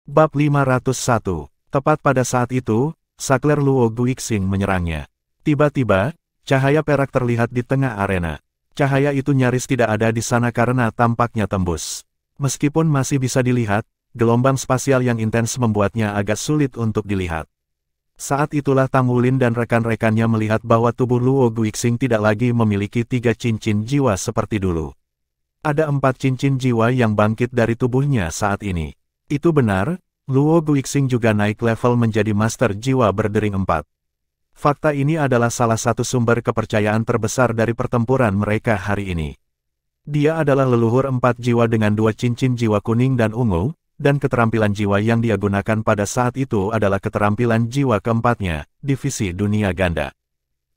Bab 501. Tepat pada saat itu, sakler Luo Guixing menyerangnya. Tiba-tiba, cahaya perak terlihat di tengah arena. Cahaya itu nyaris tidak ada di sana karena tampaknya tembus. Meskipun masih bisa dilihat, gelombang spasial yang intens membuatnya agak sulit untuk dilihat. Saat itulah Tang Wulin dan rekan-rekannya melihat bahwa tubuh Luo Guixing tidak lagi memiliki 3 cincin jiwa seperti dulu. Ada 4 cincin jiwa yang bangkit dari tubuhnya saat ini. Itu benar, Luo Guixing juga naik level menjadi Master Jiwa Berdering 4. Fakta ini adalah salah satu sumber kepercayaan terbesar dari pertempuran mereka hari ini. Dia adalah leluhur 4 jiwa dengan 2 cincin jiwa kuning dan ungu, dan keterampilan jiwa yang dia gunakan pada saat itu adalah keterampilan jiwa keempatnya, divisi dunia ganda.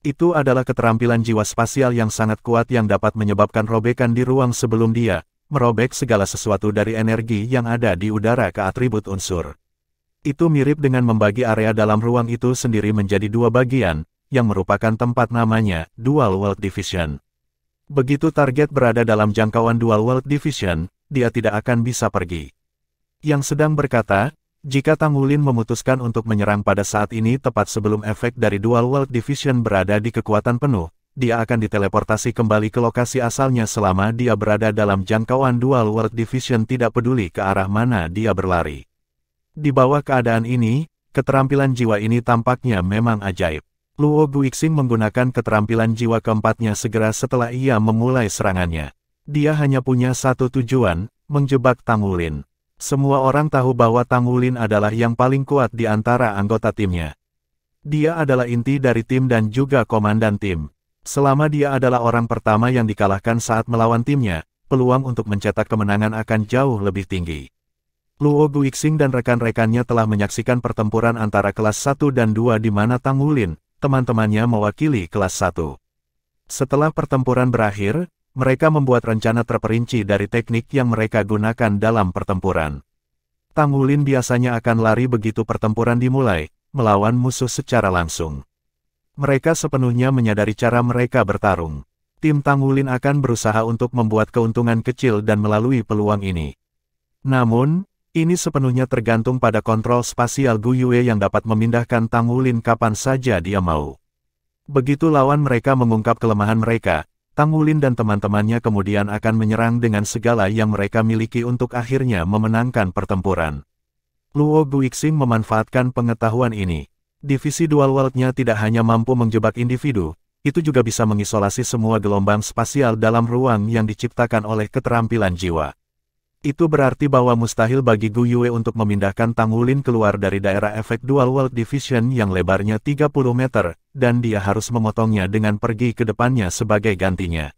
Itu adalah keterampilan jiwa spasial yang sangat kuat yang dapat menyebabkan robekan di ruang sebelum dia, merobek segala sesuatu dari energi yang ada di udara ke atribut unsur. Itu mirip dengan membagi area dalam ruang itu sendiri menjadi 2 bagian, yang merupakan tempat namanya Dual World Division. Begitu target berada dalam jangkauan Dual World Division, dia tidak akan bisa pergi. Yang sedang berkata, jika Tang Wulin memutuskan untuk menyerang pada saat ini tepat sebelum efek dari Dual World Division berada di kekuatan penuh, dia akan diteleportasi kembali ke lokasi asalnya selama dia berada dalam jangkauan Dual World Division tidak peduli ke arah mana dia berlari. Di bawah keadaan ini, keterampilan jiwa ini tampaknya memang ajaib. Luo Guixing menggunakan keterampilan jiwa keempatnya segera setelah ia memulai serangannya. Dia hanya punya satu tujuan, menjebak Tang Wulin. Semua orang tahu bahwa Tang Wulin adalah yang paling kuat di antara anggota timnya. Dia adalah inti dari tim dan juga komandan tim. Selama dia adalah orang pertama yang dikalahkan saat melawan timnya, peluang untuk mencetak kemenangan akan jauh lebih tinggi. Luo Guixing dan rekan-rekannya telah menyaksikan pertempuran antara kelas 1 dan 2 di mana Tang Wulin, teman-temannya mewakili kelas 1. Setelah pertempuran berakhir, mereka membuat rencana terperinci dari teknik yang mereka gunakan dalam pertempuran. Tang Wulin biasanya akan lari begitu pertempuran dimulai, melawan musuh secara langsung. Mereka sepenuhnya menyadari cara mereka bertarung. Tim Tang Wulin akan berusaha untuk membuat keuntungan kecil dan melalui peluang ini. Namun, ini sepenuhnya tergantung pada kontrol spasial Gu Yue yang dapat memindahkan Tang Wulin kapan saja dia mau. Begitu lawan mereka mengungkap kelemahan mereka, Tang Wulin dan teman-temannya kemudian akan menyerang dengan segala yang mereka miliki untuk akhirnya memenangkan pertempuran. Luo Guixing memanfaatkan pengetahuan ini. Divisi Dual World-nya tidak hanya mampu menjebak individu, itu juga bisa mengisolasi semua gelombang spasial dalam ruang yang diciptakan oleh keterampilan jiwa. Itu berarti bahwa mustahil bagi Gu Yue untuk memindahkan Tang Wulin keluar dari daerah efek Dual World Division yang lebarnya 30 meter, dan dia harus memotongnya dengan pergi ke depannya sebagai gantinya.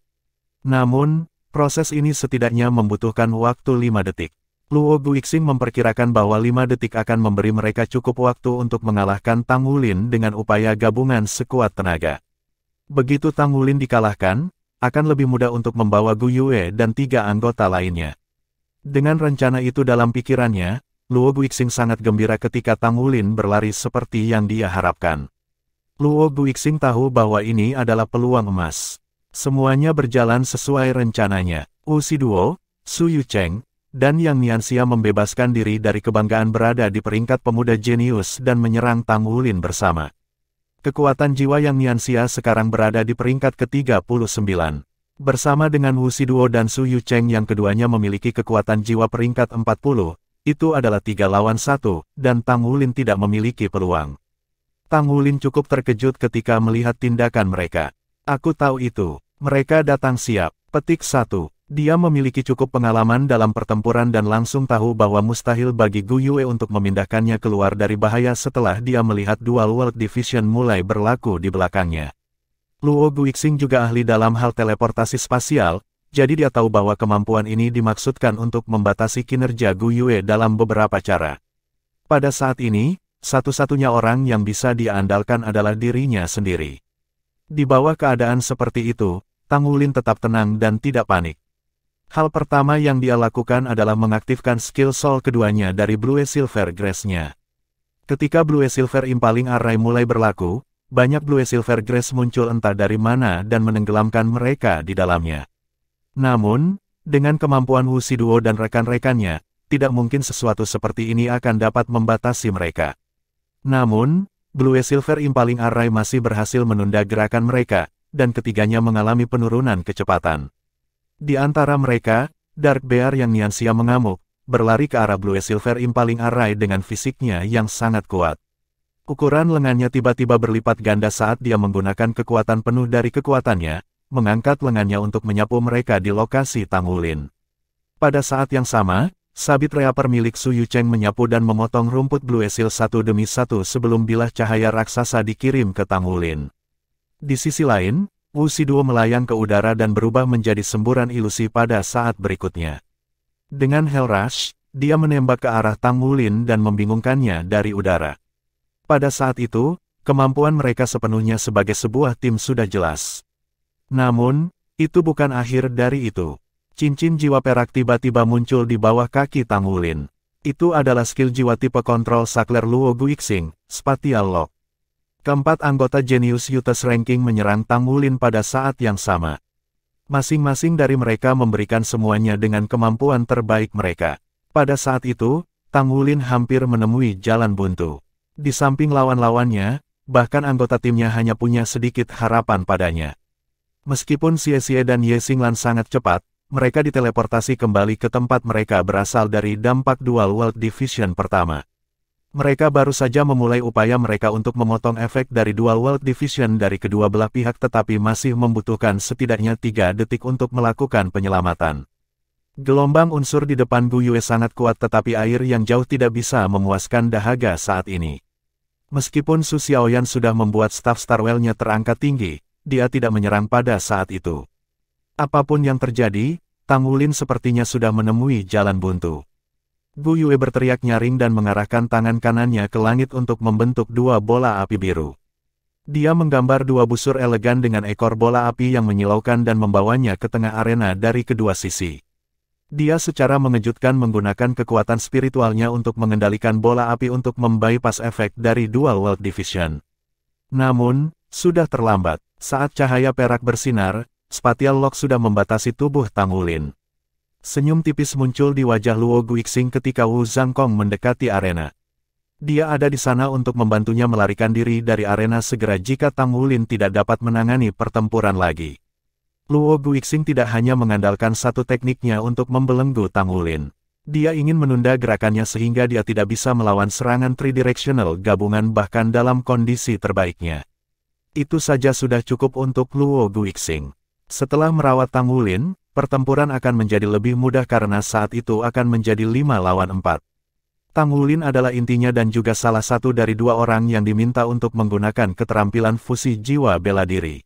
Namun, proses ini setidaknya membutuhkan waktu 5 detik. Luo Guixing memperkirakan bahwa 5 detik akan memberi mereka cukup waktu untuk mengalahkan Tang Wulin dengan upaya gabungan sekuat tenaga. Begitu Tang Wulin dikalahkan, akan lebih mudah untuk membawa Gu Yue dan 3 anggota lainnya. Dengan rencana itu dalam pikirannya, Luo Guixing sangat gembira ketika Tang Wulin berlari seperti yang dia harapkan. Luo Guixing tahu bahwa ini adalah peluang emas. Semuanya berjalan sesuai rencananya. Wu Shiduo, Su Yucheng, dan Yang Nianxia membebaskan diri dari kebanggaan berada di peringkat pemuda jenius dan menyerang Tang Wulin bersama. Kekuatan jiwa Yang Nianxia sekarang berada di peringkat ke-39. Bersama dengan Wu Shiduo dan Su Yucheng yang keduanya memiliki kekuatan jiwa peringkat 40, itu adalah 3 lawan 1, dan Tang Wulin tidak memiliki peluang. Tang Wulin cukup terkejut ketika melihat tindakan mereka. Aku tahu itu. Mereka datang siap. Petik 1. Dia memiliki cukup pengalaman dalam pertempuran dan langsung tahu bahwa mustahil bagi Gu Yue untuk memindahkannya keluar dari bahaya setelah dia melihat Dual World Division mulai berlaku di belakangnya. Luo Guixing juga ahli dalam hal teleportasi spasial, jadi dia tahu bahwa kemampuan ini dimaksudkan untuk membatasi kinerja Gu Yue dalam beberapa cara. Pada saat ini, satu-satunya orang yang bisa dia andalkan adalah dirinya sendiri. Di bawah keadaan seperti itu, Tang Wulin tetap tenang dan tidak panik. Hal pertama yang dia lakukan adalah mengaktifkan skill soul keduanya dari Blue Silver Grace-nya. Ketika Blue Silver Impaling Array mulai berlaku, banyak Blue Silver Grace muncul entah dari mana dan menenggelamkan mereka di dalamnya. Namun, dengan kemampuan Wu Shiduo dan rekan-rekannya, tidak mungkin sesuatu seperti ini akan dapat membatasi mereka. Namun, Blue Silver Impaling Array masih berhasil menunda gerakan mereka, dan ketiganya mengalami penurunan kecepatan. Di antara mereka, Dark Bear yang Nianxia mengamuk, berlari ke arah Blue Silver Impaling Array dengan fisiknya yang sangat kuat. Ukuran lengannya tiba-tiba berlipat ganda saat dia menggunakan kekuatan penuh dari kekuatannya, mengangkat lengannya untuk menyapu mereka di lokasi Tang Wulin. Pada saat yang sama, sabit reaper milik Su Yucheng menyapu dan memotong rumput Blue Seal satu demi satu sebelum bilah cahaya raksasa dikirim ke Tang Wulin. Di sisi lain, Wu Shiduo melayang ke udara dan berubah menjadi semburan ilusi pada saat berikutnya. Dengan Hell Rush, dia menembak ke arah Tang Wulin dan membingungkannya dari udara. Pada saat itu, kemampuan mereka sepenuhnya sebagai sebuah tim sudah jelas. Namun, itu bukan akhir dari itu. Cincin jiwa perak tiba-tiba muncul di bawah kaki Tang Wulin. Itu adalah skill jiwa tipe kontrol sakler Luo Guixing, Spatial Lock. Keempat anggota Genius Utes Ranking menyerang Tang Wulin pada saat yang sama. Masing-masing dari mereka memberikan semuanya dengan kemampuan terbaik mereka. Pada saat itu, Tang Wulin hampir menemui jalan buntu. Di samping lawan-lawannya, bahkan anggota timnya hanya punya sedikit harapan padanya. Meskipun Xie Xie dan Ye Xinglan sangat cepat, mereka diteleportasi kembali ke tempat mereka berasal dari dampak Dual World Division pertama. Mereka baru saja memulai upaya mereka untuk memotong efek dari Dual World Division dari kedua belah pihak tetapi masih membutuhkan setidaknya 3 detik untuk melakukan penyelamatan. Gelombang unsur di depan Gu Yue sangat kuat tetapi air yang jauh tidak bisa memuaskan dahaga saat ini. Meskipun Su Xiaoyan sudah membuat staf Starwell-nya terangkat tinggi, dia tidak menyerang pada saat itu. Apapun yang terjadi, Tang Wulin sepertinya sudah menemui jalan buntu. Gu Yue berteriak nyaring dan mengarahkan tangan kanannya ke langit untuk membentuk 2 bola api biru. Dia menggambar 2 busur elegan dengan ekor bola api yang menyilaukan dan membawanya ke tengah arena dari kedua sisi. Dia secara mengejutkan menggunakan kekuatan spiritualnya untuk mengendalikan bola api untuk membypass efek dari Dual World Division. Namun, sudah terlambat. Saat cahaya perak bersinar, Spatial Lock sudah membatasi tubuh Tang Wulin. Senyum tipis muncul di wajah Luo Guixing ketika Wu Zhangkong mendekati arena. Dia ada di sana untuk membantunya melarikan diri dari arena segera jika Tang Wulin tidak dapat menangani pertempuran lagi. Luo Guixing tidak hanya mengandalkan satu tekniknya untuk membelenggu Tang Wulin. Dia ingin menunda gerakannya sehingga dia tidak bisa melawan serangan tridirectional gabungan bahkan dalam kondisi terbaiknya. Itu saja sudah cukup untuk Luo Guixing. Setelah merawat Tang Wulin, pertempuran akan menjadi lebih mudah karena saat itu akan menjadi 5 lawan 4. Tang Wulin adalah intinya dan juga salah satu dari 2 orang yang diminta untuk menggunakan keterampilan fusi jiwa bela diri.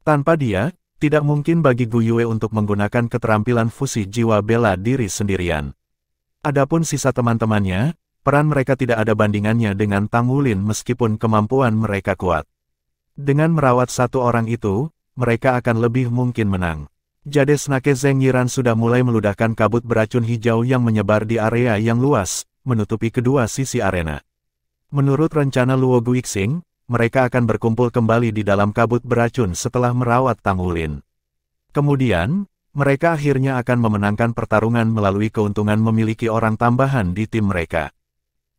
Tanpa dia, tidak mungkin bagi Gu Yue untuk menggunakan keterampilan fusi jiwa bela diri sendirian. Adapun sisa teman-temannya, peran mereka tidak ada bandingannya dengan Tang Wulin meskipun kemampuan mereka kuat. Dengan merawat satu orang itu, mereka akan lebih mungkin menang. Jade Snake Zheng Yiran sudah mulai meludahkan kabut beracun hijau yang menyebar di area yang luas, menutupi kedua sisi arena. Menurut rencana Luo Guixing, mereka akan berkumpul kembali di dalam kabut beracun setelah merawat Tang Wulin. Kemudian, mereka akhirnya akan memenangkan pertarungan melalui keuntungan memiliki orang tambahan di tim mereka.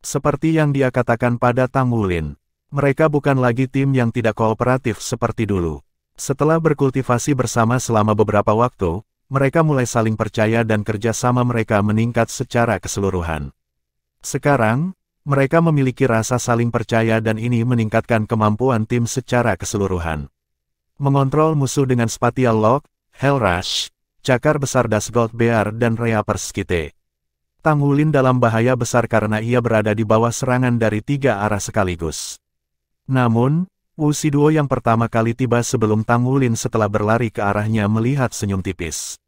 Seperti yang dia katakan pada Tang Wulin, mereka bukan lagi tim yang tidak kooperatif seperti dulu. Setelah berkultivasi bersama selama beberapa waktu, mereka mulai saling percaya dan kerjasama mereka meningkat secara keseluruhan. Sekarang, mereka memiliki rasa saling percaya dan ini meningkatkan kemampuan tim secara keseluruhan. Mengontrol musuh dengan Spatial Lock, Hell Rush, cakar besar Das Gold Bear dan Reaper Skite. Tang Wulin dalam bahaya besar karena ia berada di bawah serangan dari 3 arah sekaligus. Namun, Wu Shiduo yang pertama kali tiba sebelum Tang Wulin setelah berlari ke arahnya melihat senyum tipis.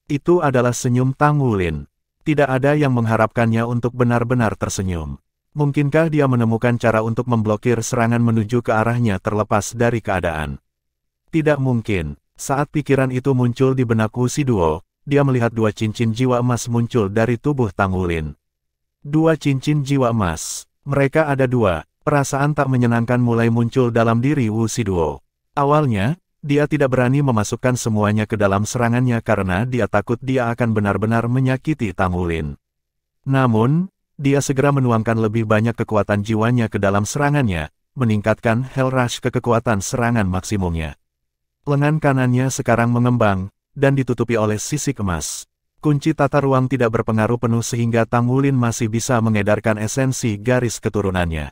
Itu adalah senyum Tang Wulin. Tidak ada yang mengharapkannya untuk benar-benar tersenyum. Mungkinkah dia menemukan cara untuk memblokir serangan menuju ke arahnya terlepas dari keadaan? Tidak mungkin. Saat pikiran itu muncul di benak Wu Shiduo, dia melihat 2 cincin jiwa emas muncul dari tubuh Tang Wulin. 2 cincin jiwa emas. Mereka ada 2. Perasaan tak menyenangkan mulai muncul dalam diri Wu Shiduo. Awalnya, dia tidak berani memasukkan semuanya ke dalam serangannya karena dia takut dia akan benar-benar menyakiti Tang Wulin. Namun, dia segera menuangkan lebih banyak kekuatan jiwanya ke dalam serangannya, meningkatkan Hell Rush ke kekuatan serangan maksimumnya. Lengan kanannya sekarang mengembang, dan ditutupi oleh sisik emas. Kunci tata ruang tidak berpengaruh penuh sehingga Tang Wulin masih bisa mengedarkan esensi garis keturunannya.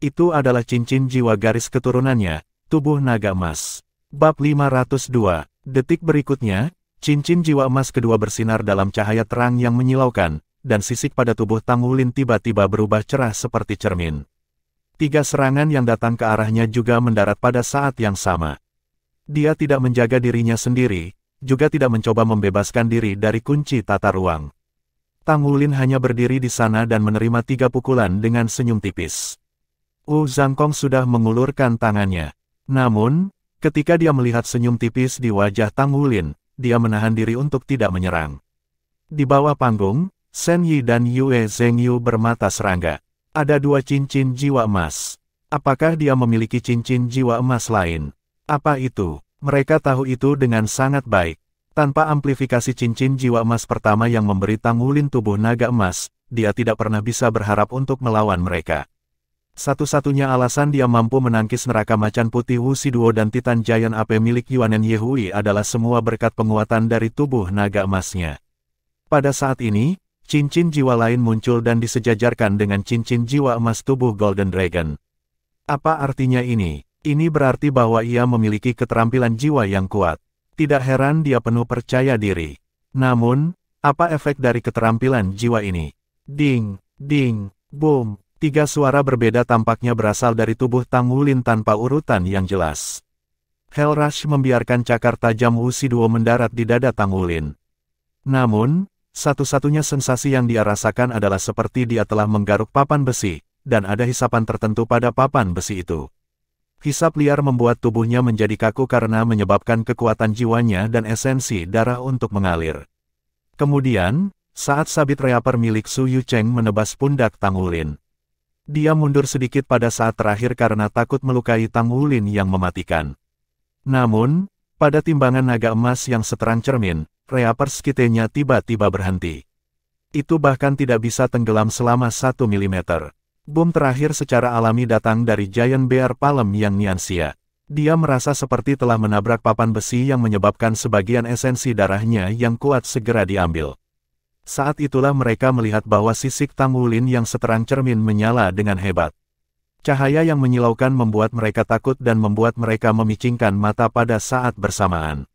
Itu adalah cincin jiwa garis keturunannya, tubuh naga emas. Bab 502. Detik berikutnya, cincin jiwa emas kedua bersinar dalam cahaya terang yang menyilaukan, dan sisik pada tubuh Tang Wulin tiba-tiba berubah cerah seperti cermin. 3 serangan yang datang ke arahnya juga mendarat pada saat yang sama. Dia tidak menjaga dirinya sendiri, juga tidak mencoba membebaskan diri dari kunci tata ruang. Tang Wulin hanya berdiri di sana dan menerima 3 pukulan dengan senyum tipis. Wu Zhangkong sudah mengulurkan tangannya. Namun, ketika dia melihat senyum tipis di wajah Tang Wulin, dia menahan diri untuk tidak menyerang. Di bawah panggung, Shen Yi dan Yue Zhengyu bermata serangga. Ada 2 cincin jiwa emas. Apakah dia memiliki cincin jiwa emas lain? Apa itu? Mereka tahu itu dengan sangat baik. Tanpa amplifikasi cincin jiwa emas pertama yang memberi Tang Wulin tubuh naga emas, dia tidak pernah bisa berharap untuk melawan mereka. Satu-satunya alasan dia mampu menangkis neraka macan putih Wuxi Duo dan Titan Giant AP milik Yuanen Yehui adalah semua berkat penguatan dari tubuh naga emasnya. Pada saat ini, cincin jiwa lain muncul dan disejajarkan dengan cincin jiwa emas tubuh Golden Dragon. Apa artinya ini? Ini berarti bahwa ia memiliki keterampilan jiwa yang kuat. Tidak heran dia penuh percaya diri. Namun, apa efek dari keterampilan jiwa ini? Ding, ding, boom. 3 suara berbeda tampaknya berasal dari tubuh Tang Wulin tanpa urutan yang jelas. Hell Rush membiarkan cakar tajam Wuxi Duo mendarat di dada Tang Wulin. Namun, satu-satunya sensasi yang dia rasakan adalah seperti dia telah menggaruk papan besi, dan ada hisapan tertentu pada papan besi itu. Hisap liar membuat tubuhnya menjadi kaku karena menyebabkan kekuatan jiwanya dan esensi darah untuk mengalir. Kemudian, saat sabit reaper milik Su Yucheng menebas pundak Tang Wulin. Dia mundur sedikit pada saat terakhir karena takut melukai Tang Wulin yang mematikan. Namun, pada timbangan naga emas yang seterang cermin, reaper skitenya tiba-tiba berhenti. Itu bahkan tidak bisa tenggelam selama 1 mm. Boom terakhir secara alami datang dari Giant Bear Palm yang Nianxia. Dia merasa seperti telah menabrak papan besi yang menyebabkan sebagian esensi darahnya yang kuat segera diambil. Saat itulah mereka melihat bahwa sisik Tang Wulin yang seterang cermin menyala dengan hebat. Cahaya yang menyilaukan membuat mereka takut dan membuat mereka memicingkan mata pada saat bersamaan.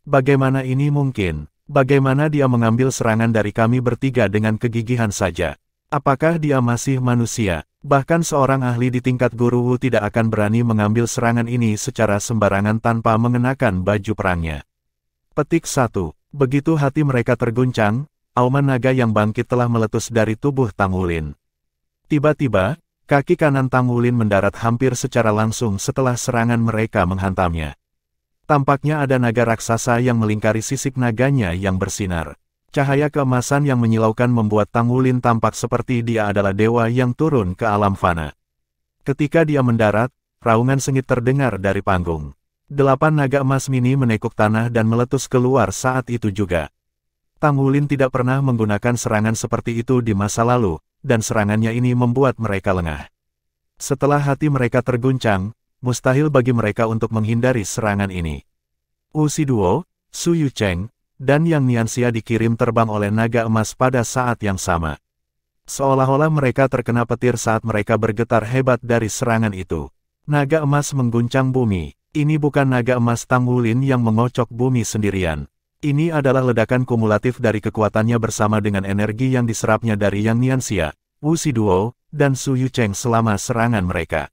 Bagaimana ini mungkin? Bagaimana dia mengambil serangan dari kami bertiga dengan kegigihan saja? Apakah dia masih manusia? Bahkan seorang ahli di tingkat guru Wu tidak akan berani mengambil serangan ini secara sembarangan tanpa mengenakan baju perangnya. Petik 1. Begitu hati mereka terguncang, auman naga yang bangkit telah meletus dari tubuh Tang Wulin. Tiba-tiba, kaki kanan Tang Wulin mendarat hampir secara langsung setelah serangan mereka menghantamnya. Tampaknya ada naga raksasa yang melingkari sisik naganya yang bersinar. Cahaya keemasan yang menyilaukan membuat Tang Wulin tampak seperti dia adalah dewa yang turun ke alam fana. Ketika dia mendarat, raungan sengit terdengar dari panggung. 8 naga emas mini menekuk tanah dan meletus keluar saat itu juga. Tang Wulin tidak pernah menggunakan serangan seperti itu di masa lalu, dan serangannya ini membuat mereka lengah. Setelah hati mereka terguncang, mustahil bagi mereka untuk menghindari serangan ini. Wuxi Duo, Su Yucheng, dan Yang Nianxia dikirim terbang oleh naga emas pada saat yang sama. Seolah-olah mereka terkena petir saat mereka bergetar hebat dari serangan itu. Naga emas mengguncang bumi. Ini bukan naga emas Tang Wulin yang mengocok bumi sendirian. Ini adalah ledakan kumulatif dari kekuatannya bersama dengan energi yang diserapnya dari Yang Nianxia, Wuxi Duo, dan Su Yucheng selama serangan mereka.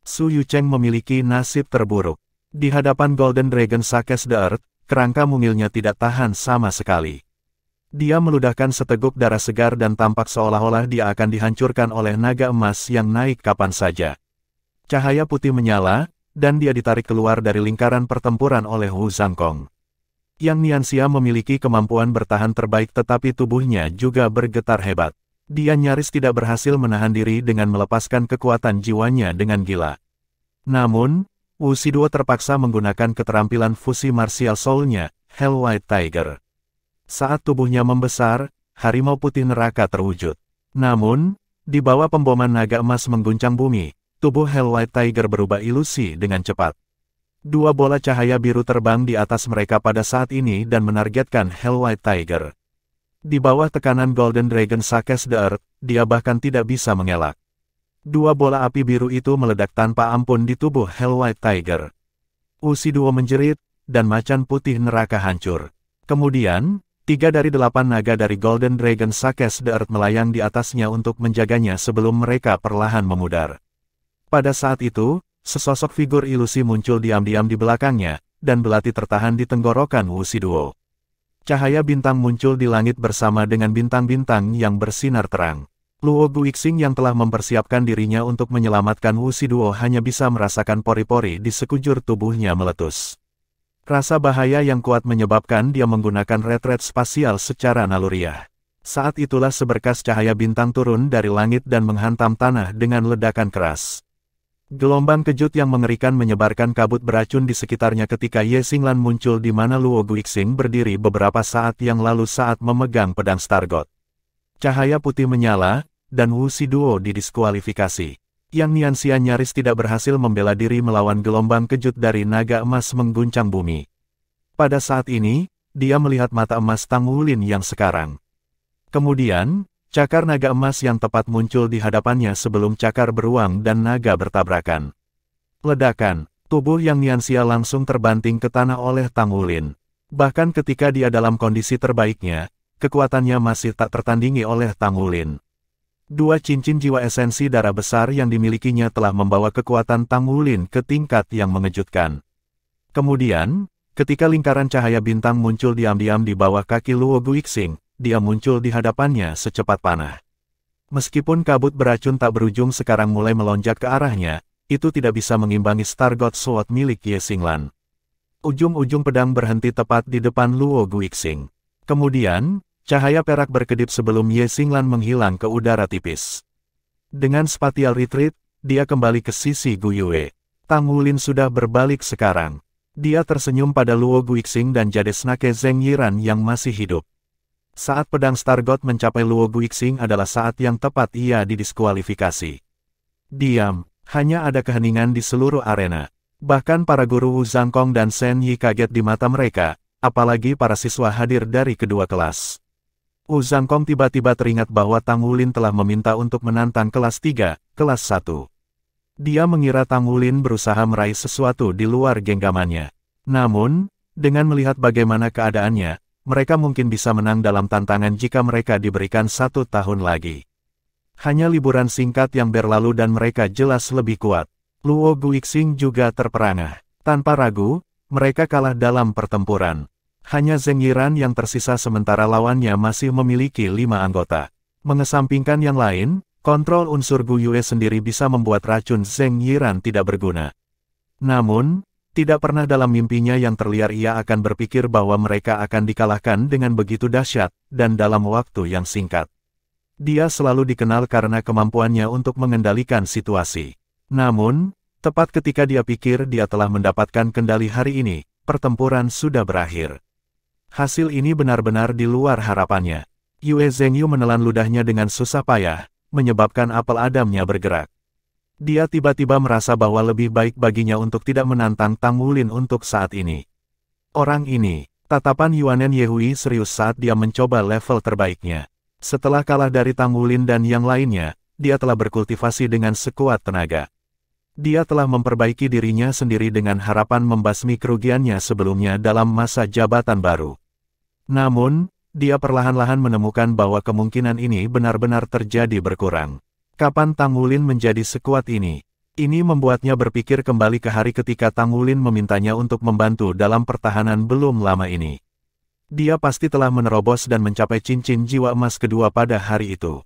Su Yucheng memiliki nasib terburuk. Di hadapan Golden Dragon Suckes the Earth, kerangka mungilnya tidak tahan sama sekali. Dia meludahkan seteguk darah segar dan tampak seolah-olah dia akan dihancurkan oleh naga emas yang naik kapan saja. Cahaya putih menyala, dan dia ditarik keluar dari lingkaran pertempuran oleh Wu Zhangkong. Yang Nianxia memiliki kemampuan bertahan terbaik tetapi tubuhnya juga bergetar hebat. Dia nyaris tidak berhasil menahan diri dengan melepaskan kekuatan jiwanya dengan gila. Namun, Wuxi Duo terpaksa menggunakan keterampilan fusi martial soul-nya, Hell White Tiger. Saat tubuhnya membesar, harimau putih neraka terwujud. Namun, di bawah pemboman naga emas mengguncang bumi, tubuh Hell White Tiger berubah ilusi dengan cepat. Dua bola cahaya biru terbang di atas mereka pada saat ini dan menargetkan Hell White Tiger. Di bawah tekanan Golden Dragon Suckers the Earth, dia bahkan tidak bisa mengelak. Dua bola api biru itu meledak tanpa ampun di tubuh Hell White Tiger. Wuxi Duo menjerit, dan macan putih neraka hancur. Kemudian, 3 dari 8 naga dari Golden Dragon Suckers the Earth melayang di atasnya untuk menjaganya sebelum mereka perlahan memudar. Pada saat itu, sesosok figur ilusi muncul diam-diam di belakangnya, dan belati tertahan di tenggorokan Wuxi Duo. Cahaya bintang muncul di langit bersama dengan bintang-bintang yang bersinar terang. Luo Guixing yang telah mempersiapkan dirinya untuk menyelamatkan Wuxi Duo hanya bisa merasakan pori-pori di sekujur tubuhnya meletus. Rasa bahaya yang kuat menyebabkan dia menggunakan retret spasial secara naluriah. Saat itulah seberkas cahaya bintang turun dari langit dan menghantam tanah dengan ledakan keras. Gelombang kejut yang mengerikan menyebarkan kabut beracun di sekitarnya ketika Ye Xinglan muncul di mana Luo Guixing berdiri beberapa saat yang lalu saat memegang pedang Stargot. Cahaya putih menyala, dan Wuxi Duo didiskualifikasi. Yang Nianxia nyaris tidak berhasil membela diri melawan gelombang kejut dari naga emas mengguncang bumi. Pada saat ini, dia melihat mata emas Tang Wulin yang sekarang. Kemudian, cakar naga emas yang tepat muncul di hadapannya sebelum cakar beruang dan naga bertabrakan. Ledakan, tubuh yang Nianxia langsung terbanting ke tanah oleh Tang Wulin. Bahkan ketika dia dalam kondisi terbaiknya, kekuatannya masih tak tertandingi oleh Tang Wulin. Dua cincin jiwa esensi darah besar yang dimilikinya telah membawa kekuatan Tang Wulin ke tingkat yang mengejutkan. Kemudian, ketika lingkaran cahaya bintang muncul diam-diam di bawah kaki Luo Guixing, dia muncul di hadapannya secepat panah. Meskipun kabut beracun tak berujung sekarang mulai melonjak ke arahnya, itu tidak bisa mengimbangi Stargot Sword milik Ye Xinglan. Ujung-ujung pedang berhenti tepat di depan Luo Guixing. Kemudian, cahaya perak berkedip sebelum Ye Xinglan menghilang ke udara tipis. Dengan spatial retreat, dia kembali ke sisi Gu Yue. Tang Wulin sudah berbalik sekarang. Dia tersenyum pada Luo Guixing dan jades Nake Zheng Yiran yang masih hidup. Saat pedang Stargot mencapai Luo Guixing adalah saat yang tepat ia didiskualifikasi. Diam, hanya ada keheningan di seluruh arena. Bahkan para guru Wu Zhangkong dan Shen Yi kaget di mata mereka, apalagi para siswa hadir dari kedua kelas. Wu Zhangkong tiba-tiba teringat bahwa Tang Wulin telah meminta untuk menantang kelas 3, kelas 1. Dia mengira Tang Wulin berusaha meraih sesuatu di luar genggamannya. Namun, dengan melihat bagaimana keadaannya, mereka mungkin bisa menang dalam tantangan jika mereka diberikan 1 tahun lagi. Hanya liburan singkat yang berlalu dan mereka jelas lebih kuat. Luo Guixing juga terperangah. Tanpa ragu, mereka kalah dalam pertempuran. Hanya Zheng Yiran yang tersisa sementara lawannya masih memiliki 5 anggota. Mengesampingkan yang lain, kontrol unsur Gu Yue sendiri bisa membuat racun Zheng Yiran tidak berguna. Namun, tidak pernah dalam mimpinya yang terliar ia akan berpikir bahwa mereka akan dikalahkan dengan begitu dahsyat, dan dalam waktu yang singkat. Dia selalu dikenal karena kemampuannya untuk mengendalikan situasi. Namun, tepat ketika dia pikir dia telah mendapatkan kendali hari ini, pertempuran sudah berakhir. Hasil ini benar-benar di luar harapannya. Yue Zhengyu menelan ludahnya dengan susah payah, menyebabkan apel adamnya bergerak. Dia tiba-tiba merasa bahwa lebih baik baginya untuk tidak menantang Tang Wulin untuk saat ini. Orang ini, tatapan Yuanen Yehui serius saat dia mencoba level terbaiknya. Setelah kalah dari Tang Wulin dan yang lainnya, dia telah berkultivasi dengan sekuat tenaga. Dia telah memperbaiki dirinya sendiri dengan harapan membasmi kerugiannya sebelumnya dalam masa jabatan baru. Namun, dia perlahan-lahan menemukan bahwa kemungkinan ini benar-benar terjadi berkurang. Kapan Tang Wulin menjadi sekuat ini? Ini membuatnya berpikir kembali ke hari ketika Tang Wulin memintanya untuk membantu dalam pertahanan belum lama ini. Dia pasti telah menerobos dan mencapai cincin jiwa emas kedua pada hari itu.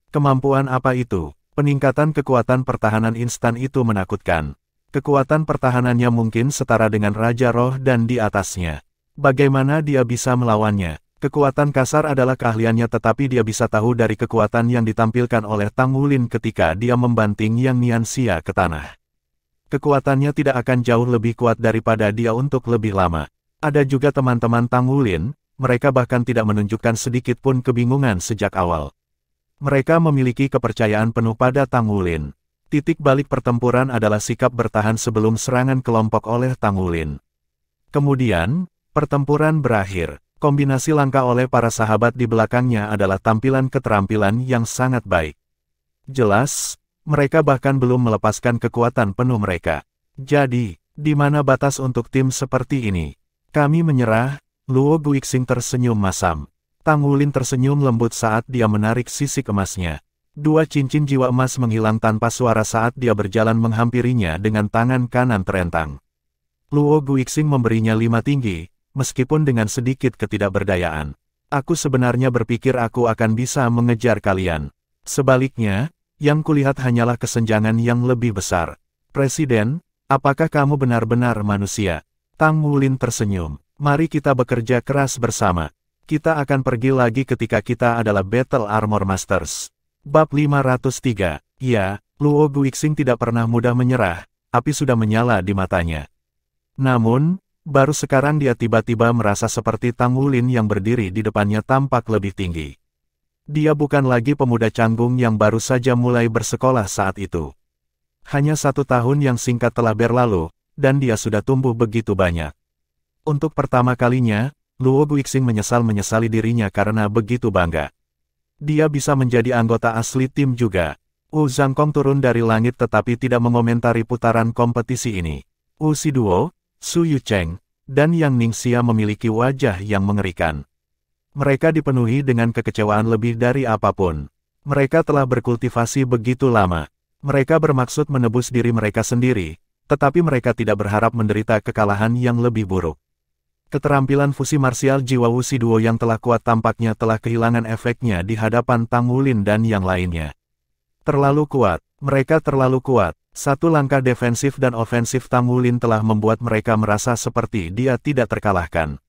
Kemampuan apa itu? Peningkatan kekuatan pertahanan instan itu menakutkan. Kekuatan pertahanannya mungkin setara dengan Raja Roh dan di atasnya. Bagaimana dia bisa melawannya? Kekuatan kasar adalah keahliannya tetapi dia bisa tahu dari kekuatan yang ditampilkan oleh Tang Wulin ketika dia membanting Yang Nianxia ke tanah. Kekuatannya tidak akan jauh lebih kuat daripada dia untuk lebih lama. Ada juga teman-teman Tang Wulin, mereka bahkan tidak menunjukkan sedikit pun kebingungan sejak awal. Mereka memiliki kepercayaan penuh pada Tang Wulin. Titik balik pertempuran adalah sikap bertahan sebelum serangan kelompok oleh Tang Wulin. Kemudian, pertempuran berakhir. Kombinasi langkah oleh para sahabat di belakangnya adalah tampilan keterampilan yang sangat baik. Jelas, mereka bahkan belum melepaskan kekuatan penuh mereka. Jadi, di mana batas untuk tim seperti ini? Kami menyerah, Luo Guixing tersenyum masam. Tang Wulin tersenyum lembut saat dia menarik sisik emasnya. Dua cincin jiwa emas menghilang tanpa suara saat dia berjalan menghampirinya dengan tangan kanan terentang. Luo Guixing memberinya 5 tinggi, meskipun dengan sedikit ketidakberdayaan. Aku sebenarnya berpikir aku akan bisa mengejar kalian. Sebaliknya, yang kulihat hanyalah kesenjangan yang lebih besar. Presiden, apakah kamu benar-benar manusia? Tang Wulin tersenyum. Mari kita bekerja keras bersama. Kita akan pergi lagi ketika kita adalah Battle Armor Masters. Bab 503. Ya, Luo Guixing tidak pernah mudah menyerah, api sudah menyala di matanya. Namun, baru sekarang dia tiba-tiba merasa seperti Tang Wulin yang berdiri di depannya tampak lebih tinggi. Dia bukan lagi pemuda canggung yang baru saja mulai bersekolah saat itu. Hanya 1 tahun yang singkat telah berlalu, dan dia sudah tumbuh begitu banyak. Untuk pertama kalinya, Luo Guixing menyesali dirinya karena begitu bangga. Dia bisa menjadi anggota asli tim juga. Wu Zhangkong turun dari langit tetapi tidak mengomentari putaran kompetisi ini. Wu Siduo, Su Yucheng, dan Yang Ningxia memiliki wajah yang mengerikan. Mereka dipenuhi dengan kekecewaan lebih dari apapun. Mereka telah berkultivasi begitu lama. Mereka bermaksud menebus diri mereka sendiri, tetapi mereka tidak berharap menderita kekalahan yang lebih buruk. Keterampilan fusi marsial jiwa Wu Siduo yang telah kuat tampaknya telah kehilangan efeknya di hadapan Tang Wulin dan yang lainnya. Terlalu kuat, mereka terlalu kuat. Satu langkah defensif dan ofensif Tang Wulin telah membuat mereka merasa seperti dia tidak terkalahkan.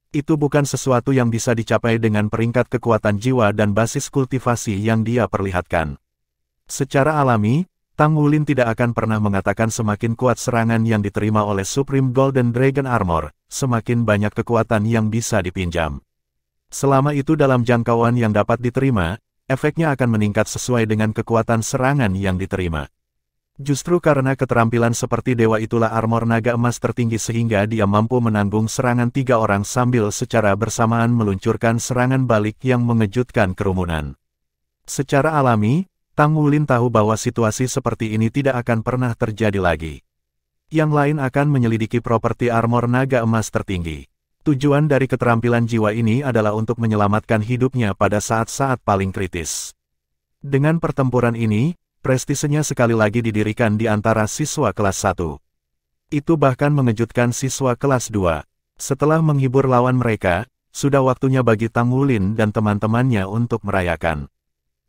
Itu bukan sesuatu yang bisa dicapai dengan peringkat kekuatan jiwa dan basis kultivasi yang dia perlihatkan. Secara alami, Tang Wulin tidak akan pernah mengatakan semakin kuat serangan yang diterima oleh Supreme Golden Dragon Armor, semakin banyak kekuatan yang bisa dipinjam. Selama itu dalam jangkauan yang dapat diterima, efeknya akan meningkat sesuai dengan kekuatan serangan yang diterima. Justru karena keterampilan seperti dewa itulah armor naga emas tertinggi sehingga dia mampu menanggung serangan 3 orang sambil secara bersamaan meluncurkan serangan balik yang mengejutkan kerumunan. Secara alami, Tang Wulin tahu bahwa situasi seperti ini tidak akan pernah terjadi lagi. Yang lain akan menyelidiki properti armor naga emas tertinggi. Tujuan dari keterampilan jiwa ini adalah untuk menyelamatkan hidupnya pada saat-saat paling kritis. Dengan pertempuran ini, prestisenya sekali lagi didirikan di antara siswa kelas 1. Itu bahkan mengejutkan siswa kelas 2. Setelah menghibur lawan mereka, sudah waktunya bagi Tang Wulin dan teman-temannya untuk merayakan.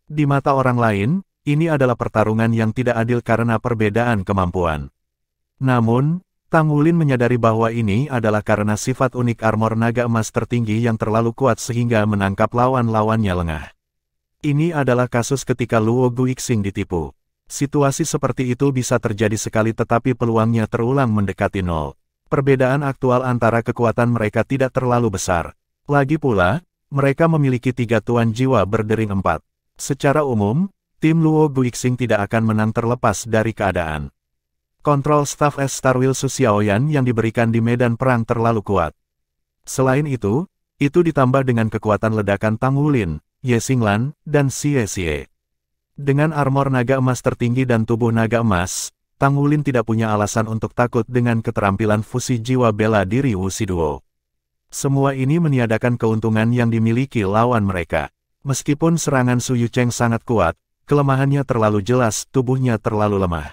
Di mata orang lain, ini adalah pertarungan yang tidak adil karena perbedaan kemampuan. Namun, Tang Wulin menyadari bahwa ini adalah karena sifat unik armor naga emas tertinggi yang terlalu kuat sehingga menangkap lawan-lawannya lengah. Ini adalah kasus ketika Luo Guixing ditipu. Situasi seperti itu bisa terjadi sekali tetapi peluangnya terulang mendekati nol. Perbedaan aktual antara kekuatan mereka tidak terlalu besar. Lagi pula, mereka memiliki 3 tuan jiwa berdering 4. Secara umum, tim Luo Guixing tidak akan menang terlepas dari keadaan. Kontrol staf S Starwheel Su Xiaoyan yang diberikan di medan perang terlalu kuat. Selain itu ditambah dengan kekuatan ledakan Tang Wulin, Ye Xinglan, dan Xie Xie. Dengan armor naga emas tertinggi dan tubuh naga emas, Tang Wulin tidak punya alasan untuk takut dengan keterampilan fusi jiwa bela diri Wu Siduo. Semua ini meniadakan keuntungan yang dimiliki lawan mereka. Meskipun serangan Su Yucheng sangat kuat, kelemahannya terlalu jelas, tubuhnya terlalu lemah.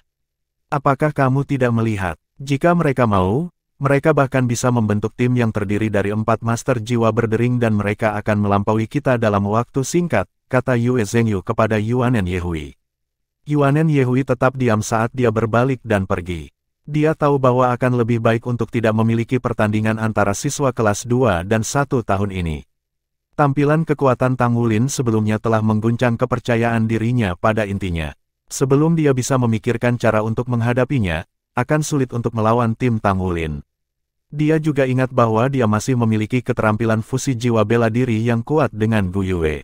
Apakah kamu tidak melihat? Jika mereka mau, mereka bahkan bisa membentuk tim yang terdiri dari 4 master jiwa berdering dan mereka akan melampaui kita dalam waktu singkat, kata Yue Zhengyu kepada Yuanen Yehui. Yuanen Yehui tetap diam saat dia berbalik dan pergi. Dia tahu bahwa akan lebih baik untuk tidak memiliki pertandingan antara siswa kelas 2 dan 1 tahun ini. Tampilan kekuatan Tang Wulin sebelumnya telah mengguncang kepercayaan dirinya pada intinya. Sebelum dia bisa memikirkan cara untuk menghadapinya, akan sulit untuk melawan tim Tang Wulin. Dia juga ingat bahwa dia masih memiliki keterampilan fusi jiwa bela diri yang kuat dengan Gu Yue.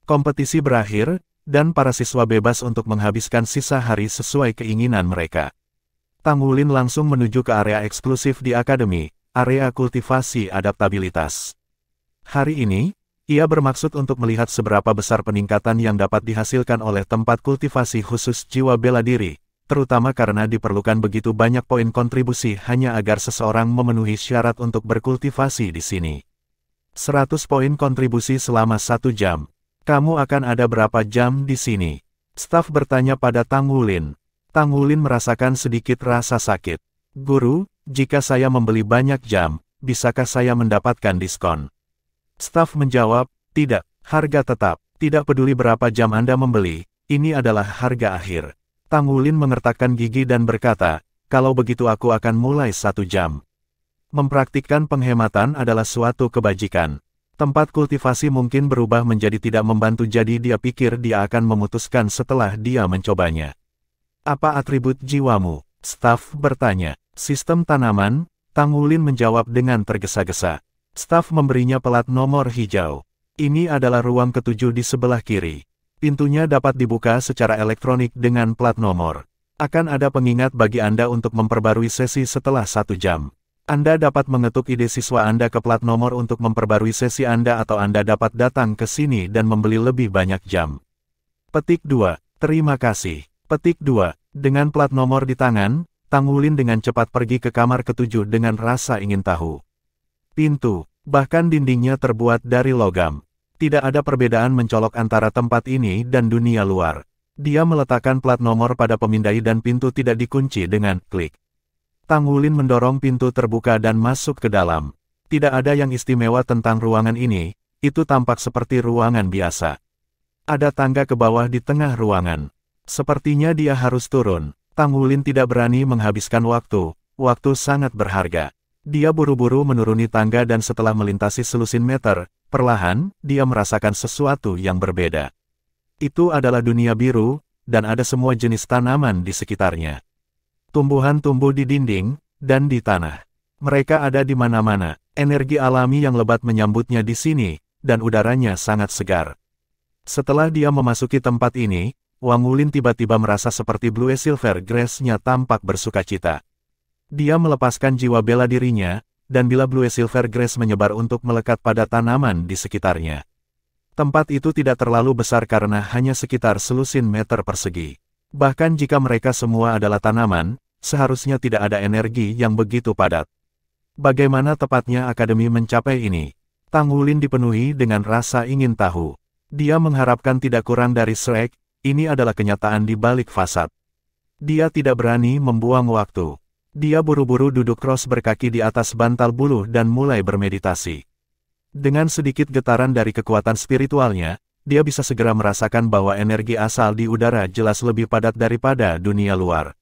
Kompetisi berakhir, dan para siswa bebas untuk menghabiskan sisa hari sesuai keinginan mereka. Tang Wulin langsung menuju ke area eksklusif di akademi, area kultivasi adaptabilitas. Hari ini, ia bermaksud untuk melihat seberapa besar peningkatan yang dapat dihasilkan oleh tempat kultivasi khusus jiwa bela diri, terutama karena diperlukan begitu banyak poin kontribusi hanya agar seseorang memenuhi syarat untuk berkultivasi di sini. 100 poin kontribusi selama 1 jam. Kamu akan ada berapa jam di sini? Staf bertanya pada Tang Wulin. Tang Wulin merasakan sedikit rasa sakit. Guru, jika saya membeli banyak jam, bisakah saya mendapatkan diskon? Staf menjawab, tidak, harga tetap. Tidak peduli berapa jam Anda membeli, ini adalah harga akhir. Tang Wulin mengertakkan gigi dan berkata, kalau begitu aku akan mulai 1 jam. Mempraktikkan penghematan adalah suatu kebajikan. Tempat kultivasi mungkin berubah menjadi tidak membantu, jadi dia pikir dia akan memutuskan setelah dia mencobanya. Apa atribut jiwamu? Staf bertanya. Sistem tanaman, Tang Wulin menjawab dengan tergesa-gesa. Staf memberinya pelat nomor hijau. Ini adalah ruang ke-7 di sebelah kiri. Pintunya dapat dibuka secara elektronik dengan plat nomor. Akan ada pengingat bagi Anda untuk memperbarui sesi setelah 1 jam. Anda dapat mengetuk ide siswa Anda ke plat nomor untuk memperbarui sesi Anda, atau Anda dapat datang ke sini dan membeli lebih banyak jam. Petik 2. Terima kasih. Petik 2. Dengan plat nomor di tangan, Tang Wulin dengan cepat pergi ke kamar ke-7 dengan rasa ingin tahu. Pintu, bahkan dindingnya terbuat dari logam. Tidak ada perbedaan mencolok antara tempat ini dan dunia luar. Dia meletakkan plat nomor pada pemindai dan pintu tidak dikunci dengan klik. Tang Wulin mendorong pintu terbuka dan masuk ke dalam. Tidak ada yang istimewa tentang ruangan ini, itu tampak seperti ruangan biasa. Ada tangga ke bawah di tengah ruangan. Sepertinya dia harus turun. Tang Wulin tidak berani menghabiskan waktu sangat berharga. Dia buru-buru menuruni tangga dan setelah melintasi selusin meter, perlahan, dia merasakan sesuatu yang berbeda. Itu adalah dunia biru, dan ada semua jenis tanaman di sekitarnya. Tumbuhan tumbuh di dinding, dan di tanah. Mereka ada di mana-mana, energi alami yang lebat menyambutnya di sini, dan udaranya sangat segar. Setelah dia memasuki tempat ini, Wang Wulin tiba-tiba merasa seperti Blue Silver Grass-nya tampak bersukacita. Dia melepaskan jiwa bela dirinya, dan bila Blue Silver Grass menyebar untuk melekat pada tanaman di sekitarnya. Tempat itu tidak terlalu besar karena hanya sekitar selusin meter persegi. Bahkan jika mereka semua adalah tanaman, seharusnya tidak ada energi yang begitu padat. Bagaimana tepatnya akademi mencapai ini? Tang Wulin dipenuhi dengan rasa ingin tahu. Dia mengharapkan tidak kurang dari Shrek, ini adalah kenyataan di balik fasad. Dia tidak berani membuang waktu. Dia buru-buru duduk cross berkaki di atas bantal buluh dan mulai bermeditasi. Dengan sedikit getaran dari kekuatan spiritualnya, dia bisa segera merasakan bahwa energi asal di udara jelas lebih padat daripada dunia luar.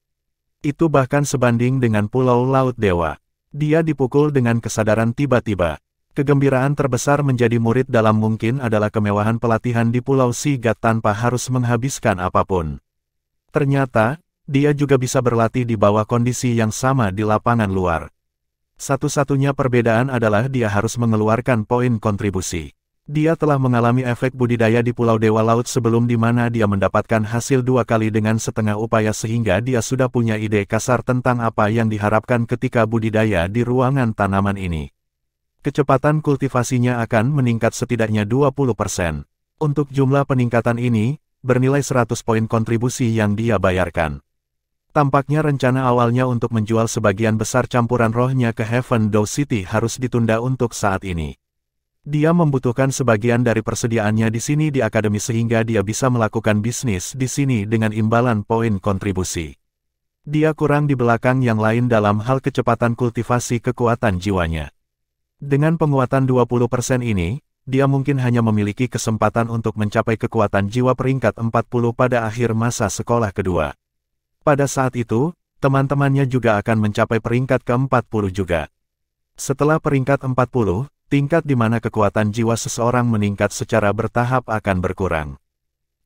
Itu bahkan sebanding dengan Pulau Laut Dewa. Dia dipukul dengan kesadaran tiba-tiba. Kegembiraan terbesar menjadi murid dalam mungkin adalah kemewahan pelatihan di Pulau Sigat tanpa harus menghabiskan apapun. Ternyata, dia juga bisa berlatih di bawah kondisi yang sama di lapangan luar. Satu-satunya perbedaan adalah dia harus mengeluarkan poin kontribusi. Dia telah mengalami efek budidaya di Pulau Dewa Laut sebelum di mana dia mendapatkan hasil 2 kali dengan setengah upaya sehingga dia sudah punya ide kasar tentang apa yang diharapkan ketika budidaya di ruangan tanaman ini. Kecepatan kultivasinya akan meningkat setidaknya 20%. Untuk jumlah peningkatan ini, bernilai 100 poin kontribusi yang dia bayarkan. Tampaknya rencana awalnya untuk menjual sebagian besar campuran rohnya ke Heaven Dow City harus ditunda untuk saat ini. Dia membutuhkan sebagian dari persediaannya di sini di akademi sehingga dia bisa melakukan bisnis di sini dengan imbalan poin kontribusi. Dia kurang di belakang yang lain dalam hal kecepatan kultivasi kekuatan jiwanya. Dengan penguatan 20% ini, dia mungkin hanya memiliki kesempatan untuk mencapai kekuatan jiwa peringkat 40 pada akhir masa sekolah kedua. Pada saat itu, teman-temannya juga akan mencapai peringkat ke-40 juga. Setelah peringkat 40, tingkat di mana kekuatan jiwa seseorang meningkat secara bertahap akan berkurang.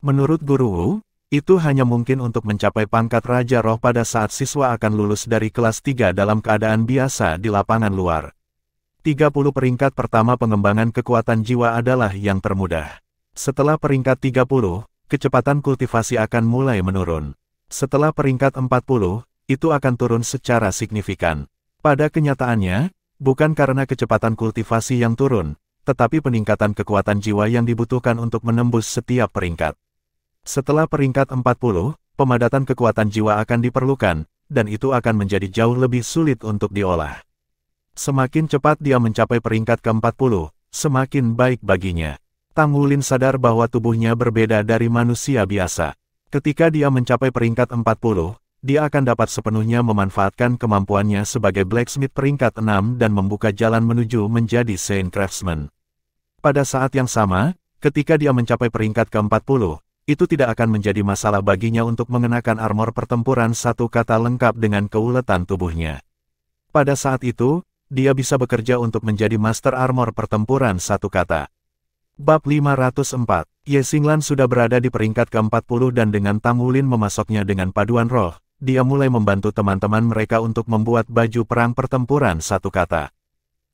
Menurut Guru Wu, Itu hanya mungkin untuk mencapai pangkat Raja Roh pada saat siswa akan lulus dari kelas 3 dalam keadaan biasa di lapangan luar. 30 peringkat pertama pengembangan kekuatan jiwa adalah yang termudah. Setelah peringkat 30, kecepatan kultivasi akan mulai menurun. Setelah peringkat 40, itu akan turun secara signifikan. Pada kenyataannya, bukan karena kecepatan kultivasi yang turun, tetapi peningkatan kekuatan jiwa yang dibutuhkan untuk menembus setiap peringkat. Setelah peringkat 40, pemadatan kekuatan jiwa akan diperlukan, dan itu akan menjadi jauh lebih sulit untuk diolah. Semakin cepat dia mencapai peringkat ke-40, semakin baik baginya. Tang Wulin sadar bahwa tubuhnya berbeda dari manusia biasa. Ketika dia mencapai peringkat 40, dia akan dapat sepenuhnya memanfaatkan kemampuannya sebagai blacksmith peringkat 6 dan membuka jalan menuju menjadi Saint Craftsman. Pada saat yang sama, ketika dia mencapai peringkat ke-40, itu tidak akan menjadi masalah baginya untuk mengenakan armor pertempuran satu kata lengkap dengan keuletan tubuhnya. Pada saat itu, dia bisa bekerja untuk menjadi Master Armor pertempuran satu kata. Bab 504, Ye Xinglan sudah berada di peringkat ke-40 dan dengan Tang Wulin memasoknya dengan paduan roh, dia mulai membantu teman-teman mereka untuk membuat baju perang pertempuran satu kata.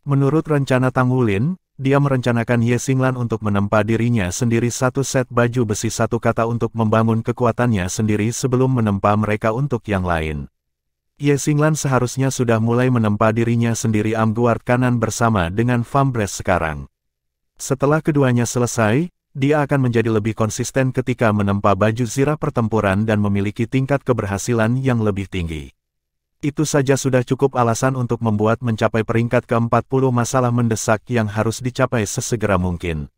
Menurut rencana Tang Wulin, dia merencanakan Ye Xinglan untuk menempa dirinya sendiri satu set baju besi satu kata untuk membangun kekuatannya sendiri sebelum menempa mereka untuk yang lain. Ye Xinglan seharusnya sudah mulai menempa dirinya sendiri Amguard kanan bersama dengan Fambres sekarang. Setelah keduanya selesai, dia akan menjadi lebih konsisten ketika menempa baju zirah pertempuran dan memiliki tingkat keberhasilan yang lebih tinggi. Itu saja sudah cukup alasan untuk membuat mencapai peringkat ke-40 masalah mendesak yang harus dicapai sesegera mungkin.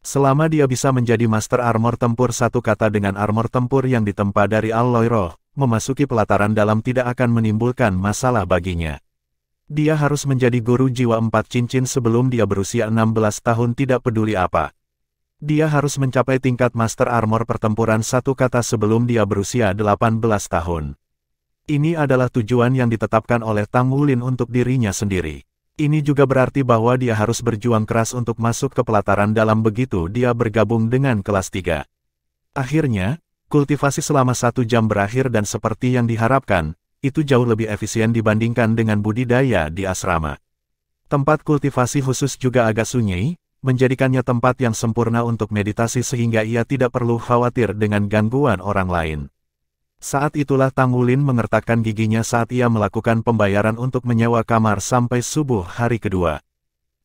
Selama dia bisa menjadi Master Armor Tempur satu kata dengan armor tempur yang ditempa dari alloy roh, memasuki pelataran dalam tidak akan menimbulkan masalah baginya. Dia harus menjadi guru jiwa 4 cincin sebelum dia berusia 16 tahun tidak peduli apa. Dia harus mencapai tingkat Master Armor Pertempuran satu kata sebelum dia berusia 18 tahun. Ini adalah tujuan yang ditetapkan oleh Tang Wulin untuk dirinya sendiri. Ini juga berarti bahwa dia harus berjuang keras untuk masuk ke pelataran dalam begitu dia bergabung dengan kelas 3. Akhirnya, kultivasi selama 1 jam berakhir dan seperti yang diharapkan, itu jauh lebih efisien dibandingkan dengan budidaya di asrama. Tempat kultivasi khusus juga agak sunyi, menjadikannya tempat yang sempurna untuk meditasi sehingga ia tidak perlu khawatir dengan gangguan orang lain. Saat itulah Tang Wulin mengertakkan giginya saat ia melakukan pembayaran untuk menyewa kamar sampai subuh hari kedua.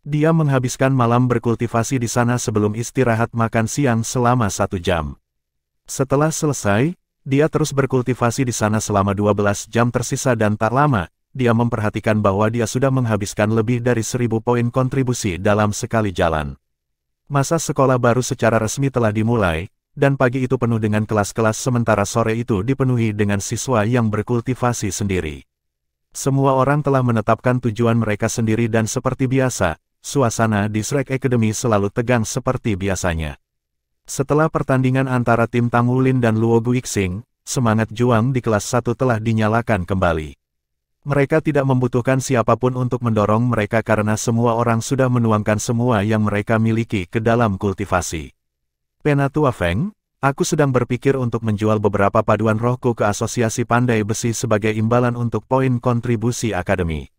Dia menghabiskan malam berkultivasi di sana sebelum istirahat makan siang selama 1 jam. Setelah selesai, dia terus berkultivasi di sana selama 12 jam tersisa dan tak lama, dia memperhatikan bahwa dia sudah menghabiskan lebih dari 1000 poin kontribusi dalam sekali jalan. Masa sekolah baru secara resmi telah dimulai, dan pagi itu penuh dengan kelas-kelas sementara sore itu dipenuhi dengan siswa yang berkultivasi sendiri. Semua orang telah menetapkan tujuan mereka sendiri dan seperti biasa, suasana di Shrek Academy selalu tegang seperti biasanya. Setelah pertandingan antara tim Tang Wulin dan Luo Guixing, semangat juang di kelas 1 telah dinyalakan kembali. Mereka tidak membutuhkan siapapun untuk mendorong mereka karena semua orang sudah menuangkan semua yang mereka miliki ke dalam kultivasi. Penatua Feng, aku sedang berpikir untuk menjual beberapa paduan rohku ke Asosiasi Pandai Besi sebagai imbalan untuk poin kontribusi akademi.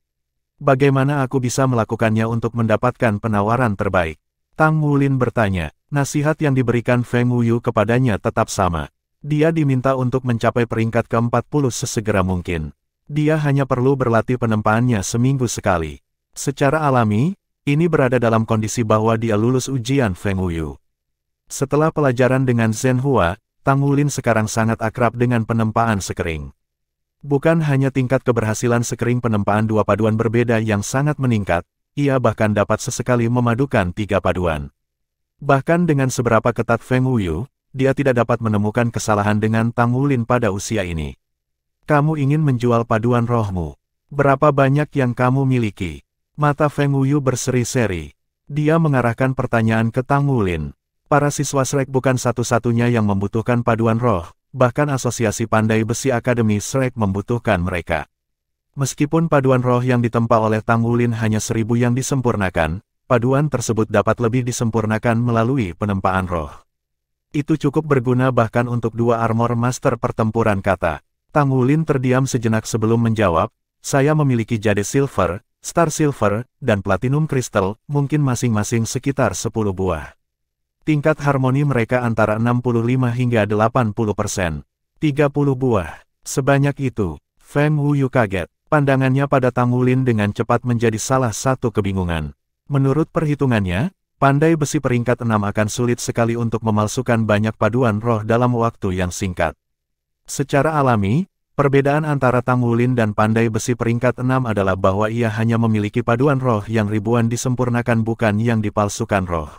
Bagaimana aku bisa melakukannya untuk mendapatkan penawaran terbaik? Tang Wulin bertanya. Nasihat yang diberikan Feng Wuyu kepadanya tetap sama. Dia diminta untuk mencapai peringkat ke-40 sesegera mungkin. Dia hanya perlu berlatih penempaannya seminggu sekali. Secara alami, ini berada dalam kondisi bahwa dia lulus ujian Feng Wuyu. Setelah pelajaran dengan Zhen Hua, Tang Wulin sekarang sangat akrab dengan penempaan sekering. Bukan hanya tingkat keberhasilan sekering penempaan 2 paduan berbeda yang sangat meningkat, ia bahkan dapat sesekali memadukan 3 paduan. Bahkan dengan seberapa ketat Feng Wuyu, dia tidak dapat menemukan kesalahan dengan Tang Wulin pada usia ini. Kamu ingin menjual paduan rohmu. Berapa banyak yang kamu miliki? Mata Feng Wuyu berseri-seri. Dia mengarahkan pertanyaan ke Tang Wulin. Para siswa Shrek bukan satu-satunya yang membutuhkan paduan roh, bahkan Asosiasi Pandai Besi Akademi Shrek membutuhkan mereka. Meskipun paduan roh yang ditempa oleh Tang Wulin hanya 1000 yang disempurnakan, paduan tersebut dapat lebih disempurnakan melalui penempaan roh. Itu cukup berguna bahkan untuk 2 armor master pertempuran, kata Tang Wulin terdiam sejenak sebelum menjawab, saya memiliki jade silver, star silver, dan platinum crystal, mungkin masing-masing sekitar 10 buah. Tingkat harmoni mereka antara 65 hingga 80%. 30 buah. Sebanyak itu. Feng Wuyu kaget. Pandangannya pada Tang Wulin dengan cepat menjadi salah satu kebingungan. Menurut perhitungannya, pandai besi peringkat 6 akan sulit sekali untuk memalsukan banyak paduan roh dalam waktu yang singkat. Secara alami, perbedaan antara Tang Wulin dan pandai besi peringkat 6 adalah bahwa ia hanya memiliki paduan roh yang ribuan disempurnakan, bukan yang dipalsukan roh.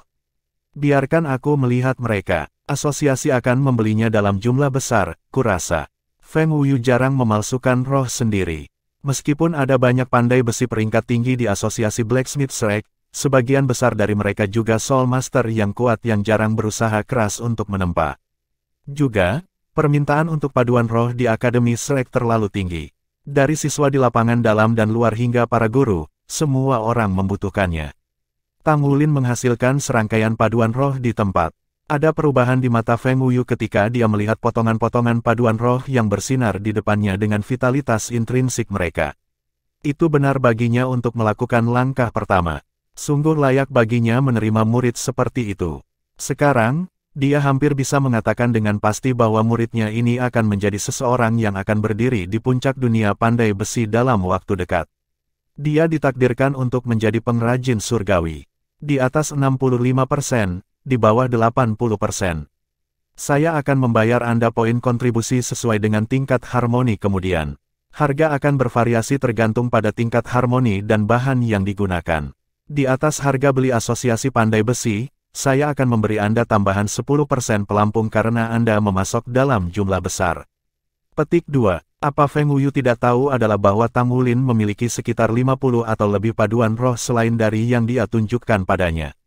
Biarkan aku melihat mereka. Asosiasi akan membelinya dalam jumlah besar, kurasa. Feng Wuyu jarang memalsukan roh sendiri. Meskipun ada banyak pandai besi peringkat tinggi di asosiasi Blacksmith Shrek, sebagian besar dari mereka juga Soul Master yang kuat yang jarang berusaha keras untuk menempa. Juga, permintaan untuk paduan roh di Akademi Shrek terlalu tinggi. Dari siswa di lapangan dalam dan luar hingga para guru, semua orang membutuhkannya. Tang Wulin menghasilkan serangkaian paduan roh di tempat. Ada perubahan di mata Feng Wuyu ketika dia melihat potongan-potongan paduan roh yang bersinar di depannya dengan vitalitas intrinsik mereka. Itu benar baginya untuk melakukan langkah pertama. Sungguh layak baginya menerima murid seperti itu. Sekarang, dia hampir bisa mengatakan dengan pasti bahwa muridnya ini akan menjadi seseorang yang akan berdiri di puncak dunia pandai besi dalam waktu dekat. Dia ditakdirkan untuk menjadi pengrajin surgawi. Di atas 65%, di bawah 80%. Saya akan membayar Anda poin kontribusi sesuai dengan tingkat harmoni kemudian. Harga akan bervariasi tergantung pada tingkat harmoni dan bahan yang digunakan. Di atas harga beli asosiasi pandai besi, saya akan memberi Anda tambahan 10% pelampung karena Anda memasok dalam jumlah besar. Petik 2. Apa Feng Wuyu tidak tahu adalah bahwa Tang Wulin memiliki sekitar 50 atau lebih paduan roh selain dari yang dia tunjukkan padanya.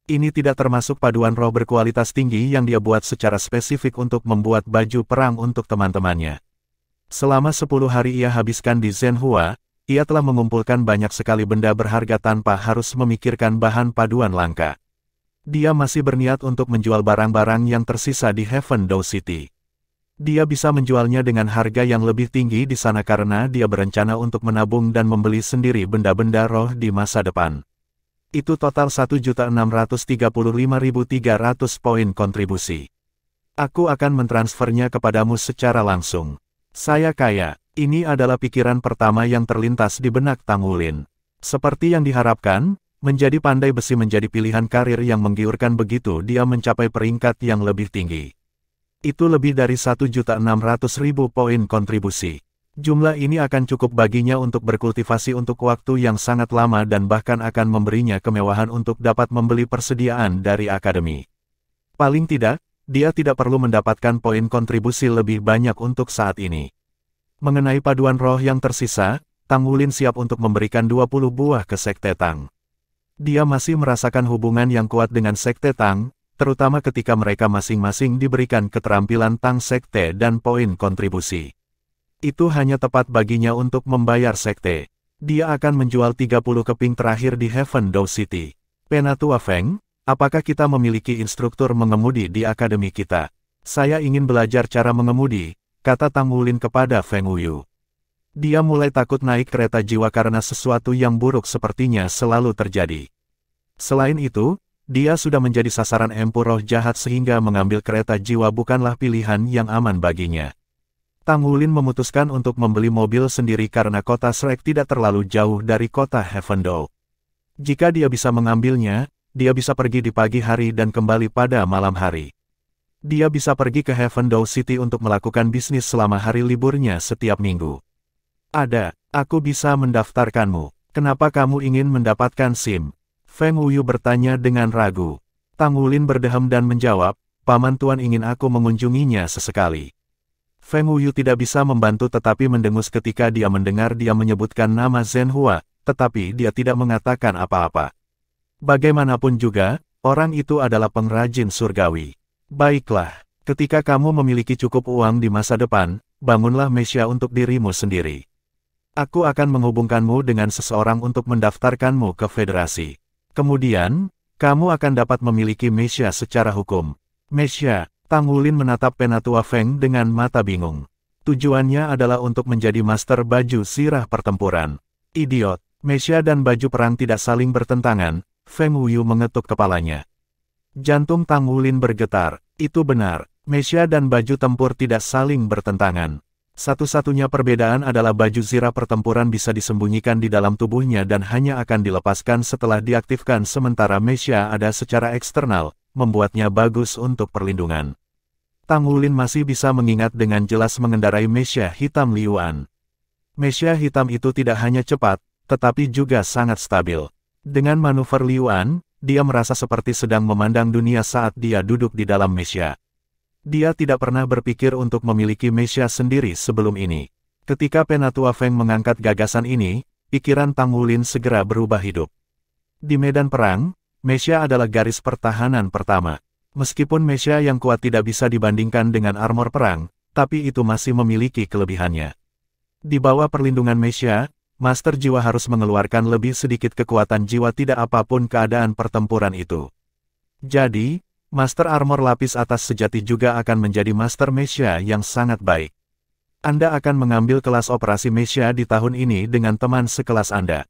Ini tidak termasuk paduan roh berkualitas tinggi yang dia buat secara spesifik untuk membuat baju perang untuk teman-temannya. Selama 10 hari ia habiskan di Zhenhua, ia telah mengumpulkan banyak sekali benda berharga tanpa harus memikirkan bahan paduan langka. Dia masih berniat untuk menjual barang-barang yang tersisa di Heaven Dao City. Dia bisa menjualnya dengan harga yang lebih tinggi di sana karena dia berencana untuk menabung dan membeli sendiri benda-benda roh di masa depan. Itu total 1.635.300 poin kontribusi. Aku akan mentransfernya kepadamu secara langsung. Saya kaya. Ini adalah pikiran pertama yang terlintas di benak Tang Wulin. Seperti yang diharapkan, menjadi pandai besi menjadi pilihan karir yang menggiurkan begitu dia mencapai peringkat yang lebih tinggi. Itu lebih dari 1.600.000 poin kontribusi. Jumlah ini akan cukup baginya untuk berkultivasi untuk waktu yang sangat lama dan bahkan akan memberinya kemewahan untuk dapat membeli persediaan dari akademi. Paling tidak, dia tidak perlu mendapatkan poin kontribusi lebih banyak untuk saat ini. Mengenai paduan roh yang tersisa, Tang Wulin siap untuk memberikan 20 buah ke Sekte Tang. Dia masih merasakan hubungan yang kuat dengan Sekte Tang, terutama ketika mereka masing-masing diberikan keterampilan Tang Sekte dan poin kontribusi. Itu hanya tepat baginya untuk membayar Sekte. Dia akan menjual 30 keping terakhir di Heaven Dao City. Penatua Feng, apakah kita memiliki instruktur mengemudi di akademi kita? Saya ingin belajar cara mengemudi, kata Tang Wulin kepada Feng Wuyu. Dia mulai takut naik kereta jiwa karena sesuatu yang buruk sepertinya selalu terjadi. Selain itu, dia sudah menjadi sasaran empu roh jahat sehingga mengambil kereta jiwa bukanlah pilihan yang aman baginya. Tang Wulin memutuskan untuk membeli mobil sendiri karena kota Shrek tidak terlalu jauh dari kota Heaven Dao. Jika dia bisa mengambilnya, dia bisa pergi di pagi hari dan kembali pada malam hari. Dia bisa pergi ke Heaven Dao City untuk melakukan bisnis selama hari liburnya setiap minggu. Aku bisa mendaftarkanmu. Kenapa kamu ingin mendapatkan SIM? Feng Wuyu bertanya dengan ragu. Tang Wulin berdehem dan menjawab, Paman Tuan ingin aku mengunjunginya sesekali. Feng Wuyu tidak bisa membantu tetapi mendengus ketika dia mendengar dia menyebutkan nama Zhenhua, tetapi dia tidak mengatakan apa-apa. Bagaimanapun juga, orang itu adalah pengrajin surgawi. Baiklah, ketika kamu memiliki cukup uang di masa depan, bangunlah Mesya untuk dirimu sendiri. Aku akan menghubungkanmu dengan seseorang untuk mendaftarkanmu ke federasi. Kemudian, kamu akan dapat memiliki Mesya secara hukum. Mesya, Tang Wulin menatap Penatua Feng dengan mata bingung. Tujuannya adalah untuk menjadi master baju sirah pertempuran. Idiot, Mesya dan baju perang tidak saling bertentangan, Feng Wuyu mengetuk kepalanya. Jantung Tang Wulin bergetar, itu benar, Mesya dan baju tempur tidak saling bertentangan. Satu-satunya perbedaan adalah baju zirah pertempuran bisa disembunyikan di dalam tubuhnya dan hanya akan dilepaskan setelah diaktifkan sementara Mesya ada secara eksternal, membuatnya bagus untuk perlindungan. Tang Wulin masih bisa mengingat dengan jelas mengendarai Mesya hitam Liuan. Mesya hitam itu tidak hanya cepat, tetapi juga sangat stabil. Dengan manuver Liuan, dia merasa seperti sedang memandang dunia saat dia duduk di dalam Mesya. Dia tidak pernah berpikir untuk memiliki Mesya sendiri sebelum ini. Ketika Penatua Feng mengangkat gagasan ini, pikiran Tang Wulin segera berubah hidup. Di medan perang, Mesya adalah garis pertahanan pertama. Meskipun Mesya yang kuat tidak bisa dibandingkan dengan armor perang, tapi itu masih memiliki kelebihannya. Di bawah perlindungan Mesya, Master Jiwa harus mengeluarkan lebih sedikit kekuatan jiwa tidak apapun keadaan pertempuran itu. Jadi, Master Armor lapis atas sejati juga akan menjadi Master Mesya yang sangat baik. Anda akan mengambil kelas operasi Mesya di tahun ini dengan teman sekelas Anda.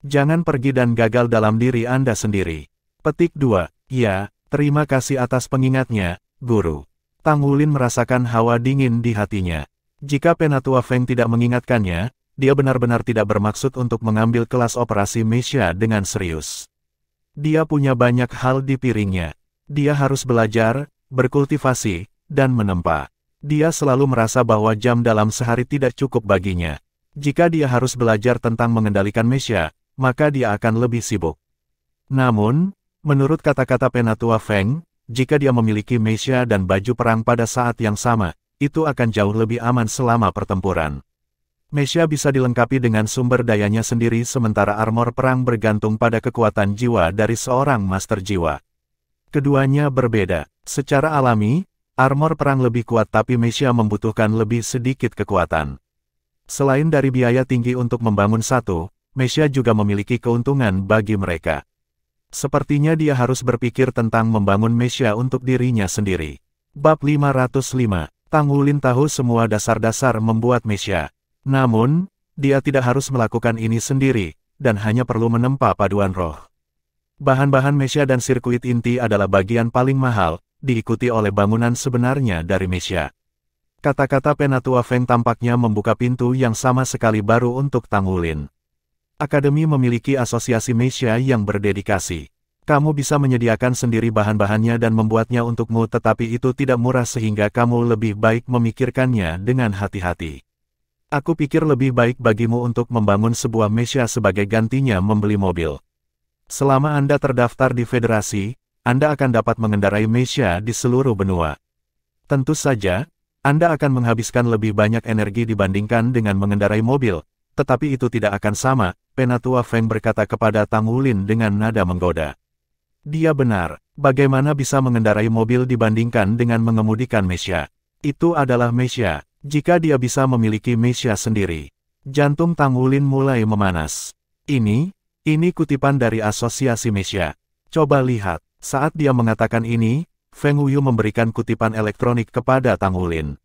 Jangan pergi dan gagal dalam diri Anda sendiri. Petik 2. Ya. Terima kasih atas pengingatnya, Guru. Tang Wulin merasakan hawa dingin di hatinya. Jika Penatua Feng tidak mengingatkannya, dia benar-benar tidak bermaksud untuk mengambil kelas operasi Mesya dengan serius. Dia punya banyak hal di piringnya. Dia harus belajar, berkultivasi, dan menempa. Dia selalu merasa bahwa jam dalam sehari tidak cukup baginya. Jika dia harus belajar tentang mengendalikan Mesya, maka dia akan lebih sibuk. Namun, menurut kata-kata Penatua Feng, jika dia memiliki Mesya dan baju perang pada saat yang sama, itu akan jauh lebih aman selama pertempuran. Mesya bisa dilengkapi dengan sumber dayanya sendiri sementara armor perang bergantung pada kekuatan jiwa dari seorang master jiwa. Keduanya berbeda. Secara alami, armor perang lebih kuat tapi Mesya membutuhkan lebih sedikit kekuatan. Selain dari biaya tinggi untuk membangun satu, Mesya juga memiliki keuntungan bagi mereka. Sepertinya dia harus berpikir tentang membangun Mesya untuk dirinya sendiri. Bab 505. Tang Wulin tahu semua dasar-dasar membuat Mesya. Namun, dia tidak harus melakukan ini sendiri, dan hanya perlu menempa paduan roh. Bahan-bahan Mesya dan sirkuit inti adalah bagian paling mahal, diikuti oleh bangunan sebenarnya dari Mesya. Kata-kata Penatua Feng tampaknya membuka pintu yang sama sekali baru untuk Tang Wulin. Akademi memiliki asosiasi Mesya yang berdedikasi. Kamu bisa menyediakan sendiri bahan-bahannya dan membuatnya untukmu tetapi itu tidak murah sehingga kamu lebih baik memikirkannya dengan hati-hati. Aku pikir lebih baik bagimu untuk membangun sebuah Mesya sebagai gantinya membeli mobil. Selama Anda terdaftar di federasi, Anda akan dapat mengendarai Mesya di seluruh benua. Tentu saja, Anda akan menghabiskan lebih banyak energi dibandingkan dengan mengendarai mobil, tetapi itu tidak akan sama, Penatua Feng berkata kepada Tang Wulin dengan nada menggoda. Dia benar, bagaimana bisa mengendarai mobil dibandingkan dengan mengemudikan Mesya? Itu adalah Mesya, jika dia bisa memiliki Mesya sendiri. Jantung Tang Wulin mulai memanas. Ini kutipan dari asosiasi Mesya. Coba lihat, saat dia mengatakan ini, Feng Wuyu memberikan kutipan elektronik kepada Tang Wulin.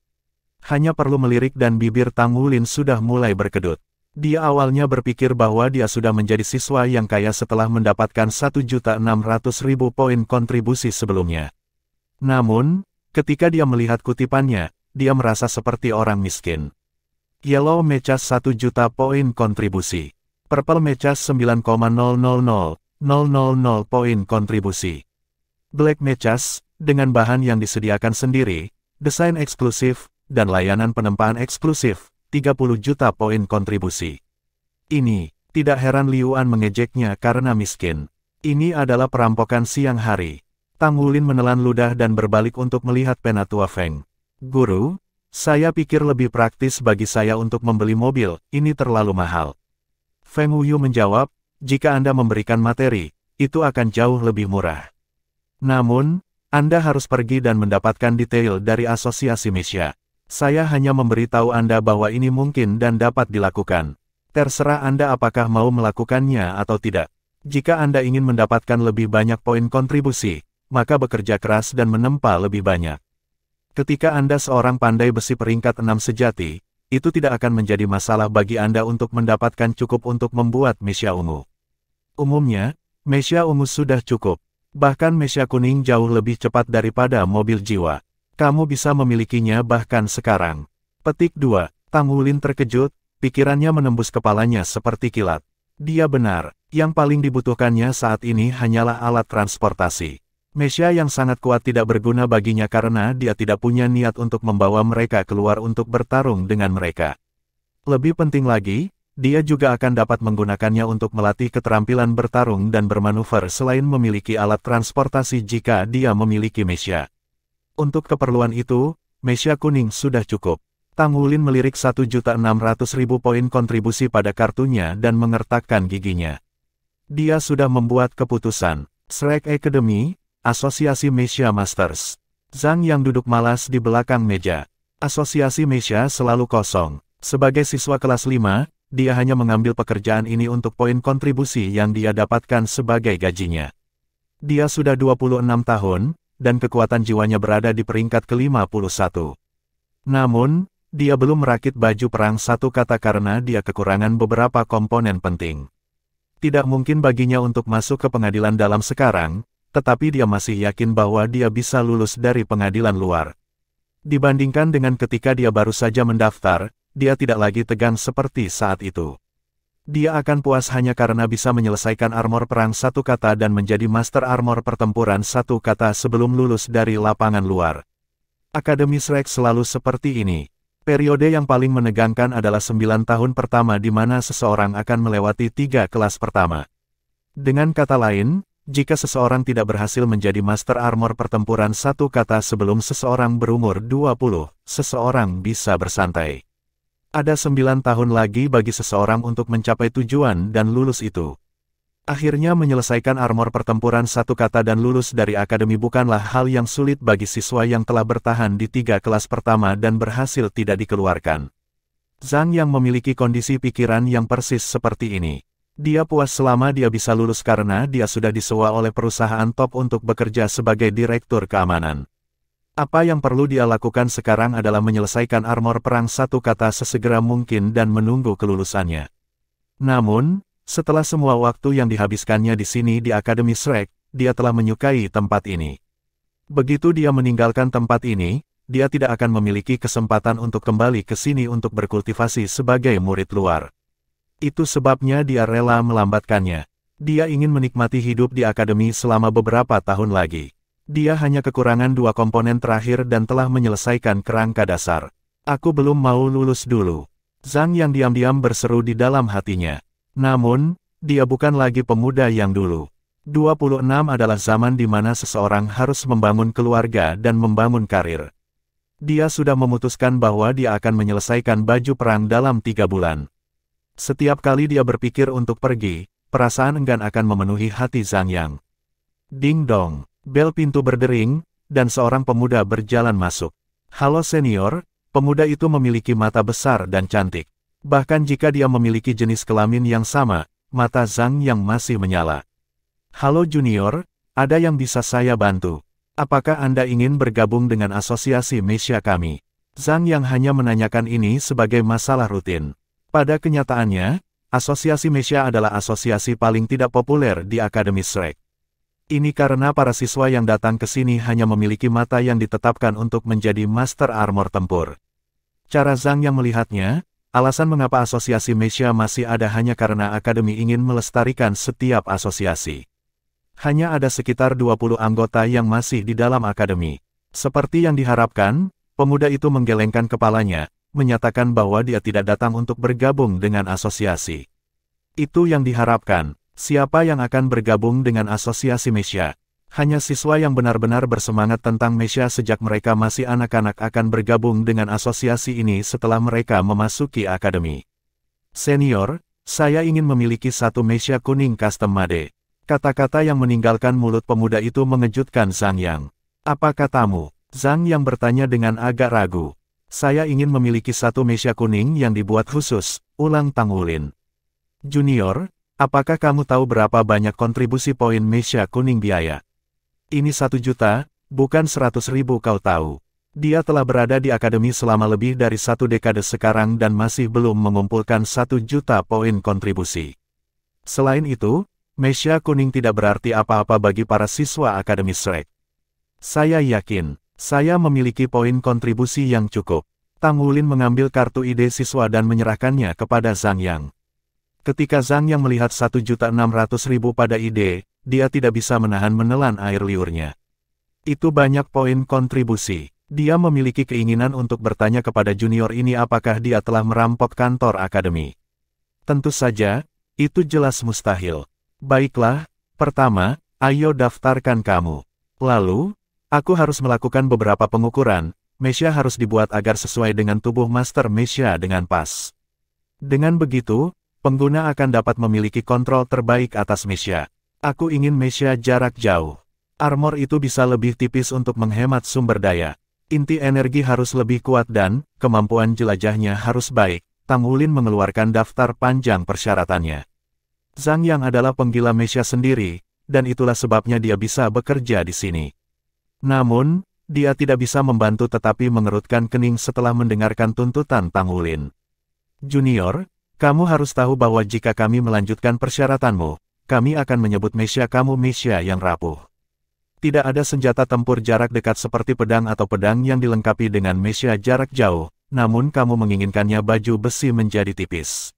Hanya perlu melirik dan bibir Tang Wulin sudah mulai berkedut. Dia awalnya berpikir bahwa dia sudah menjadi siswa yang kaya setelah mendapatkan 1.600.000 poin kontribusi sebelumnya. Namun, ketika dia melihat kutipannya, dia merasa seperti orang miskin. Yellow Mechas 1 juta poin kontribusi. Purple Mechas 9,000,000 poin kontribusi. Black Mechas, dengan bahan yang disediakan sendiri, desain eksklusif, dan layanan penempaan eksklusif. 30 juta poin kontribusi. Ini, tidak heran Liuan mengejeknya karena miskin. Ini adalah perampokan siang hari. Tang Wulin menelan ludah dan berbalik untuk melihat Penatua Feng. Guru, saya pikir lebih praktis bagi saya untuk membeli mobil, ini terlalu mahal. Feng Wuyu menjawab, jika Anda memberikan materi, itu akan jauh lebih murah. Namun, Anda harus pergi dan mendapatkan detail dari asosiasi Mesya. Saya hanya memberitahu Anda bahwa ini mungkin dan dapat dilakukan. Terserah Anda apakah mau melakukannya atau tidak. Jika Anda ingin mendapatkan lebih banyak poin kontribusi, maka bekerja keras dan menempa lebih banyak. Ketika Anda seorang pandai besi peringkat 6 sejati, itu tidak akan menjadi masalah bagi Anda untuk mendapatkan cukup untuk membuat mesia ungu. Umumnya, mesia ungu sudah cukup. Bahkan mesia kuning jauh lebih cepat daripada mobil jiwa. Kamu bisa memilikinya bahkan sekarang. Petik 2. Tang Wulin terkejut, pikirannya menembus kepalanya seperti kilat. Dia benar, yang paling dibutuhkannya saat ini hanyalah alat transportasi. Mesia yang sangat kuat tidak berguna baginya karena dia tidak punya niat untuk membawa mereka keluar untuk bertarung dengan mereka. Lebih penting lagi, dia juga akan dapat menggunakannya untuk melatih keterampilan bertarung dan bermanuver selain memiliki alat transportasi jika dia memiliki mesia. Untuk keperluan itu, mesia kuning sudah cukup. Tang Wulin melirik 1.600.000 poin kontribusi pada kartunya dan mengertakkan giginya. Dia sudah membuat keputusan. Shrek Academy, Asosiasi Mesia Masters. Zhang yang duduk malas di belakang meja. Asosiasi Mesia selalu kosong. Sebagai siswa kelas 5, dia hanya mengambil pekerjaan ini untuk poin kontribusi yang dia dapatkan sebagai gajinya. Dia sudah 26 tahun, dan kekuatan jiwanya berada di peringkat ke-51. Namun, dia belum merakit baju perang satu kata karena dia kekurangan beberapa komponen penting. Tidak mungkin baginya untuk masuk ke pengadilan dalam sekarang, tetapi dia masih yakin bahwa dia bisa lulus dari pengadilan luar. Dibandingkan dengan ketika dia baru saja mendaftar, dia tidak lagi tegang seperti saat itu. Dia akan puas hanya karena bisa menyelesaikan armor perang satu kata dan menjadi master armor pertempuran satu kata sebelum lulus dari lapangan luar. Akademi Shrek selalu seperti ini. Periode yang paling menegangkan adalah 9 tahun pertama di mana seseorang akan melewati 3 kelas pertama. Dengan kata lain, jika seseorang tidak berhasil menjadi master armor pertempuran satu kata sebelum seseorang berumur 20, seseorang bisa bersantai. Ada 9 tahun lagi bagi seseorang untuk mencapai tujuan dan lulus itu. Akhirnya menyelesaikan armor pertempuran satu kata dan lulus dari akademi bukanlah hal yang sulit bagi siswa yang telah bertahan di 3 kelas pertama dan berhasil tidak dikeluarkan. Zhang yang memiliki kondisi pikiran yang persis seperti ini. Dia puas selama dia bisa lulus karena dia sudah disewa oleh perusahaan top untuk bekerja sebagai direktur keamanan. Apa yang perlu dia lakukan sekarang adalah menyelesaikan armor perang satu kata sesegera mungkin dan menunggu kelulusannya. Namun, setelah semua waktu yang dihabiskannya di sini di Akademi Shrek, dia telah menyukai tempat ini. Begitu dia meninggalkan tempat ini, dia tidak akan memiliki kesempatan untuk kembali ke sini untuk berkultivasi sebagai murid luar. Itu sebabnya dia rela melambatkannya. Dia ingin menikmati hidup di akademi selama beberapa tahun lagi. Dia hanya kekurangan 2 komponen terakhir dan telah menyelesaikan kerangka dasar. Aku belum mau lulus dulu. Zhang yang diam-diam berseru di dalam hatinya. Namun, dia bukan lagi pemuda yang dulu. 26 adalah zaman di mana seseorang harus membangun keluarga dan membangun karir. Dia sudah memutuskan bahwa dia akan menyelesaikan baju perang dalam 3 bulan. Setiap kali dia berpikir untuk pergi, perasaan enggan akan memenuhi hati Zhang Yang. Ding dong, bel pintu berdering, dan seorang pemuda berjalan masuk. Halo senior, pemuda itu memiliki mata besar dan cantik. Bahkan jika dia memiliki jenis kelamin yang sama, mata Zhang Yang masih menyala. Halo junior, ada yang bisa saya bantu? Apakah Anda ingin bergabung dengan asosiasi mesia kami? Zhang Yang hanya menanyakan ini sebagai masalah rutin. Pada kenyataannya, asosiasi mesia adalah asosiasi paling tidak populer di Akademi Shrek. Ini karena para siswa yang datang ke sini hanya memiliki mata yang ditetapkan untuk menjadi master armor tempur. Cara Zhang yang melihatnya, alasan mengapa asosiasi mesia masih ada hanya karena Akademi ingin melestarikan setiap asosiasi. Hanya ada sekitar 20 anggota yang masih di dalam Akademi. Seperti yang diharapkan, pemuda itu menggelengkan kepalanya, menyatakan bahwa dia tidak datang untuk bergabung dengan asosiasi. Itu yang diharapkan. Siapa yang akan bergabung dengan asosiasi mesia? Hanya siswa yang benar-benar bersemangat tentang mesia sejak mereka masih anak-anak akan bergabung dengan asosiasi ini setelah mereka memasuki akademi. Senior, saya ingin memiliki 1 mesia kuning custom made. Kata-kata yang meninggalkan mulut pemuda itu mengejutkan Zhang Yang. Apa katamu? Zhang Yang bertanya dengan agak ragu. Saya ingin memiliki 1 mesia kuning yang dibuat khusus, ulang Tang Wulin. Junior, apakah kamu tahu berapa banyak kontribusi poin mesia kuning biaya? Ini 1 juta, bukan 100.000 kau tahu. Dia telah berada di akademi selama lebih dari 1 dekade sekarang dan masih belum mengumpulkan 1 juta poin kontribusi. Selain itu, meja kuning tidak berarti apa-apa bagi para siswa Akademi Shrek. Saya yakin, saya memiliki poin kontribusi yang cukup. Tang Wulin mengambil kartu ide siswa dan menyerahkannya kepada Zhang Yang. Ketika Zhang Yang melihat 1.600.000 pada ide, dia tidak bisa menahan-menelan air liurnya. Itu banyak poin kontribusi. Dia memiliki keinginan untuk bertanya kepada junior ini apakah dia telah merampok kantor akademi. Tentu saja, itu jelas mustahil. Baiklah, pertama, ayo daftarkan kamu. Lalu, aku harus melakukan beberapa pengukuran. Meja harus dibuat agar sesuai dengan tubuh Master Meja dengan pas. Dengan begitu, pengguna akan dapat memiliki kontrol terbaik atas meja. Aku ingin meja jarak jauh. Armor itu bisa lebih tipis untuk menghemat sumber daya. Inti energi harus lebih kuat dan kemampuan jelajahnya harus baik. Tang Wulin mengeluarkan daftar panjang persyaratannya. Zhang Yang adalah penggila meja sendiri, dan itulah sebabnya dia bisa bekerja di sini. Namun, dia tidak bisa membantu tetapi mengerutkan kening setelah mendengarkan tuntutan Tang Wulin. Junior, kamu harus tahu bahwa jika kami melanjutkan persyaratanmu, kami akan menyebut meja kamu meja yang rapuh. Tidak ada senjata tempur jarak dekat seperti pedang atau pedang yang dilengkapi dengan meja jarak jauh, namun kamu menginginkannya baju besi menjadi tipis.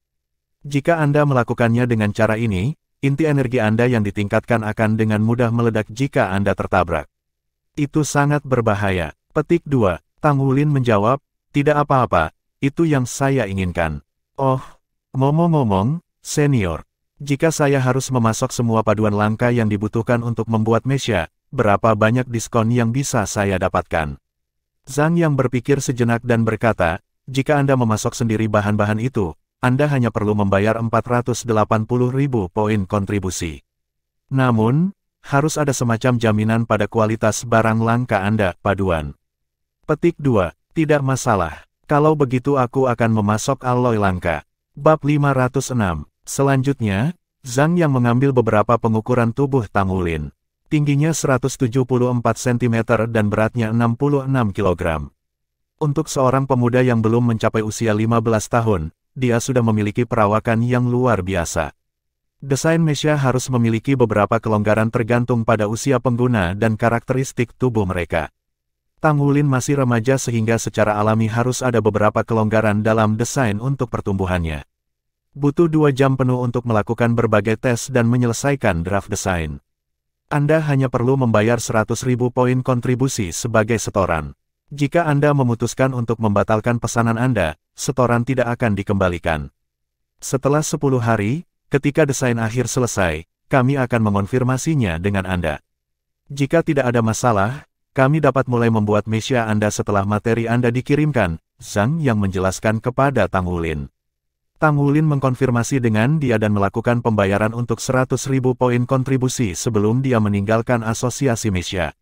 Jika Anda melakukannya dengan cara ini, inti energi Anda yang ditingkatkan akan dengan mudah meledak jika Anda tertabrak. Itu sangat berbahaya. Petik 2. Tang Wulin menjawab, tidak apa-apa, itu yang saya inginkan. Oh, ngomong-ngomong, senior, jika saya harus memasok semua paduan langka yang dibutuhkan untuk membuat meja, berapa banyak diskon yang bisa saya dapatkan? Zhang Yang berpikir sejenak dan berkata, jika Anda memasok sendiri bahan-bahan itu, Anda hanya perlu membayar 480.000 poin kontribusi. Namun, harus ada semacam jaminan pada kualitas barang langka Anda, paduan. Petik 2. Tidak masalah. Kalau begitu aku akan memasok alloy langka. Bab 506. Selanjutnya, Zhang Yang mengambil beberapa pengukuran tubuh Tang Wulin. Tingginya 174 cm dan beratnya 66 kg. Untuk seorang pemuda yang belum mencapai usia 15 tahun, dia sudah memiliki perawakan yang luar biasa. Desain meja harus memiliki beberapa kelonggaran tergantung pada usia pengguna dan karakteristik tubuh mereka. Tang Wulin masih remaja sehingga secara alami harus ada beberapa kelonggaran dalam desain untuk pertumbuhannya. Butuh 2 jam penuh untuk melakukan berbagai tes dan menyelesaikan draft desain. Anda hanya perlu membayar 100.000 poin kontribusi sebagai setoran. Jika Anda memutuskan untuk membatalkan pesanan Anda, setoran tidak akan dikembalikan. Setelah 10 hari, ketika desain akhir selesai, kami akan mengonfirmasinya dengan Anda. Jika tidak ada masalah, kami dapat mulai membuat meja Anda setelah materi Anda dikirimkan, Zhang Yang menjelaskan kepada Tang Wulin. Tang Wulin mengkonfirmasi dengan dia dan melakukan pembayaran untuk 100.000 poin kontribusi sebelum dia meninggalkan asosiasi meja.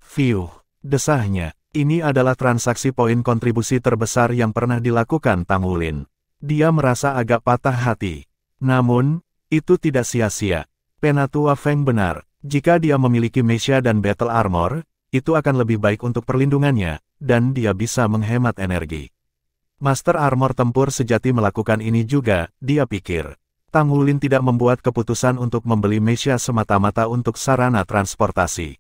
Fiuh, desahnya, ini adalah transaksi poin kontribusi terbesar yang pernah dilakukan Tang Wulin. Dia merasa agak patah hati. Namun, itu tidak sia-sia. Penatua Feng benar, jika dia memiliki meja dan battle armor, itu akan lebih baik untuk perlindungannya, dan dia bisa menghemat energi. Master Armor Tempur sejati melakukan ini juga, dia pikir. Tang Wulin tidak membuat keputusan untuk membeli meja semata-mata untuk sarana transportasi.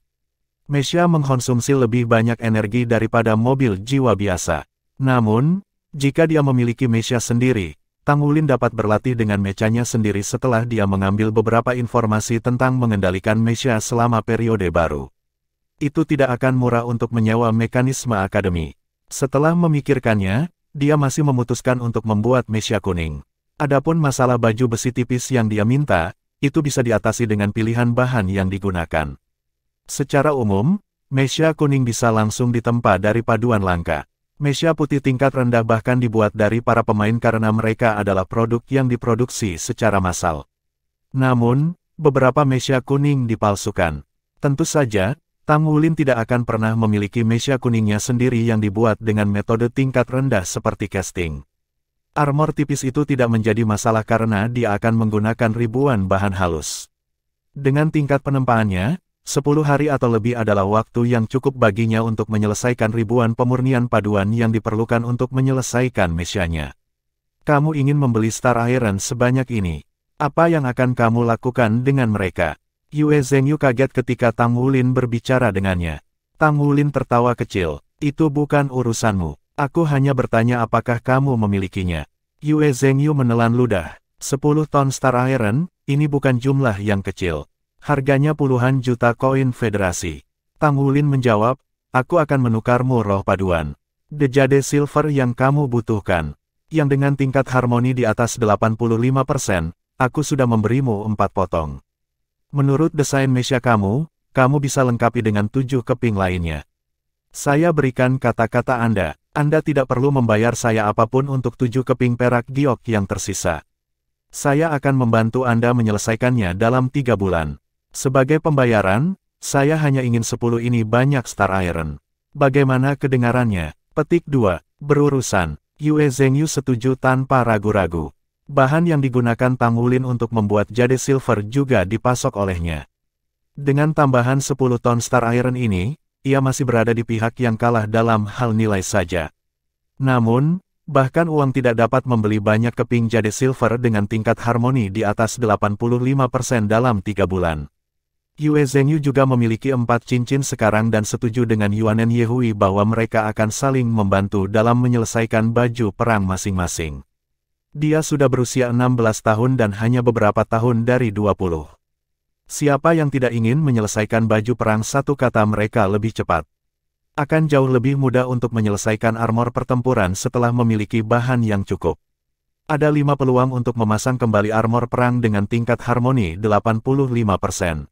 Meja mengkonsumsi lebih banyak energi daripada mobil jiwa biasa. Namun, jika dia memiliki meja sendiri, Tang Wulin dapat berlatih dengan mechanya sendiri setelah dia mengambil beberapa informasi tentang mengendalikan mecha selama periode baru. Itu tidak akan murah untuk menyewa mekanisme akademi. Setelah memikirkannya, dia masih memutuskan untuk membuat mecha kuning. Adapun masalah baju besi tipis yang dia minta, itu bisa diatasi dengan pilihan bahan yang digunakan. Secara umum, mecha kuning bisa langsung ditempa dari paduan langka. Mecha putih tingkat rendah bahkan dibuat dari para pemain karena mereka adalah produk yang diproduksi secara massal. Namun, beberapa mecha kuning dipalsukan. Tentu saja, Tang Wulin tidak akan pernah memiliki mecha kuningnya sendiri yang dibuat dengan metode tingkat rendah seperti casting. Armor tipis itu tidak menjadi masalah karena dia akan menggunakan ribuan bahan halus. Dengan tingkat penempaannya, 10 hari atau lebih adalah waktu yang cukup baginya untuk menyelesaikan ribuan pemurnian paduan yang diperlukan untuk menyelesaikan mesyanya. Kamu ingin membeli Star Iron sebanyak ini. Apa yang akan kamu lakukan dengan mereka? Yue Zhengyu kaget ketika Tang Wulin berbicara dengannya. Tang Wulin tertawa kecil. Itu bukan urusanmu. Aku hanya bertanya apakah kamu memilikinya. Yue Zhengyu menelan ludah. 10 ton Star Iron, ini bukan jumlah yang kecil. Harganya puluhan juta koin federasi. Tang Wulin menjawab, aku akan menukarmu roh paduan. The Jade Silver yang kamu butuhkan. Yang dengan tingkat harmoni di atas 85%, aku sudah memberimu 4 potong. Menurut desain mesya kamu bisa lengkapi dengan 7 keping lainnya. Saya berikan kata-kata Anda tidak perlu membayar saya apapun untuk 7 keping perak giok yang tersisa. Saya akan membantu Anda menyelesaikannya dalam 3 bulan. Sebagai pembayaran, saya hanya ingin 10 ini banyak Star Iron. Bagaimana kedengarannya? Petik 2. Berurusan. Yue Zhengyu setuju tanpa ragu-ragu. Bahan yang digunakan Tang Wulin untuk membuat Jade Silver juga dipasok olehnya. Dengan tambahan 10 ton Star Iron ini, ia masih berada di pihak yang kalah dalam hal nilai saja. Namun, bahkan uang tidak dapat membeli banyak keping Jade Silver dengan tingkat harmoni di atas 85% dalam 3 bulan. Yue Zhengyu juga memiliki 4 cincin sekarang dan setuju dengan Yuanen Yehui bahwa mereka akan saling membantu dalam menyelesaikan baju perang masing-masing. Dia sudah berusia 16 tahun dan hanya beberapa tahun dari 20. Siapa yang tidak ingin menyelesaikan baju perang satu kata mereka lebih cepat? Akan jauh lebih mudah untuk menyelesaikan armor pertempuran setelah memiliki bahan yang cukup. Ada 5 peluang untuk memasang kembali armor perang dengan tingkat harmoni 85%.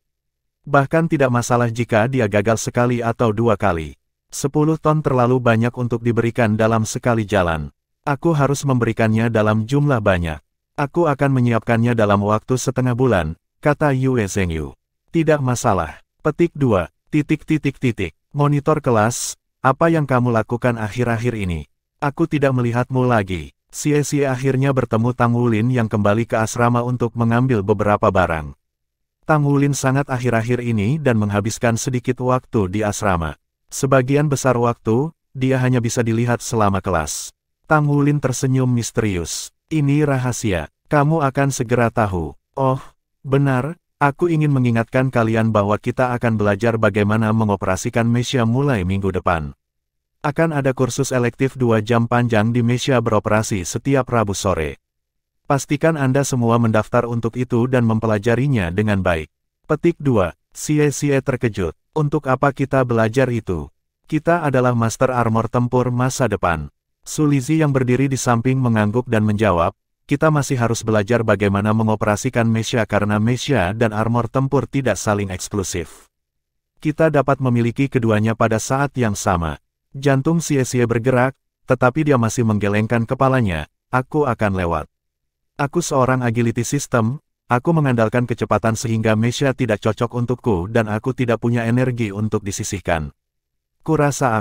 Bahkan tidak masalah jika dia gagal sekali atau 2 kali. 10 ton terlalu banyak untuk diberikan dalam sekali jalan. Aku harus memberikannya dalam jumlah banyak. Aku akan menyiapkannya dalam waktu setengah bulan, kata Yue Zhengyu. Tidak masalah. Petik 2. Monitor kelas, apa yang kamu lakukan akhir-akhir ini? Aku tidak melihatmu lagi. Xie akhirnya bertemu Tang Wulin yang kembali ke asrama untuk mengambil beberapa barang. Tang Wulin sangat akhir-akhir ini dan menghabiskan sedikit waktu di asrama. Sebagian besar waktu, dia hanya bisa dilihat selama kelas. Tang Wulin tersenyum misterius. Ini rahasia, kamu akan segera tahu. Oh, benar, aku ingin mengingatkan kalian bahwa kita akan belajar bagaimana mengoperasikan mesya mulai minggu depan. Akan ada kursus elektif 2 jam panjang di mesya beroperasi setiap Rabu sore. Pastikan Anda semua mendaftar untuk itu dan mempelajarinya dengan baik. Petik 2. Xie terkejut. Untuk apa kita belajar itu? Kita adalah Master Armor Tempur masa depan. Su Lizhi yang berdiri di samping mengangguk dan menjawab, kita masih harus belajar bagaimana mengoperasikan mesya karena mesya dan armor tempur tidak saling eksklusif. Kita dapat memiliki keduanya pada saat yang sama. Jantung Xie bergerak, tetapi dia masih menggelengkan kepalanya. Aku akan lewat. Aku seorang agility system, aku mengandalkan kecepatan sehingga mesya tidak cocok untukku dan aku tidak punya energi untuk disisihkan. Kurasa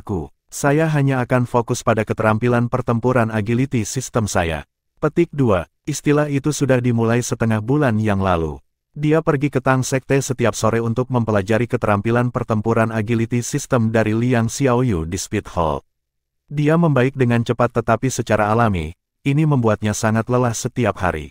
saya hanya akan fokus pada keterampilan pertempuran agility system saya. Petik 2. Istilah itu sudah dimulai setengah bulan yang lalu. Dia pergi ke Tang Sekte setiap sore untuk mempelajari keterampilan pertempuran agility system dari Liang Xiaoyu di Speed Hall. Dia membaik dengan cepat tetapi secara alami. Ini membuatnya sangat lelah setiap hari.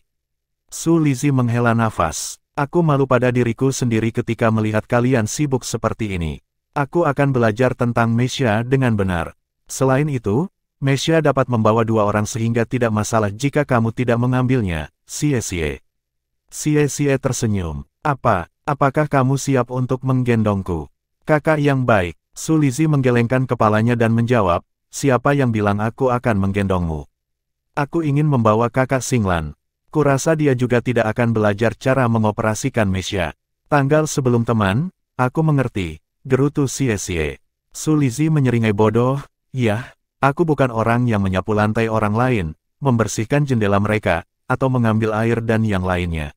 Su Lizhi menghela nafas. Aku malu pada diriku sendiri ketika melihat kalian sibuk seperti ini. Aku akan belajar tentang mesya dengan benar. Selain itu, mesya dapat membawa 2 orang sehingga tidak masalah jika kamu tidak mengambilnya, Xie. Xie tersenyum. Apakah kamu siap untuk menggendongku? Kakak yang baik. Su Lizhi menggelengkan kepalanya dan menjawab, siapa yang bilang aku akan menggendongmu? Aku ingin membawa kakak Xinglan. Kurasa dia juga tidak akan belajar cara mengoperasikan mesya. Tanggal sebelum teman, aku mengerti, gerutu Xie. Su Lizhi menyeringai bodoh, ya, aku bukan orang yang menyapu lantai orang lain, membersihkan jendela mereka, atau mengambil air dan yang lainnya.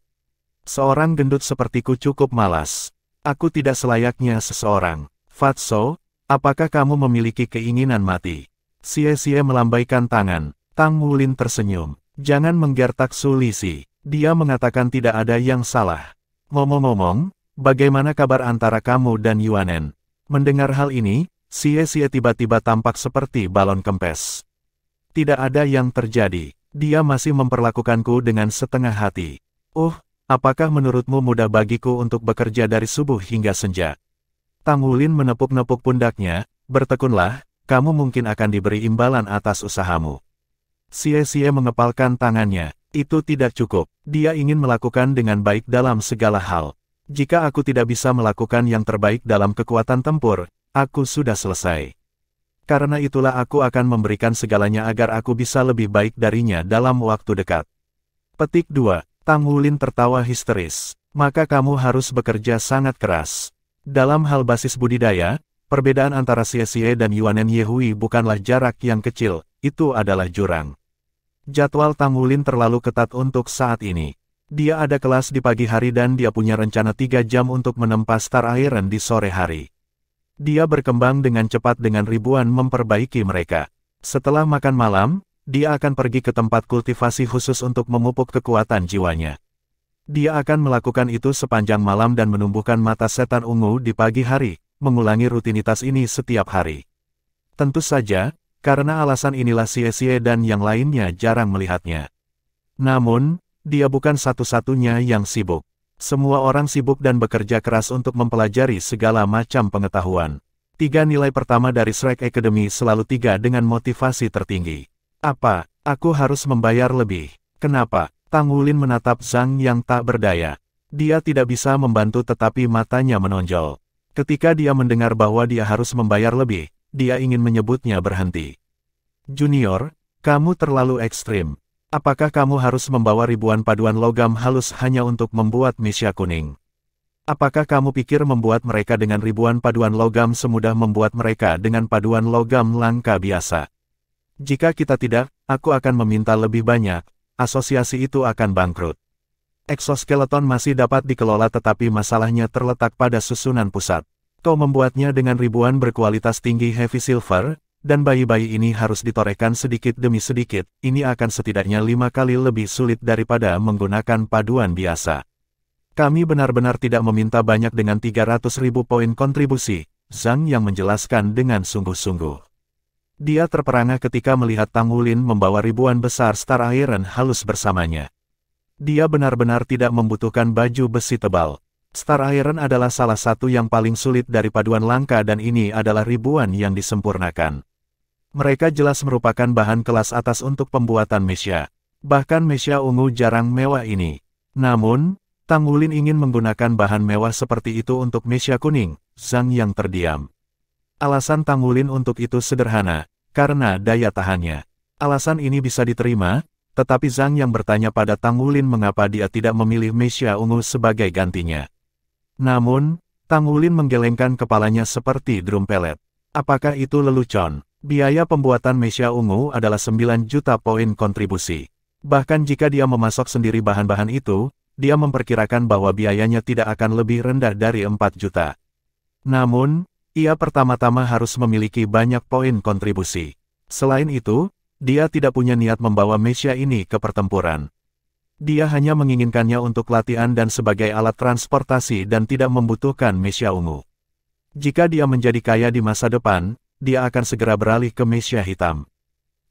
Seorang gendut sepertiku cukup malas. Aku tidak selayaknya seseorang. Fatso, apakah kamu memiliki keinginan mati? Xie melambaikan tangan. Tang Wulin tersenyum. Jangan menggertak Su Lizhi. Dia mengatakan tidak ada yang salah. Ngomong-ngomong, bagaimana kabar antara kamu dan Yuanen? Mendengar hal ini, Xie tiba-tiba tampak seperti balon kempes. Tidak ada yang terjadi. Dia masih memperlakukanku dengan setengah hati. Apakah menurutmu mudah bagiku untuk bekerja dari subuh hingga senja? Tang Wulin menepuk-nepuk pundaknya, bertekunlah, kamu mungkin akan diberi imbalan atas usahamu. Xie mengepalkan tangannya. Itu tidak cukup. Dia ingin melakukan dengan baik dalam segala hal. Jika aku tidak bisa melakukan yang terbaik dalam kekuatan tempur, aku sudah selesai. Karena itulah aku akan memberikan segalanya agar aku bisa lebih baik darinya dalam waktu dekat. Petik 2. Tang Wulin tertawa histeris. Maka kamu harus bekerja sangat keras. Dalam hal basis budidaya, perbedaan antara Xie dan Yuanen Yehui bukanlah jarak yang kecil, itu adalah jurang. Jadwal Tang Wulin terlalu ketat untuk saat ini. Dia ada kelas di pagi hari dan dia punya rencana 3 jam untuk menempa Star Iron di sore hari. Dia berkembang dengan cepat dengan ribuan memperbaiki mereka. Setelah makan malam, dia akan pergi ke tempat kultivasi khusus untuk memupuk kekuatan jiwanya. Dia akan melakukan itu sepanjang malam dan menumbuhkan mata setan ungu di pagi hari, mengulangi rutinitas ini setiap hari. Tentu saja, karena alasan inilah Xie dan yang lainnya jarang melihatnya. Namun, dia bukan satu-satunya yang sibuk. Semua orang sibuk dan bekerja keras untuk mempelajari segala macam pengetahuan. 3 nilai pertama dari Shrek Academy selalu 3 dengan motivasi tertinggi. Apa? Aku harus membayar lebih. Kenapa? Tang Wulin menatap Zhang yang tak berdaya. Dia tidak bisa membantu tetapi matanya menonjol. Ketika dia mendengar bahwa dia harus membayar lebih, dia ingin menyebutnya berhenti. Junior, kamu terlalu ekstrim. Apakah kamu harus membawa ribuan paduan logam halus hanya untuk membuat mesia kuning? Apakah kamu pikir membuat mereka dengan ribuan paduan logam semudah membuat mereka dengan paduan logam langka biasa? Jika kita tidak, aku akan meminta lebih banyak, asosiasi itu akan bangkrut. Exoskeleton masih dapat dikelola tetapi masalahnya terletak pada susunan pusat. Kau membuatnya dengan ribuan berkualitas tinggi heavy silver, dan bayi-bayi ini harus ditorehkan sedikit demi sedikit, ini akan setidaknya 5 kali lebih sulit daripada menggunakan paduan biasa. Kami benar-benar tidak meminta banyak dengan 300.000 poin kontribusi, Zhang yang menjelaskan dengan sungguh-sungguh. Dia terperangah ketika melihat Tang Wulin membawa ribuan besar Star Iron halus bersamanya. Dia benar-benar tidak membutuhkan baju besi tebal. Star Iron adalah salah satu yang paling sulit dari paduan langka dan ini adalah ribuan yang disempurnakan. Mereka jelas merupakan bahan kelas atas untuk pembuatan mesia. Bahkan mesia ungu jarang mewah ini. Namun, Tang Wulin ingin menggunakan bahan mewah seperti itu untuk mesia kuning, Zhang yang terdiam. Alasan Tang Wulin untuk itu sederhana, karena daya tahannya. Alasan ini bisa diterima, tetapi Zhang yang bertanya pada Tang Wulin mengapa dia tidak memilih mesia ungu sebagai gantinya. Namun, Tang Wulin menggelengkan kepalanya seperti drum pelet. Apakah itu lelucon? Biaya pembuatan mesia ungu adalah 9 juta poin kontribusi. Bahkan jika dia memasok sendiri bahan-bahan itu, dia memperkirakan bahwa biayanya tidak akan lebih rendah dari 4 juta. Namun, ia pertama-tama harus memiliki banyak poin kontribusi. Selain itu, dia tidak punya niat membawa mesia ini ke pertempuran. Dia hanya menginginkannya untuk latihan dan sebagai alat transportasi dan tidak membutuhkan mesia ungu. Jika dia menjadi kaya di masa depan, dia akan segera beralih ke mesia hitam.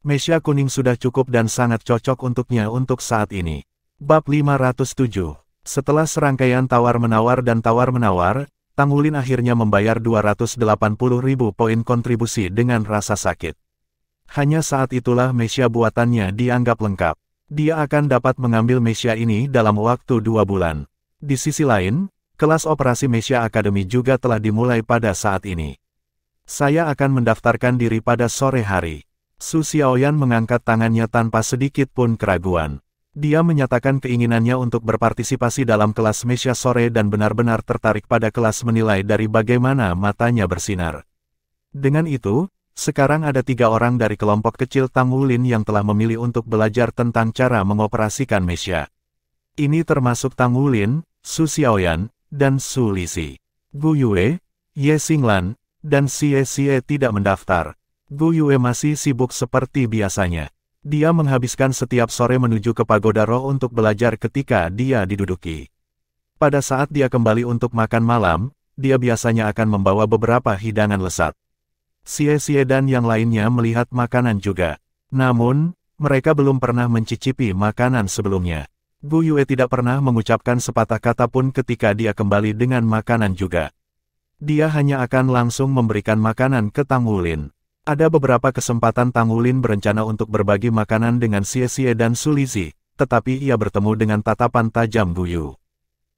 Mesia kuning sudah cukup dan sangat cocok untuknya untuk saat ini. Bab 507. Setelah serangkaian tawar-menawar dan tawar-menawar, Tang Wulin akhirnya membayar 280.000 poin kontribusi dengan rasa sakit. Hanya saat itulah mesia buatannya dianggap lengkap. Dia akan dapat mengambil mesia ini dalam waktu 2 bulan. Di sisi lain, kelas operasi Mesia Academy juga telah dimulai pada saat ini. Saya akan mendaftarkan diri pada sore hari. Su Xiaoyan mengangkat tangannya tanpa sedikit pun keraguan. Dia menyatakan keinginannya untuk berpartisipasi dalam kelas Mesia sore dan benar-benar tertarik pada kelas menilai dari bagaimana matanya bersinar. Dengan itu, sekarang ada 3 orang dari kelompok kecil Tang Wulin yang telah memilih untuk belajar tentang cara mengoperasikan mesia. Ini termasuk Tang Wulin, Su Xiaoyan, dan Su Lisi. Gu Yue, Ye Xinglan, dan Xie tidak mendaftar. Gu Yue masih sibuk seperti biasanya. Dia menghabiskan setiap sore menuju ke pagoda roh untuk belajar ketika dia diduduki. Pada saat dia kembali untuk makan malam, dia biasanya akan membawa beberapa hidangan lezat. Xie dan yang lainnya melihat makanan juga. Namun, mereka belum pernah mencicipi makanan sebelumnya. Gu Yue tidak pernah mengucapkan sepatah kata pun ketika dia kembali dengan makanan juga. Dia hanya akan langsung memberikan makanan ke Tang Wulin. Ada beberapa kesempatan Tang Wulin berencana untuk berbagi makanan dengan Xie dan Su Lizi, tetapi ia bertemu dengan tatapan tajam Gu Yu.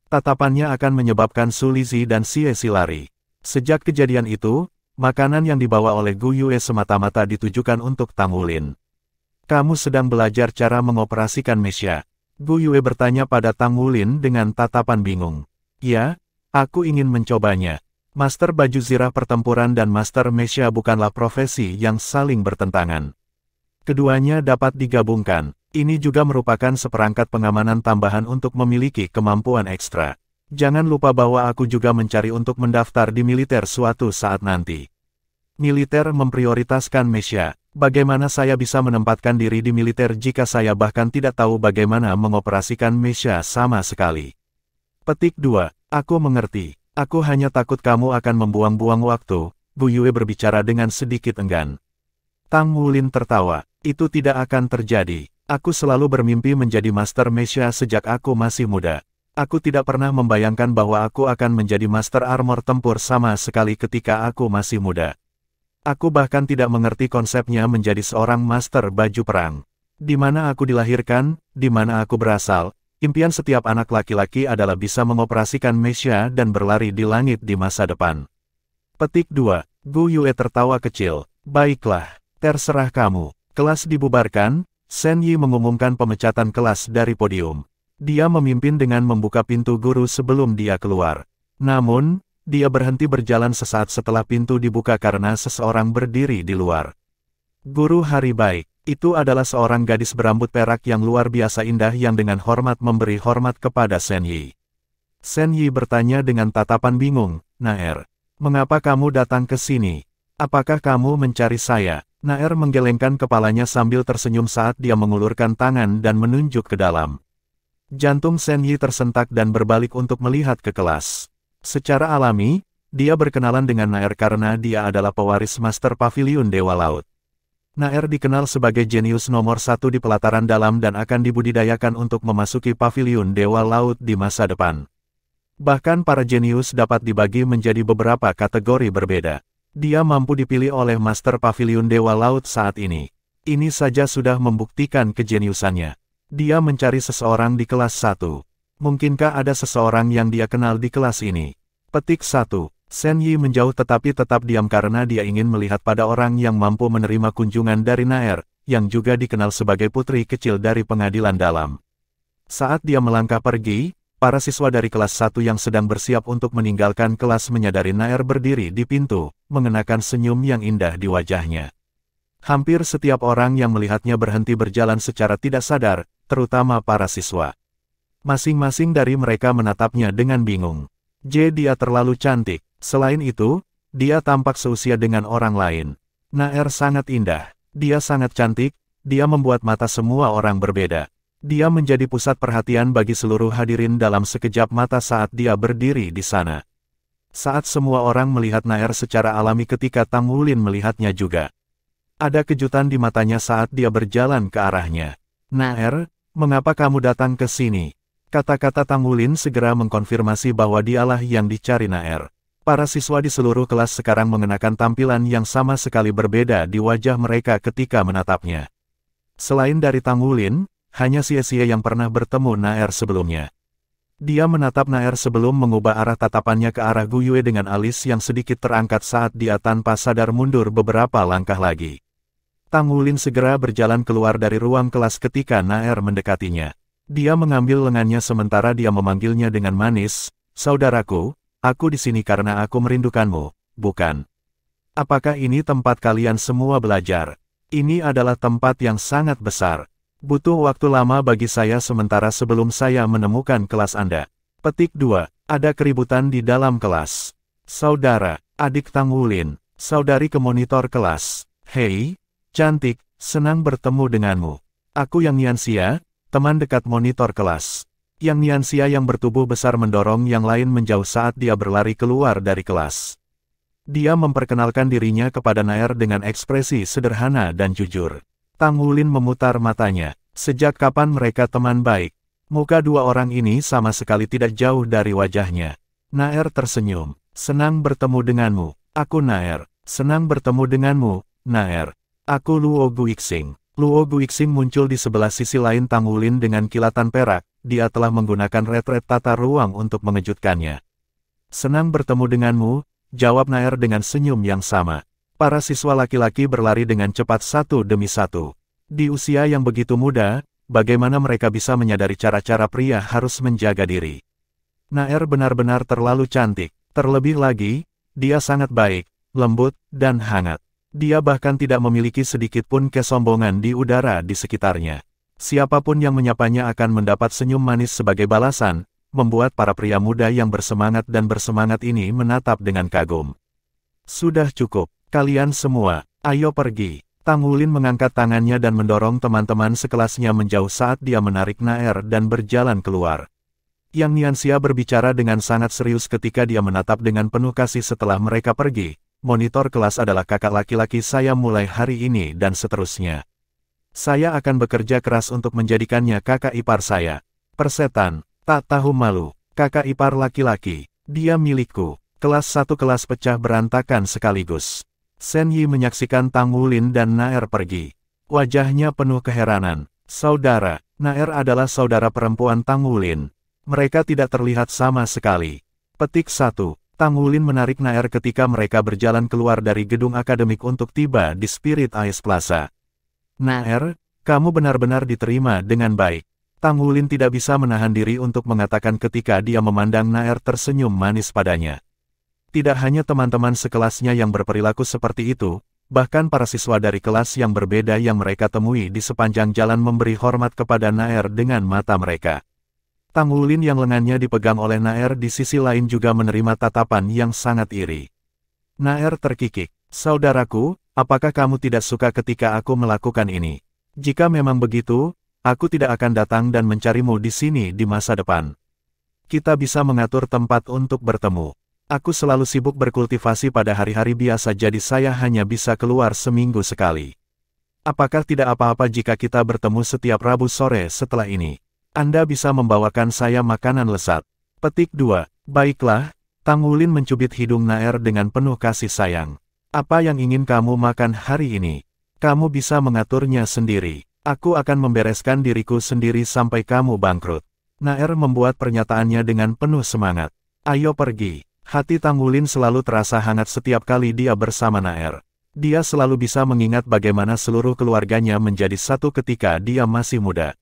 Tatapannya akan menyebabkan Su Lizi dan Xie lari. Sejak kejadian itu, makanan yang dibawa oleh Gu Yue semata-mata ditujukan untuk Tang Wulin. Kamu sedang belajar cara mengoperasikan Mesya? Gu Yue bertanya pada Tang Wulin dengan tatapan bingung. Ya, aku ingin mencobanya. Master baju zirah pertempuran dan Master Mesya bukanlah profesi yang saling bertentangan. Keduanya dapat digabungkan. Ini juga merupakan seperangkat pengamanan tambahan untuk memiliki kemampuan ekstra. Jangan lupa bahwa aku juga mencari untuk mendaftar di militer suatu saat nanti. Militer memprioritaskan Mesya. Bagaimana saya bisa menempatkan diri di militer jika saya bahkan tidak tahu bagaimana mengoperasikan Mesya sama sekali? Petik 2. Aku mengerti. Aku hanya takut kamu akan membuang-buang waktu. Gu Yue berbicara dengan sedikit enggan. Tang Wulin tertawa. Itu tidak akan terjadi. Aku selalu bermimpi menjadi Master Mesya sejak aku masih muda. Aku tidak pernah membayangkan bahwa aku akan menjadi Master Armor Tempur sama sekali ketika aku masih muda. Aku bahkan tidak mengerti konsepnya menjadi seorang Master Baju Perang. Di mana aku dilahirkan, di mana aku berasal, impian setiap anak laki-laki adalah bisa mengoperasikan Mesya dan berlari di langit di masa depan. Petik 2. Gu Yue tertawa kecil. Baiklah, terserah kamu. Kelas dibubarkan. Shen Yi mengumumkan pemecatan kelas dari podium. Dia memimpin dengan membuka pintu guru sebelum dia keluar. Namun, dia berhenti berjalan sesaat setelah pintu dibuka karena seseorang berdiri di luar. Guru Hari Baik, itu adalah seorang gadis berambut perak yang luar biasa indah yang dengan hormat memberi hormat kepada Shen Yi. Shen Yi bertanya dengan tatapan bingung, Naer, mengapa kamu datang ke sini? Apakah kamu mencari saya? Naer menggelengkan kepalanya sambil tersenyum saat dia mengulurkan tangan dan menunjuk ke dalam. Jantung Shen Yi tersentak dan berbalik untuk melihat ke kelas. Secara alami, dia berkenalan dengan Naer karena dia adalah pewaris Master Paviliun Dewa Laut. Naer dikenal sebagai jenius nomor 1 di pelataran dalam dan akan dibudidayakan untuk memasuki Paviliun Dewa Laut di masa depan. Bahkan para jenius dapat dibagi menjadi beberapa kategori berbeda. Dia mampu dipilih oleh Master Paviliun Dewa Laut saat ini. Ini saja sudah membuktikan kejeniusannya. Dia mencari seseorang di kelas 1. Mungkinkah ada seseorang yang dia kenal di kelas ini? Petik 1. Shen Yi menjauh tetapi tetap diam karena dia ingin melihat pada orang yang mampu menerima kunjungan dari Naer, yang juga dikenal sebagai putri kecil dari pengadilan dalam. Saat dia melangkah pergi, para siswa dari kelas 1 yang sedang bersiap untuk meninggalkan kelas menyadari Naer berdiri di pintu, mengenakan senyum yang indah di wajahnya. Hampir setiap orang yang melihatnya berhenti berjalan secara tidak sadar, terutama para siswa. Masing-masing dari mereka menatapnya dengan bingung. Dia terlalu cantik. Selain itu, dia tampak seusia dengan orang lain. Naer sangat indah. Dia sangat cantik, dia membuat mata semua orang berbeda. Dia menjadi pusat perhatian bagi seluruh hadirin dalam sekejap mata saat dia berdiri di sana. Saat semua orang melihat Naer secara alami ketika Tang Wulin melihatnya juga. Ada kejutan di matanya saat dia berjalan ke arahnya. Naer, mengapa kamu datang ke sini? Kata-kata Tang Wulin segera mengkonfirmasi bahwa dialah yang dicari Naer. Para siswa di seluruh kelas sekarang mengenakan tampilan yang sama sekali berbeda di wajah mereka ketika menatapnya. Selain dari Tang Wulin, hanya Xie yang pernah bertemu Naer sebelumnya. Dia menatap Naer sebelum mengubah arah tatapannya ke arah Gu Yue dengan alis yang sedikit terangkat saat dia tanpa sadar mundur beberapa langkah lagi. Tang Wulin segera berjalan keluar dari ruang kelas ketika Naer mendekatinya. Dia mengambil lengannya sementara dia memanggilnya dengan manis, "Saudaraku, aku di sini karena aku merindukanmu, bukan? Apakah ini tempat kalian semua belajar? Ini adalah tempat yang sangat besar. Butuh waktu lama bagi saya sementara sebelum saya menemukan kelas Anda." Petik 2. Ada keributan di dalam kelas. Saudara, adik Tang Wulin, saudari ke monitor kelas. Hei, cantik, senang bertemu denganmu. Aku yang Nian Xia, teman dekat monitor kelas. Yang Nianxia yang bertubuh besar mendorong yang lain menjauh saat dia berlari keluar dari kelas. Dia memperkenalkan dirinya kepada Naer dengan ekspresi sederhana dan jujur. Tang Wulin memutar matanya. Sejak kapan mereka teman baik? Muka dua orang ini sama sekali tidak jauh dari wajahnya. Naer tersenyum. Senang bertemu denganmu. Aku Naer. Senang bertemu denganmu, Naer. Aku Luo Guixing. Luo Guixing muncul di sebelah sisi lain Tang Wulin dengan kilatan perak. Dia telah menggunakan retret tata ruang untuk mengejutkannya. Senang bertemu denganmu, jawab Naer dengan senyum yang sama. Para siswa laki-laki berlari dengan cepat satu demi satu. Di usia yang begitu muda, bagaimana mereka bisa menyadari cara-cara pria harus menjaga diri. Naer benar-benar terlalu cantik. Terlebih lagi, dia sangat baik, lembut, dan hangat. Dia bahkan tidak memiliki sedikit pun kesombongan di udara di sekitarnya. Siapapun yang menyapanya akan mendapat senyum manis sebagai balasan, membuat para pria muda yang bersemangat dan bersemangat ini menatap dengan kagum. Sudah cukup, kalian semua, ayo pergi. Tang Wulin mengangkat tangannya dan mendorong teman-teman sekelasnya menjauh saat dia menarik Naer dan berjalan keluar. Yang Nianxia berbicara dengan sangat serius ketika dia menatap dengan penuh kasih setelah mereka pergi. Monitor kelas adalah kakak laki-laki saya mulai hari ini dan seterusnya. Saya akan bekerja keras untuk menjadikannya kakak ipar saya. Persetan, tak tahu malu, kakak ipar laki-laki, dia milikku. Kelas 1 kelas pecah berantakan sekaligus. Shen Yi menyaksikan Tang Wulin dan Naer pergi. Wajahnya penuh keheranan. Saudara, Naer adalah saudara perempuan Tang Wulin. Mereka tidak terlihat sama sekali. Petik 1. Tang Wulin menarik Naer ketika mereka berjalan keluar dari gedung akademik untuk tiba di Spirit Ice Plaza. Naer, kamu benar-benar diterima dengan baik. Tang Wulin tidak bisa menahan diri untuk mengatakan ketika dia memandang Naer tersenyum manis padanya. Tidak hanya teman-teman sekelasnya yang berperilaku seperti itu, bahkan para siswa dari kelas yang berbeda yang mereka temui di sepanjang jalan memberi hormat kepada Naer dengan mata mereka. Tang Wulin yang lengannya dipegang oleh Naer di sisi lain juga menerima tatapan yang sangat iri. Naer terkikik. Saudaraku, apakah kamu tidak suka ketika aku melakukan ini? Jika memang begitu, aku tidak akan datang dan mencarimu di sini di masa depan. Kita bisa mengatur tempat untuk bertemu. Aku selalu sibuk berkultivasi pada hari-hari biasa jadi saya hanya bisa keluar seminggu sekali. Apakah tidak apa-apa jika kita bertemu setiap Rabu sore setelah ini? Anda bisa membawakan saya makanan lezat. Petik 2. Baiklah, Tang Wulin mencubit hidung Naer dengan penuh kasih sayang. Apa yang ingin kamu makan hari ini? Kamu bisa mengaturnya sendiri. Aku akan membereskan diriku sendiri sampai kamu bangkrut. Naer membuat pernyataannya dengan penuh semangat. Ayo pergi. Hati Tang Wulin selalu terasa hangat setiap kali dia bersama Naer. Dia selalu bisa mengingat bagaimana seluruh keluarganya menjadi satu ketika dia masih muda.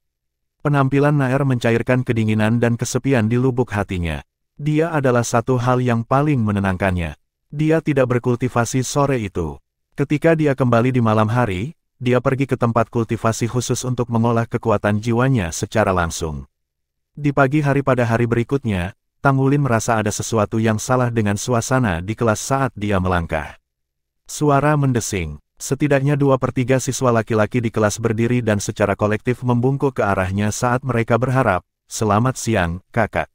Penampilan Naer mencairkan kedinginan dan kesepian di lubuk hatinya. Dia adalah satu hal yang paling menenangkannya. Dia tidak berkultivasi sore itu. Ketika dia kembali di malam hari, dia pergi ke tempat kultivasi khusus untuk mengolah kekuatan jiwanya secara langsung. Di pagi hari pada hari berikutnya, Tang Wulin merasa ada sesuatu yang salah dengan suasana di kelas saat dia melangkah. Suara mendesing. Setidaknya 2/3 siswa laki-laki di kelas berdiri dan secara kolektif membungkuk ke arahnya saat mereka berharap, "Selamat siang, kakak."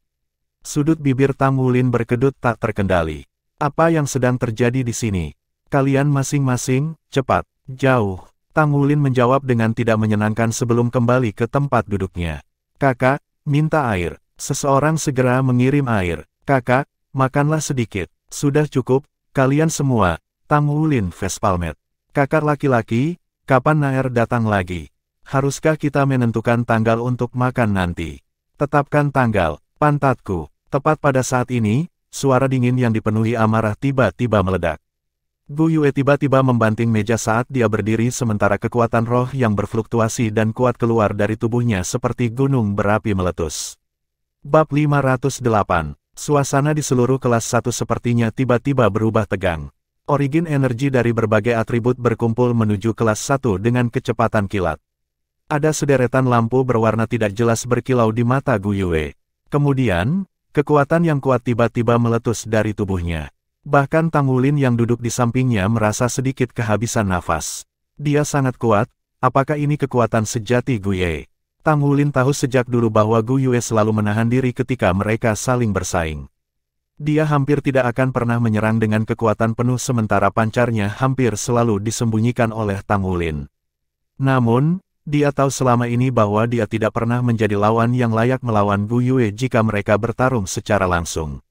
Sudut bibir Tang Wulin berkedut tak terkendali. Apa yang sedang terjadi di sini? Kalian masing-masing, cepat, jauh. Tang Wulin menjawab dengan tidak menyenangkan sebelum kembali ke tempat duduknya. Kakak, minta air. Seseorang segera mengirim air. Kakak, makanlah sedikit. Sudah cukup, kalian semua. Tang Wulin facepalmet. Kakak laki-laki, kapan Naer datang lagi? Haruskah kita menentukan tanggal untuk makan nanti? Tetapkan tanggal, pantatku. Tepat pada saat ini, suara dingin yang dipenuhi amarah tiba-tiba meledak. Gu Yue tiba-tiba membanting meja saat dia berdiri sementara kekuatan roh yang berfluktuasi dan kuat keluar dari tubuhnya seperti gunung berapi meletus. Bab 508. Suasana di seluruh kelas 1 sepertinya tiba-tiba berubah tegang. Origin energi dari berbagai atribut berkumpul menuju kelas 1 dengan kecepatan kilat. Ada sederetan lampu berwarna tidak jelas berkilau di mata Gu Yue. Kemudian, kekuatan yang kuat tiba-tiba meletus dari tubuhnya. Bahkan Tang Wulin yang duduk di sampingnya merasa sedikit kehabisan nafas. Dia sangat kuat, apakah ini kekuatan sejati Gu Yue? Tang Wulin tahu sejak dulu bahwa Gu Yue selalu menahan diri ketika mereka saling bersaing. Dia hampir tidak akan pernah menyerang dengan kekuatan penuh sementara pancarnya hampir selalu disembunyikan oleh Tang Wulin. Namun, dia tahu selama ini bahwa dia tidak pernah menjadi lawan yang layak melawan Gu Yue jika mereka bertarung secara langsung.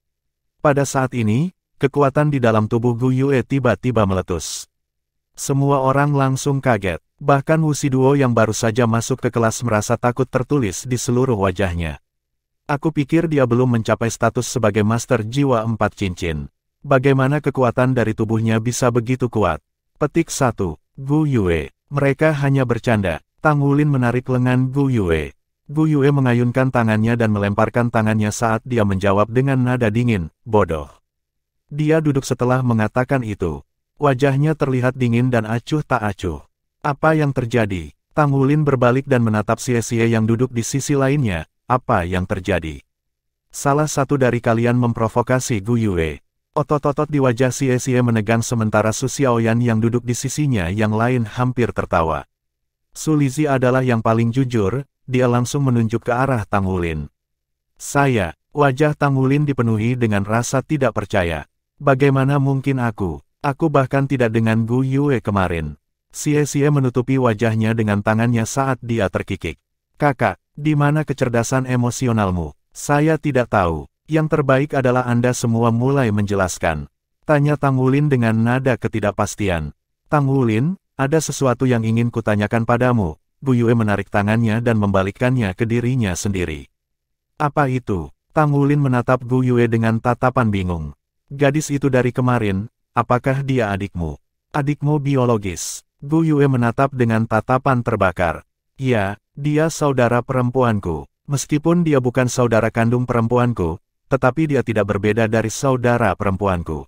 Pada saat ini, kekuatan di dalam tubuh Gu Yue tiba-tiba meletus. Semua orang langsung kaget, bahkan Wu Shiduo yang baru saja masuk ke kelas merasa takut tertulis di seluruh wajahnya. Aku pikir dia belum mencapai status sebagai Master Jiwa 4 Cincin. Bagaimana kekuatan dari tubuhnya bisa begitu kuat? Petik 1. Gu Yue. Mereka hanya bercanda. Tang Wulin menarik lengan Gu Yue. Gu Yue mengayunkan tangannya dan melemparkan tangannya saat dia menjawab dengan nada dingin, bodoh. Dia duduk setelah mengatakan itu. Wajahnya terlihat dingin dan acuh tak acuh. Apa yang terjadi? Tang Wulin berbalik dan menatap Xie yang duduk di sisi lainnya. Apa yang terjadi? Salah satu dari kalian memprovokasi Gu Yue. Otot-otot di wajah Xie menegang sementara Su Xiaoyan yang duduk di sisinya yang lain hampir tertawa. Su Lizhi adalah yang paling jujur, dia langsung menunjuk ke arah Tang Wulin. Wajah Tang Wulin dipenuhi dengan rasa tidak percaya. Bagaimana mungkin aku bahkan tidak dengan Gu Yue kemarin. Xie menutupi wajahnya dengan tangannya saat dia terkikik. Kakak, di mana kecerdasan emosionalmu? Saya tidak tahu. Yang terbaik adalah Anda semua mulai menjelaskan. Tanya Tang Wulin dengan nada ketidakpastian. Tang Wulin, ada sesuatu yang ingin kutanyakan padamu. Gu Yue menarik tangannya dan membalikkannya ke dirinya sendiri. Apa itu? Tang Wulin menatap Gu Yue dengan tatapan bingung. Gadis itu dari kemarin, apakah dia adikmu? Adikmu biologis. Gu Yue menatap dengan tatapan terbakar. Ya, dia saudara perempuanku. Meskipun dia bukan saudara kandung perempuanku, tetapi dia tidak berbeda dari saudara perempuanku.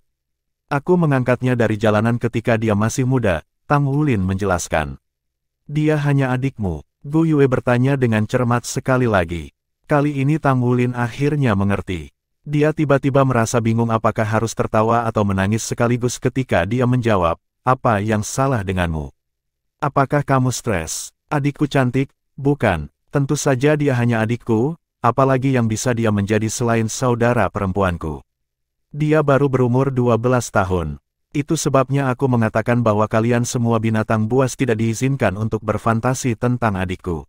Aku mengangkatnya dari jalanan ketika dia masih muda, Tang Wulin menjelaskan. Dia hanya adikmu? Gu Yue bertanya dengan cermat sekali lagi. Kali ini Tang Wulin akhirnya mengerti. Dia tiba-tiba merasa bingung apakah harus tertawa atau menangis sekaligus ketika dia menjawab, apa yang salah denganmu? Apakah kamu stres? Adikku cantik? Bukan, tentu saja dia hanya adikku, apalagi yang bisa dia menjadi selain saudara perempuanku. Dia baru berumur 12 tahun. Itu sebabnya aku mengatakan bahwa kalian semua binatang buas tidak diizinkan untuk berfantasi tentang adikku.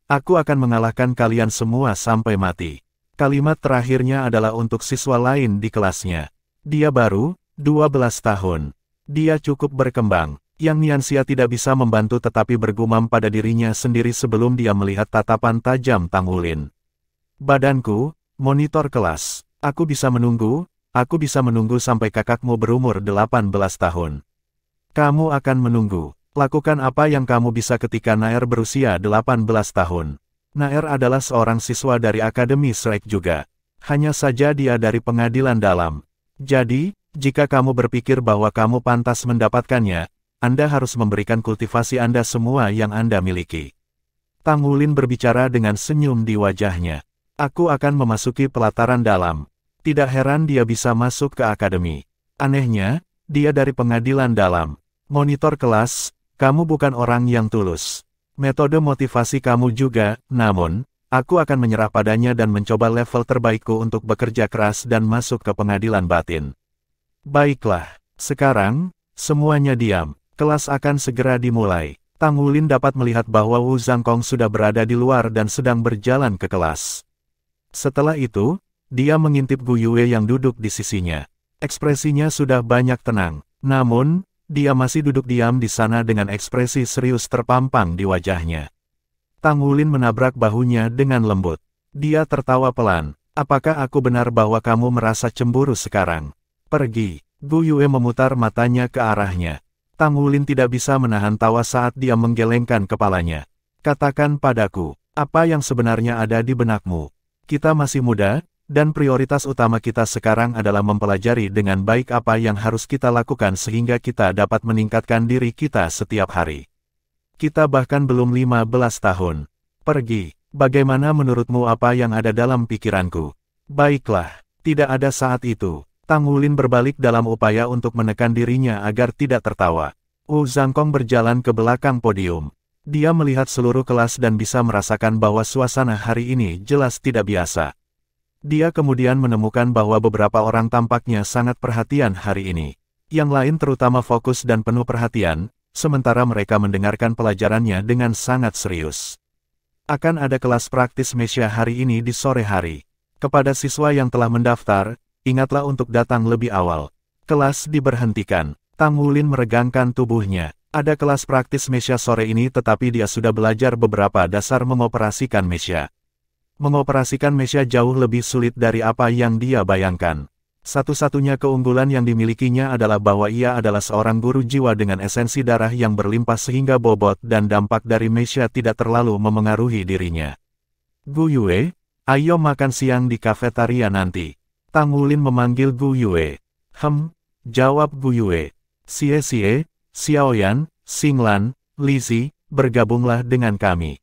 Aku akan mengalahkan kalian semua sampai mati. Kalimat terakhirnya adalah untuk siswa lain di kelasnya. Dia baru 12 tahun. Dia cukup berkembang. Yang Nianxia tidak bisa membantu tetapi bergumam pada dirinya sendiri sebelum dia melihat tatapan tajam Tang Wulin. Badanku, monitor kelas. Aku bisa menunggu sampai kakakmu berumur 18 tahun. Kamu akan menunggu. Lakukan apa yang kamu bisa ketika Naer berusia 18 tahun. Naer adalah seorang siswa dari Akademi Shrek juga. Hanya saja dia dari pengadilan dalam. Jadi, jika kamu berpikir bahwa kamu pantas mendapatkannya, Anda harus memberikan kultivasi Anda semua yang Anda miliki. Tang Wulin berbicara dengan senyum di wajahnya. Aku akan memasuki pelataran dalam. Tidak heran dia bisa masuk ke akademi. Anehnya, dia dari pengadilan dalam. Monitor kelas, kamu bukan orang yang tulus. Metode motivasi kamu juga, namun, aku akan menyerah padanya dan mencoba level terbaikku untuk bekerja keras dan masuk ke pengadilan batin. Baiklah, sekarang, semuanya diam. Kelas akan segera dimulai. Tang Wulin dapat melihat bahwa Wu Zhangkong sudah berada di luar dan sedang berjalan ke kelas. Setelah itu, dia mengintip Gu Yue yang duduk di sisinya. Ekspresinya sudah banyak tenang, namun, dia masih duduk diam di sana dengan ekspresi serius terpampang di wajahnya. Tang Wulin menabrak bahunya dengan lembut. Dia tertawa pelan. Apakah aku benar bahwa kamu merasa cemburu sekarang? Pergi. Gu Yue memutar matanya ke arahnya. Tang Wulin tidak bisa menahan tawa saat dia menggelengkan kepalanya. Katakan padaku, apa yang sebenarnya ada di benakmu? Kita masih muda, dan prioritas utama kita sekarang adalah mempelajari dengan baik apa yang harus kita lakukan sehingga kita dapat meningkatkan diri kita setiap hari. Kita bahkan belum 15 tahun. Pergi. Bagaimana menurutmu apa yang ada dalam pikiranku? Baiklah, tidak ada saat itu. Tang Wulin berbalik dalam upaya untuk menekan dirinya agar tidak tertawa. Wu Zhangkong berjalan ke belakang podium. Dia melihat seluruh kelas dan bisa merasakan bahwa suasana hari ini jelas tidak biasa. Dia kemudian menemukan bahwa beberapa orang tampaknya sangat perhatian hari ini. Yang lain terutama fokus dan penuh perhatian, sementara mereka mendengarkan pelajarannya dengan sangat serius. Akan ada kelas praktis Mesya hari ini di sore hari. Kepada siswa yang telah mendaftar, ingatlah untuk datang lebih awal. Kelas diberhentikan. Tang Wulin meregangkan tubuhnya. Ada kelas praktis Mesya sore ini tetapi dia sudah belajar beberapa dasar mengoperasikan Mesya. Mengoperasikan Mesya jauh lebih sulit dari apa yang dia bayangkan. Satu-satunya keunggulan yang dimilikinya adalah bahwa ia adalah seorang guru jiwa dengan esensi darah yang berlimpah sehingga bobot dan dampak dari Mesya tidak terlalu memengaruhi dirinya. Gu Yue, ayo makan siang di kafetaria nanti. Tang Wulin memanggil Gu Yue. Jawab Gu Yue. Xie, Xiaoyan, Xinglan, Lizzie, bergabunglah dengan kami.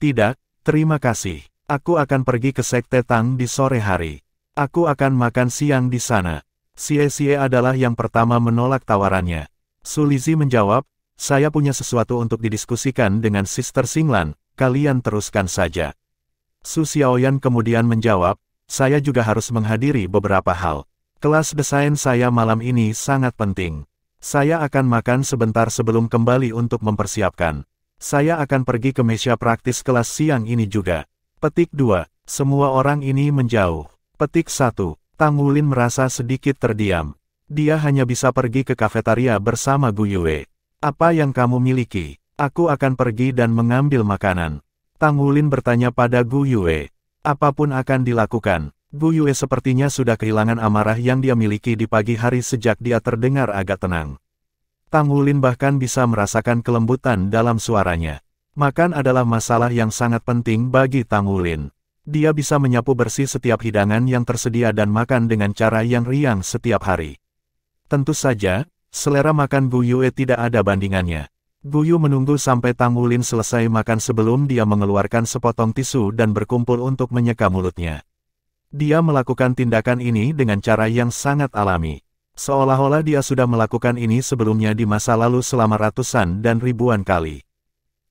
Tidak, terima kasih. Aku akan pergi ke Sekte Tang di sore hari. Aku akan makan siang di sana. Xie adalah yang pertama menolak tawarannya. Su Lizzie menjawab, saya punya sesuatu untuk didiskusikan dengan Sister Xinglan, kalian teruskan saja. Su Xiaoyan kemudian menjawab, saya juga harus menghadiri beberapa hal. Kelas desain saya malam ini sangat penting. Saya akan makan sebentar sebelum kembali untuk mempersiapkan. Saya akan pergi ke Mesya praktis kelas siang ini juga. Petik 2. Semua orang ini menjauh. Petik 1. Tang Wulin merasa sedikit terdiam. Dia hanya bisa pergi ke kafetaria bersama Gu Yue. Apa yang kamu miliki? Aku akan pergi dan mengambil makanan. Tang Wulin bertanya pada Gu Yue. Apapun akan dilakukan. Gu Yue sepertinya sudah kehilangan amarah yang dia miliki di pagi hari sejak dia terdengar agak tenang. Tang Wulin bahkan bisa merasakan kelembutan dalam suaranya. Makan adalah masalah yang sangat penting bagi Tang Wulin. Dia bisa menyapu bersih setiap hidangan yang tersedia dan makan dengan cara yang riang setiap hari. Tentu saja, selera makan Gu Yue tidak ada bandingannya. Gu Yue menunggu sampai Tang Wulin selesai makan sebelum dia mengeluarkan sepotong tisu dan berkumpul untuk menyeka mulutnya. Dia melakukan tindakan ini dengan cara yang sangat alami. Seolah-olah dia sudah melakukan ini sebelumnya di masa lalu selama ratusan dan ribuan kali.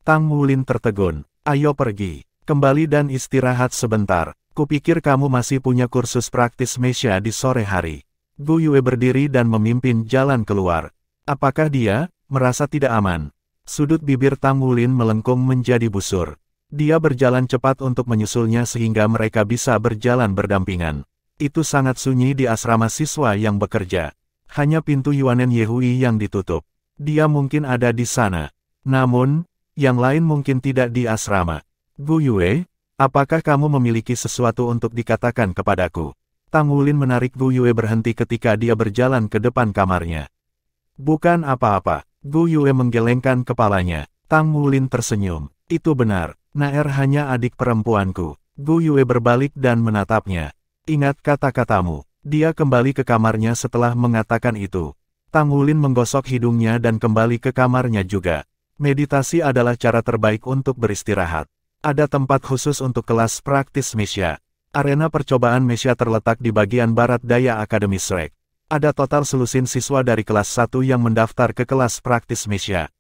Tang Wulin tertegun. Ayo pergi. Kembali dan istirahat sebentar. Kupikir kamu masih punya kursus praktis Mesya di sore hari. Gu Yue berdiri dan memimpin jalan keluar. Apakah dia merasa tidak aman? Sudut bibir Tang Wulin melengkung menjadi busur. Dia berjalan cepat untuk menyusulnya sehingga mereka bisa berjalan berdampingan. Itu sangat sunyi di asrama siswa yang bekerja. Hanya pintu Yuanen Yehui yang ditutup. Dia mungkin ada di sana. Namun, yang lain mungkin tidak di asrama. Gu Yue, apakah kamu memiliki sesuatu untuk dikatakan kepadaku? Tang Wulin menarik Gu Yue berhenti ketika dia berjalan ke depan kamarnya. Bukan apa-apa. Gu Yue menggelengkan kepalanya. Tang Wulin tersenyum. Itu benar. Naer hanya adik perempuanku. Gu Yue berbalik dan menatapnya. Ingat kata-katamu. Dia kembali ke kamarnya setelah mengatakan itu. Tang Wulin menggosok hidungnya dan kembali ke kamarnya juga. Meditasi adalah cara terbaik untuk beristirahat. Ada tempat khusus untuk kelas praktis Mesya. Arena percobaan Mesya terletak di bagian barat daya Akademi Shrek. Ada total selusin siswa dari kelas 1 yang mendaftar ke kelas praktis Mesya.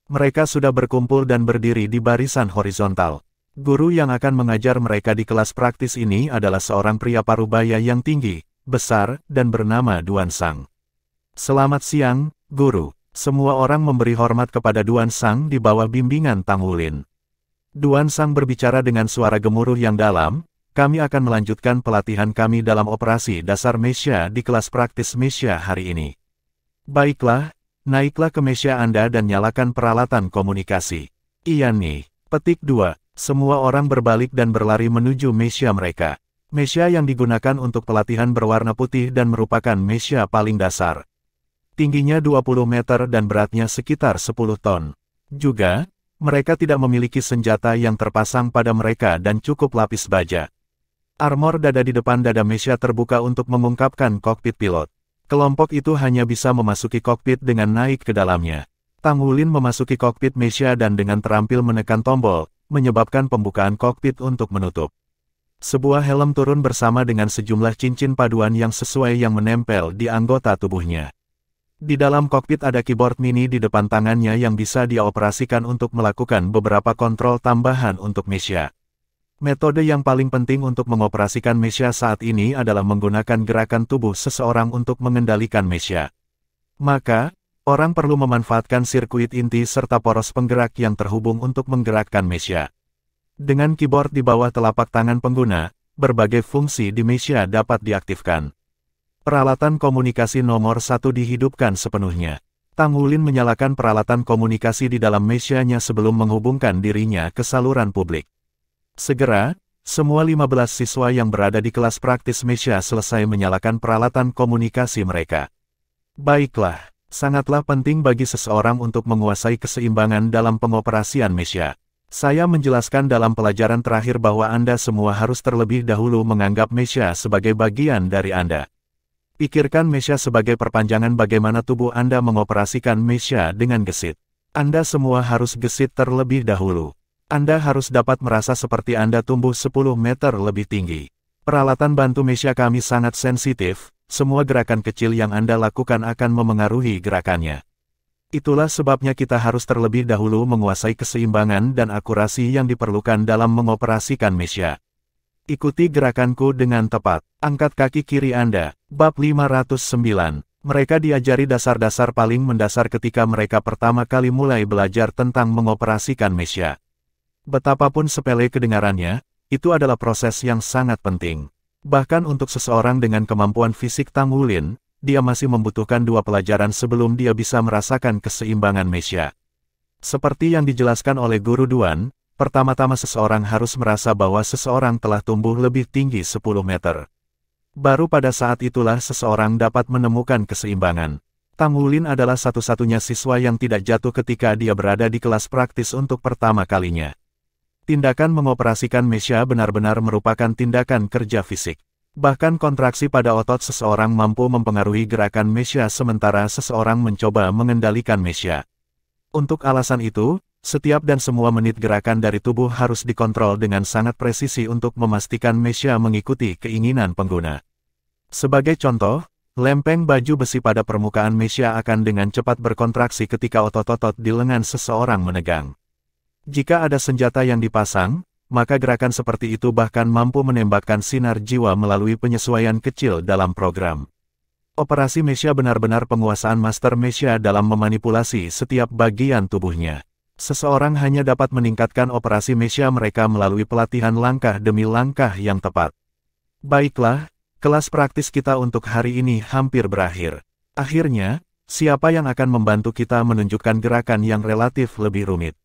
Mereka sudah berkumpul dan berdiri di barisan horizontal. Guru yang akan mengajar mereka di kelas praktis ini adalah seorang pria parubaya yang tinggi, besar, dan bernama Duan Sang. Selamat siang, Guru. Semua orang memberi hormat kepada Duan Sang di bawah bimbingan Tang Wulin. Duan Sang berbicara dengan suara gemuruh yang dalam, kami akan melanjutkan pelatihan kami dalam operasi dasar Mesya di kelas praktis Mesya hari ini. Baiklah. Naiklah ke Mesya Anda dan nyalakan peralatan komunikasi. Iya nih. Petik 2. Semua orang berbalik dan berlari menuju Mesya mereka. Mesya yang digunakan untuk pelatihan berwarna putih dan merupakan Mesya paling dasar. Tingginya 20 meter dan beratnya sekitar 10 ton. Juga, mereka tidak memiliki senjata yang terpasang pada mereka dan cukup lapis baja. Armor dada di depan dada Mesya terbuka untuk mengungkapkan kokpit pilot. Kelompok itu hanya bisa memasuki kokpit dengan naik ke dalamnya. Tang Wulin memasuki kokpit Mesya dan dengan terampil menekan tombol, menyebabkan pembukaan kokpit untuk menutup. Sebuah helm turun bersama dengan sejumlah cincin paduan yang sesuai yang menempel di anggota tubuhnya. Di dalam kokpit ada keyboard mini di depan tangannya yang bisa dia operasikan untuk melakukan beberapa kontrol tambahan untuk Mesya. Metode yang paling penting untuk mengoperasikan Mesya saat ini adalah menggunakan gerakan tubuh seseorang untuk mengendalikan Mesya. Maka, orang perlu memanfaatkan sirkuit inti serta poros penggerak yang terhubung untuk menggerakkan Mesya. Dengan keyboard di bawah telapak tangan pengguna, berbagai fungsi di Mesya dapat diaktifkan. Peralatan komunikasi nomor 1 dihidupkan sepenuhnya. Tang Wulin menyalakan peralatan komunikasi di dalam Mesya-nya sebelum menghubungkan dirinya ke saluran publik. Segera, semua 15 siswa yang berada di kelas praktis Mesya selesai menyalakan peralatan komunikasi mereka. Baiklah, sangatlah penting bagi seseorang untuk menguasai keseimbangan dalam pengoperasian Mesya. Saya menjelaskan dalam pelajaran terakhir bahwa Anda semua harus terlebih dahulu menganggap Mesya sebagai bagian dari Anda. Pikirkan Mesya sebagai perpanjangan bagaimana tubuh Anda mengoperasikan Mesya dengan gesit. Anda semua harus gesit terlebih dahulu. Anda harus dapat merasa seperti Anda tumbuh 10 meter lebih tinggi. Peralatan bantu Mesya kami sangat sensitif, semua gerakan kecil yang Anda lakukan akan memengaruhi gerakannya. Itulah sebabnya kita harus terlebih dahulu menguasai keseimbangan dan akurasi yang diperlukan dalam mengoperasikan Mesya. Ikuti gerakanku dengan tepat. Angkat kaki kiri Anda. Bab 509. Mereka diajari dasar-dasar paling mendasar ketika mereka pertama kali mulai belajar tentang mengoperasikan Mesya. Betapapun sepele kedengarannya, itu adalah proses yang sangat penting. Bahkan untuk seseorang dengan kemampuan fisik Tang Wulin, dia masih membutuhkan 2 pelajaran sebelum dia bisa merasakan keseimbangan Mesya. Seperti yang dijelaskan oleh Guru Duan, pertama-tama seseorang harus merasa bahwa seseorang telah tumbuh lebih tinggi 10 meter. Baru pada saat itulah seseorang dapat menemukan keseimbangan. Tang Wulin adalah satu-satunya siswa yang tidak jatuh ketika dia berada di kelas praktis untuk pertama kalinya. Tindakan mengoperasikan Mesya benar-benar merupakan tindakan kerja fisik. Bahkan kontraksi pada otot seseorang mampu mempengaruhi gerakan Mesya sementara seseorang mencoba mengendalikan Mesya. Untuk alasan itu, setiap dan semua menit gerakan dari tubuh harus dikontrol dengan sangat presisi untuk memastikan Mesya mengikuti keinginan pengguna. Sebagai contoh, lempeng baju besi pada permukaan Mesya akan dengan cepat berkontraksi ketika otot-otot di lengan seseorang menegang. Jika ada senjata yang dipasang, maka gerakan seperti itu bahkan mampu menembakkan sinar jiwa melalui penyesuaian kecil dalam program. Operasi Mesya benar-benar penguasaan master Mesya dalam memanipulasi setiap bagian tubuhnya. Seseorang hanya dapat meningkatkan operasi Mesya mereka melalui pelatihan langkah demi langkah yang tepat. Baiklah, kelas praktis kita untuk hari ini hampir berakhir. Akhirnya, siapa yang akan membantu kita menunjukkan gerakan yang relatif lebih rumit?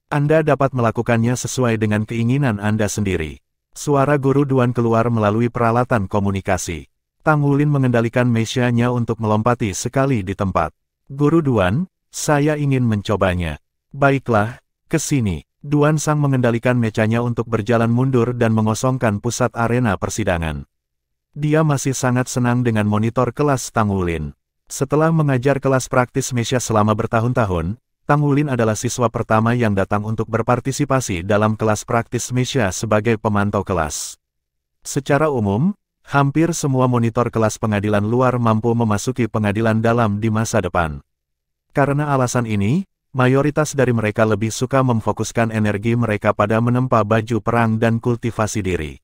Anda dapat melakukannya sesuai dengan keinginan Anda sendiri. Suara Guru Duan keluar melalui peralatan komunikasi. Tang Wulin mengendalikan Mesya-nya untuk melompati sekali di tempat. Guru Duan, saya ingin mencobanya. Baiklah, ke sini. Duan Sang mengendalikan mechanya untuk berjalan mundur dan mengosongkan pusat arena persidangan. Dia masih sangat senang dengan monitor kelas Tang Wulin. Setelah mengajar kelas praktis Mesya selama bertahun-tahun, Tang Wulin adalah siswa pertama yang datang untuk berpartisipasi dalam kelas praktis Mesya sebagai pemantau kelas. Secara umum, hampir semua monitor kelas pengadilan luar mampu memasuki pengadilan dalam di masa depan. Karena alasan ini, mayoritas dari mereka lebih suka memfokuskan energi mereka pada menempa baju perang dan kultivasi diri.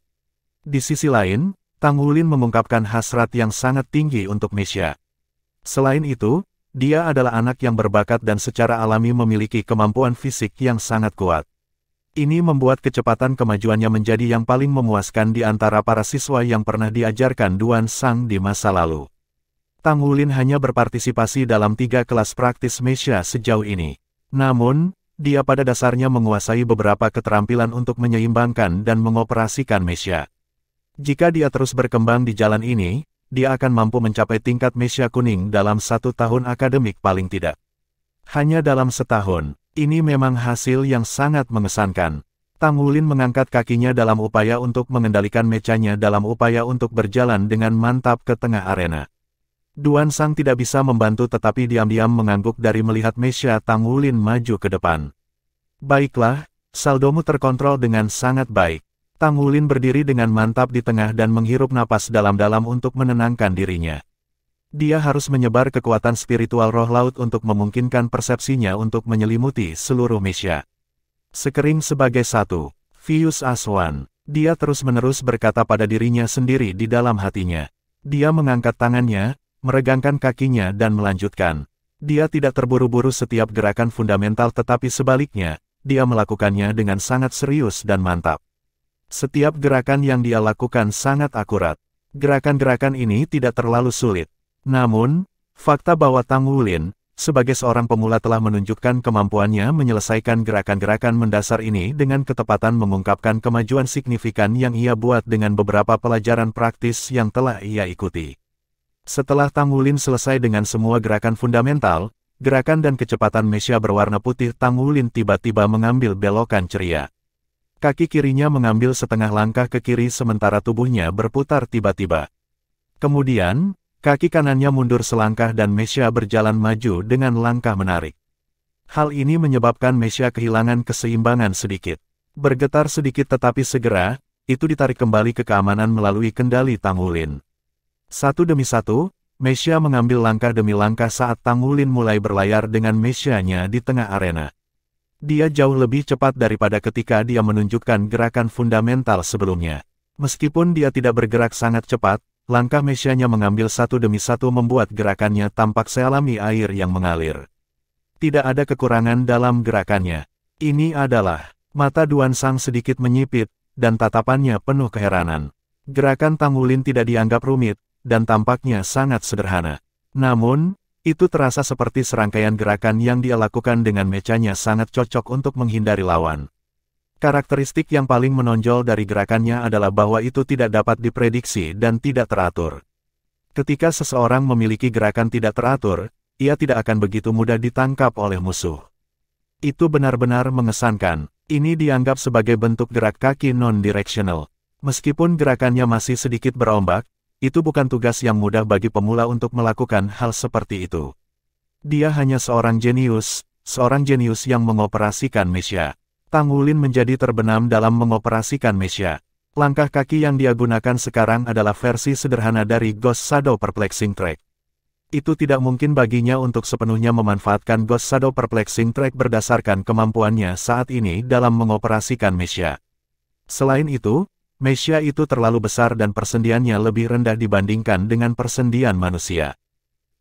Di sisi lain, Tang Wulin mengungkapkan hasrat yang sangat tinggi untuk Mesya. Selain itu, dia adalah anak yang berbakat dan secara alami memiliki kemampuan fisik yang sangat kuat. Ini membuat kecepatan kemajuannya menjadi yang paling memuaskan di antara para siswa yang pernah diajarkan Duan Sang di masa lalu. Tang Wulin hanya berpartisipasi dalam 3 kelas praktis Mesya sejauh ini. Namun, dia pada dasarnya menguasai beberapa keterampilan untuk menyeimbangkan dan mengoperasikan Mesya. Jika dia terus berkembang di jalan ini, dia akan mampu mencapai tingkat Mesya kuning dalam 1 tahun akademik paling tidak. Hanya dalam setahun, ini memang hasil yang sangat mengesankan. Tang Wulin mengangkat kakinya dalam upaya untuk mengendalikan mechanya dalam upaya untuk berjalan dengan mantap ke tengah arena. Duan Sang tidak bisa membantu tetapi diam-diam mengangguk dari melihat Mesya Tang Wulin maju ke depan. Baiklah, saldomu terkontrol dengan sangat baik. Tang Wulin berdiri dengan mantap di tengah dan menghirup napas dalam-dalam untuk menenangkan dirinya. Dia harus menyebar kekuatan spiritual roh laut untuk memungkinkan persepsinya untuk menyelimuti seluruh Mesya. Sekering sebagai satu. Vius Aswan. Dia terus-menerus berkata pada dirinya sendiri di dalam hatinya. Dia mengangkat tangannya, meregangkan kakinya dan melanjutkan. Dia tidak terburu-buru setiap gerakan fundamental tetapi sebaliknya, dia melakukannya dengan sangat serius dan mantap. Setiap gerakan yang dia lakukan sangat akurat. Gerakan-gerakan ini tidak terlalu sulit. Namun, fakta bahwa Tang Wulin, sebagai seorang pemula telah menunjukkan kemampuannya menyelesaikan gerakan-gerakan mendasar ini dengan ketepatan mengungkapkan kemajuan signifikan yang ia buat dengan beberapa pelajaran praktis yang telah ia ikuti. Setelah Tang Wulin selesai dengan semua gerakan fundamental, gerakan dan kecepatan Mesya berwarna putih, Tang Wulin tiba-tiba mengambil belokan ceria. Kaki kirinya mengambil setengah langkah ke kiri sementara tubuhnya berputar tiba-tiba. Kemudian, kaki kanannya mundur selangkah dan Mesya berjalan maju dengan langkah menarik. Hal ini menyebabkan Mesya kehilangan keseimbangan sedikit. Bergetar sedikit tetapi segera, itu ditarik kembali ke keamanan melalui kendali Tang Wulin. Satu demi satu, Mesya mengambil langkah demi langkah saat Tang Wulin mulai berlayar dengan Mesyanya di tengah arena. Dia jauh lebih cepat daripada ketika dia menunjukkan gerakan fundamental sebelumnya. Meskipun dia tidak bergerak sangat cepat, langkah Mesyanya mengambil satu demi satu membuat gerakannya tampak sealami air yang mengalir. Tidak ada kekurangan dalam gerakannya. Ini adalah, mata Duan Sang sedikit menyipit, dan tatapannya penuh keheranan. Gerakan Tang Wulin tidak dianggap rumit, dan tampaknya sangat sederhana. Namun, itu terasa seperti serangkaian gerakan yang dia lakukan dengan mechanya sangat cocok untuk menghindari lawan. Karakteristik yang paling menonjol dari gerakannya adalah bahwa itu tidak dapat diprediksi dan tidak teratur. Ketika seseorang memiliki gerakan tidak teratur, ia tidak akan begitu mudah ditangkap oleh musuh. Itu benar-benar mengesankan. Ini dianggap sebagai bentuk gerak kaki non-directional. Meskipun gerakannya masih sedikit berombak, itu bukan tugas yang mudah bagi pemula untuk melakukan hal seperti itu. Dia hanya seorang jenius yang mengoperasikan Mesya. Tang Wulin menjadi terbenam dalam mengoperasikan Mesya. Langkah kaki yang dia gunakan sekarang adalah versi sederhana dari Ghost Shadow Perplexing Track. Itu tidak mungkin baginya untuk sepenuhnya memanfaatkan Ghost Shadow Perplexing Track berdasarkan kemampuannya saat ini dalam mengoperasikan Mesya. Selain itu, Mesya itu terlalu besar dan persendiannya lebih rendah dibandingkan dengan persendian manusia.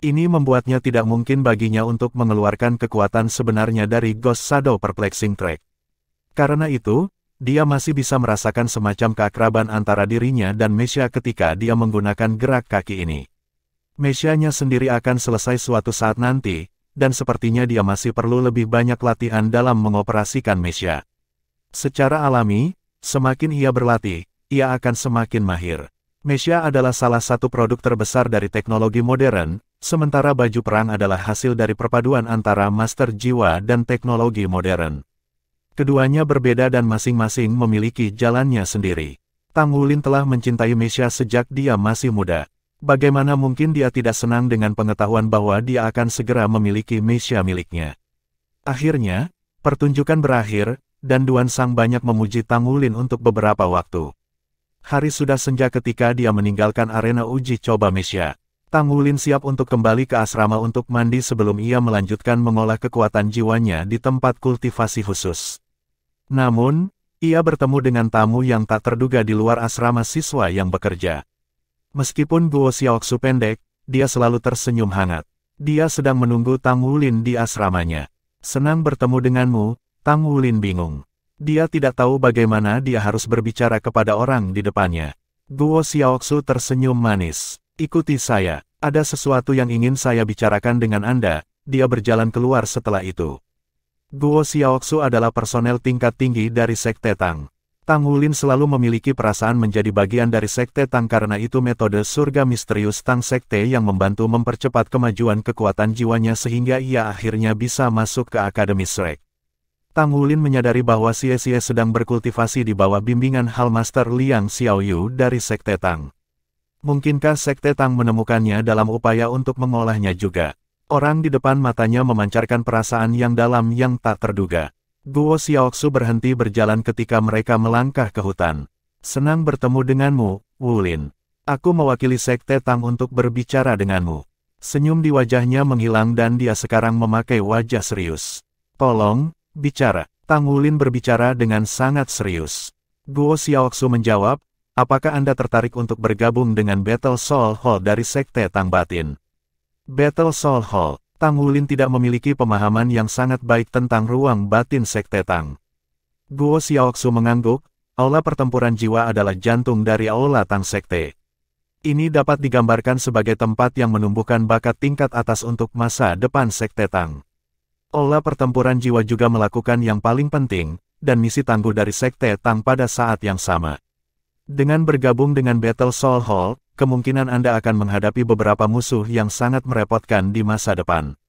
Ini membuatnya tidak mungkin baginya untuk mengeluarkan kekuatan sebenarnya dari Ghost Shadow Perplexing Track. Karena itu, dia masih bisa merasakan semacam keakraban antara dirinya dan Mesya ketika dia menggunakan gerak kaki ini. Mesyanya sendiri akan selesai suatu saat nanti, dan sepertinya dia masih perlu lebih banyak latihan dalam mengoperasikan Mesya. Secara alami, semakin ia berlatih, ia akan semakin mahir. Mesya adalah salah satu produk terbesar dari teknologi modern, sementara baju perang adalah hasil dari perpaduan antara master jiwa dan teknologi modern. Keduanya berbeda dan masing-masing memiliki jalannya sendiri. Tang Wulin telah mencintai Mesya sejak dia masih muda. Bagaimana mungkin dia tidak senang dengan pengetahuan bahwa dia akan segera memiliki Mesya miliknya. Akhirnya, pertunjukan berakhir, dan Duan Sang banyak memuji Tang Wulin untuk beberapa waktu. Hari sudah senja ketika dia meninggalkan arena uji coba Mesya. Tang Wulin siap untuk kembali ke asrama untuk mandi sebelum ia melanjutkan mengolah kekuatan jiwanya di tempat kultivasi khusus. Namun, ia bertemu dengan tamu yang tak terduga di luar asrama siswa yang bekerja. Meskipun Guo Xiaoxu pendek, dia selalu tersenyum hangat. Dia sedang menunggu Tang Wulin di asramanya. Senang bertemu denganmu, Tang Wulin bingung. Dia tidak tahu bagaimana dia harus berbicara kepada orang di depannya. Guo Xiaoxu tersenyum manis. Ikuti saya, ada sesuatu yang ingin saya bicarakan dengan Anda. Dia berjalan keluar setelah itu. Guo Xiaoxu adalah personel tingkat tinggi dari Sekte Tang. Tang Wulin selalu memiliki perasaan menjadi bagian dari Sekte Tang karena itu metode surga misterius Tang Sekte yang membantu mempercepat kemajuan kekuatan jiwanya sehingga ia akhirnya bisa masuk ke Akademi Shrek. Tang Wulin menyadari bahwa Xie sedang berkultivasi di bawah bimbingan Hallmaster Liang Xiaoyu dari Sekte Tang. Mungkinkah Sekte Tang menemukannya dalam upaya untuk mengolahnya juga? Orang di depan matanya memancarkan perasaan yang dalam yang tak terduga. Guo Xiaoxu berhenti berjalan ketika mereka melangkah ke hutan. Senang bertemu denganmu, Wulin. Aku mewakili Sekte Tang untuk berbicara denganmu. Senyum di wajahnya menghilang dan dia sekarang memakai wajah serius. Tolong, bicara. Tang Wulin berbicara dengan sangat serius. Guo Xiaoxu menjawab, apakah Anda tertarik untuk bergabung dengan Battle Soul Hall dari Sekte Tang Batin? Battle Soul Hall. Tang Wulin tidak memiliki pemahaman yang sangat baik tentang ruang batin Sekte Tang. Guo Xiaoxu mengangguk, aula pertempuran jiwa adalah jantung dari aula Tang Sekte. Ini dapat digambarkan sebagai tempat yang menumbuhkan bakat tingkat atas untuk masa depan Sekte Tang. Aula pertempuran jiwa juga melakukan yang paling penting, dan misi tangguh dari Sekte Tang pada saat yang sama. Dengan bergabung dengan Battle Soul Hall, kemungkinan Anda akan menghadapi beberapa musuh yang sangat merepotkan di masa depan.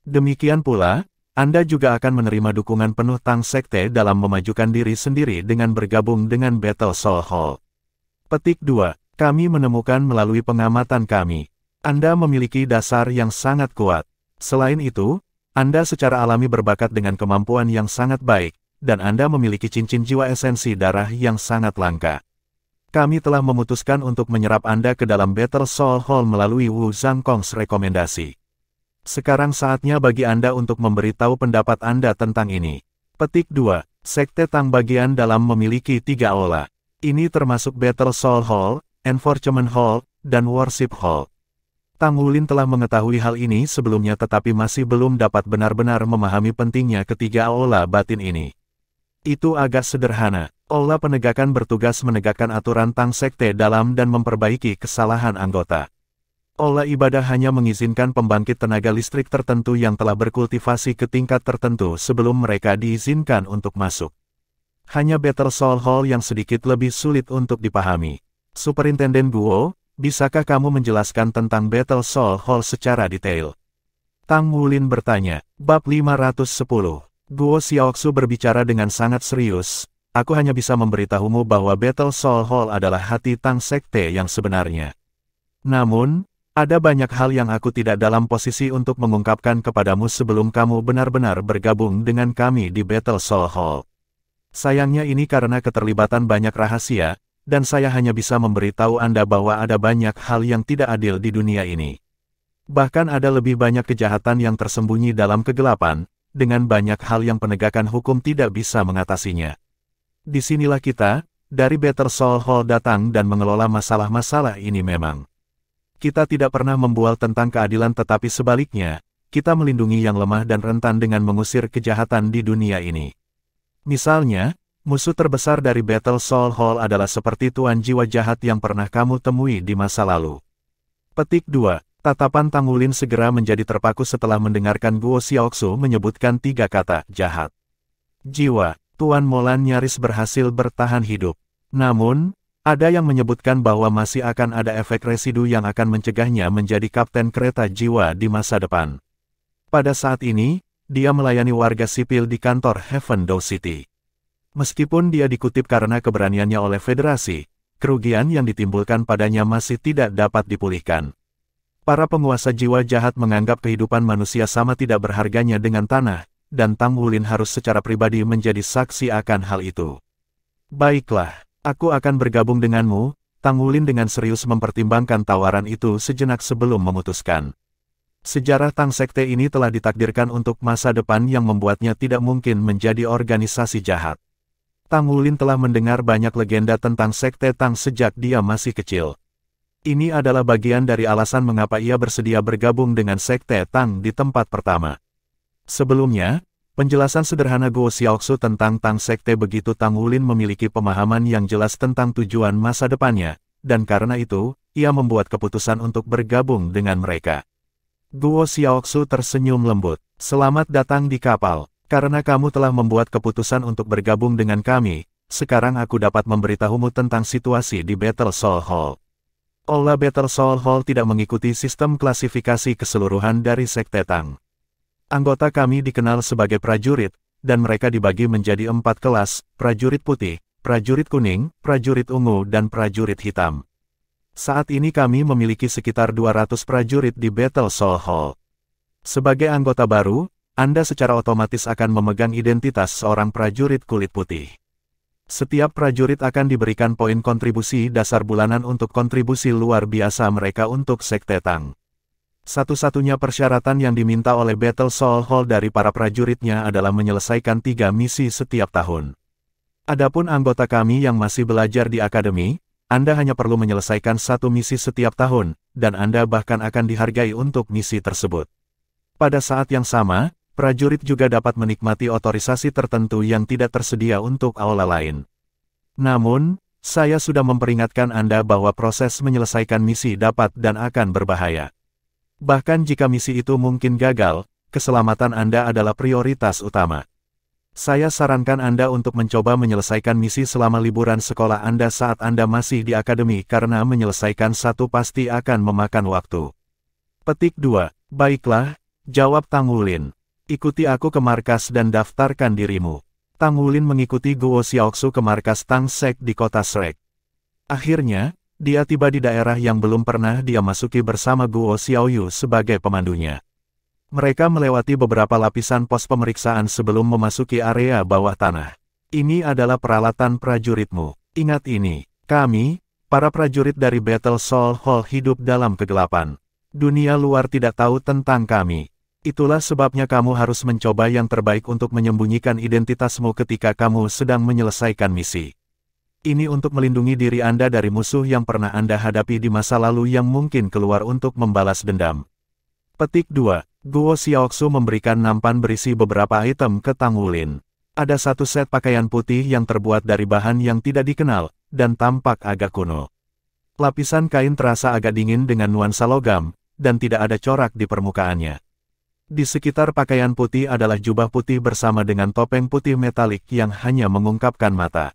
Demikian pula, Anda juga akan menerima dukungan penuh Tang Sekte dalam memajukan diri sendiri dengan bergabung dengan Battle Soul Hall. Petik 2. Kami menemukan melalui pengamatan kami. Anda memiliki dasar yang sangat kuat. Selain itu, Anda secara alami berbakat dengan kemampuan yang sangat baik, dan Anda memiliki cincin jiwa esensi darah yang sangat langka. Kami telah memutuskan untuk menyerap Anda ke dalam Battle Soul Hall melalui Wu Zhangkong's rekomendasi. Sekarang saatnya bagi Anda untuk memberitahu pendapat Anda tentang ini. Petik 2. Sekte Tang bagian dalam memiliki 3 aula. Ini termasuk Battle Soul Hall, Enforcement Hall, dan Worship Hall. Tang Wulin telah mengetahui hal ini sebelumnya tetapi masih belum dapat benar-benar memahami pentingnya ketiga aula batin ini. Itu agak sederhana. Aula penegakan bertugas menegakkan aturan Tang Sekte dalam dan memperbaiki kesalahan anggota. Aula ibadah hanya mengizinkan pembangkit tenaga listrik tertentu yang telah berkultivasi ke tingkat tertentu sebelum mereka diizinkan untuk masuk. Hanya Battle Soul Hall yang sedikit lebih sulit untuk dipahami. Superintenden Guo, bisakah kamu menjelaskan tentang Battle Soul Hall secara detail? Tang Wulin bertanya. Bab 510. Guo Xiaoxu berbicara dengan sangat serius. Aku hanya bisa memberitahumu bahwa Battle Soul Hall adalah hati Tang Sekte yang sebenarnya. Namun, ada banyak hal yang aku tidak dalam posisi untuk mengungkapkan kepadamu sebelum kamu benar-benar bergabung dengan kami di Battle Soul Hall. Sayangnya ini karena keterlibatan banyak rahasia, dan saya hanya bisa memberitahu Anda bahwa ada banyak hal yang tidak adil di dunia ini. Bahkan ada lebih banyak kejahatan yang tersembunyi dalam kegelapan, dengan banyak hal yang penegakan hukum tidak bisa mengatasinya. Disinilah kita, dari Battle Soul Hall datang dan mengelola masalah-masalah ini memang. Kita tidak pernah membual tentang keadilan tetapi sebaliknya, kita melindungi yang lemah dan rentan dengan mengusir kejahatan di dunia ini. Misalnya, musuh terbesar dari Battle Soul Hall adalah seperti tuan jiwa jahat yang pernah kamu temui di masa lalu. Petik 2. Tatapan Tang Wulin segera menjadi terpaku setelah mendengarkan Guo Xiaoxu menyebutkan 3 kata, jahat. Jiwa, Tuan Molan nyaris berhasil bertahan hidup. Namun, ada yang menyebutkan bahwa masih akan ada efek residu yang akan mencegahnya menjadi kapten kereta jiwa di masa depan. Pada saat ini, dia melayani warga sipil di kantor Heaven Dao City. Meskipun dia dikutip karena keberaniannya oleh federasi, kerugian yang ditimbulkan padanya masih tidak dapat dipulihkan. Para penguasa jiwa jahat menganggap kehidupan manusia sama tidak berharganya dengan tanah, dan Tang Wulin harus secara pribadi menjadi saksi akan hal itu. Baiklah, aku akan bergabung denganmu. Tang Wulin dengan serius mempertimbangkan tawaran itu sejenak sebelum memutuskan. Sejarah Tang Sekte ini telah ditakdirkan untuk masa depan yang membuatnya tidak mungkin menjadi organisasi jahat. Tang Wulin telah mendengar banyak legenda tentang Sekte Tang sejak dia masih kecil. Ini adalah bagian dari alasan mengapa ia bersedia bergabung dengan Sekte Tang di tempat pertama. Sebelumnya, penjelasan sederhana Guo Xiaoxu tentang Tang Sekte begitu Tang Wulin memiliki pemahaman yang jelas tentang tujuan masa depannya, dan karena itu, ia membuat keputusan untuk bergabung dengan mereka. Guo Xiaoxu tersenyum lembut. Selamat datang di kapal. Karena kamu telah membuat keputusan untuk bergabung dengan kami, sekarang aku dapat memberitahumu tentang situasi di Battle Soul Hall. Aula Battle Soul Hall tidak mengikuti sistem klasifikasi keseluruhan dari Sekte Tang. Anggota kami dikenal sebagai prajurit, dan mereka dibagi menjadi 4 kelas, prajurit putih, prajurit kuning, prajurit ungu dan prajurit hitam. Saat ini kami memiliki sekitar 200 prajurit di Battle Soul Hall. Sebagai anggota baru, Anda secara otomatis akan memegang identitas seorang prajurit kulit putih. Setiap prajurit akan diberikan poin kontribusi dasar bulanan untuk kontribusi luar biasa mereka untuk Sekte Tang. Satu-satunya persyaratan yang diminta oleh Battle Soul Hall dari para prajuritnya adalah menyelesaikan 3 misi setiap tahun. Adapun anggota kami yang masih belajar di akademi, Anda hanya perlu menyelesaikan 1 misi setiap tahun, dan Anda bahkan akan dihargai untuk misi tersebut. Pada saat yang sama, prajurit juga dapat menikmati otorisasi tertentu yang tidak tersedia untuk aula lain. Namun, saya sudah memperingatkan Anda bahwa proses menyelesaikan misi dapat dan akan berbahaya. Bahkan jika misi itu mungkin gagal, keselamatan Anda adalah prioritas utama. Saya sarankan Anda untuk mencoba menyelesaikan misi selama liburan sekolah Anda saat Anda masih di akademi karena menyelesaikan satu pasti akan memakan waktu. Petik 2. Baiklah, jawab Tang Wulin. Ikuti aku ke markas dan daftarkan dirimu. Tang Wulin mengikuti Guo Xiaoxu ke markas Tang Sek di kota Shrek. Akhirnya, dia tiba di daerah yang belum pernah dia masuki bersama Guo Xiaoyu sebagai pemandunya. Mereka melewati beberapa lapisan pos pemeriksaan sebelum memasuki area bawah tanah. Ini adalah peralatan prajuritmu. Ingat ini, kami, para prajurit dari Battle Soul Hall hidup dalam kegelapan. Dunia luar tidak tahu tentang kami. Itulah sebabnya kamu harus mencoba yang terbaik untuk menyembunyikan identitasmu ketika kamu sedang menyelesaikan misi. Ini untuk melindungi diri Anda dari musuh yang pernah Anda hadapi di masa lalu yang mungkin keluar untuk membalas dendam. Petik 2. Guo Xiaoxu memberikan nampan berisi beberapa item ke Tang Wulin. Ada satu set pakaian putih yang terbuat dari bahan yang tidak dikenal, dan tampak agak kuno. Lapisan kain terasa agak dingin dengan nuansa logam, dan tidak ada corak di permukaannya. Di sekitar pakaian putih adalah jubah putih bersama dengan topeng putih metalik yang hanya mengungkapkan mata.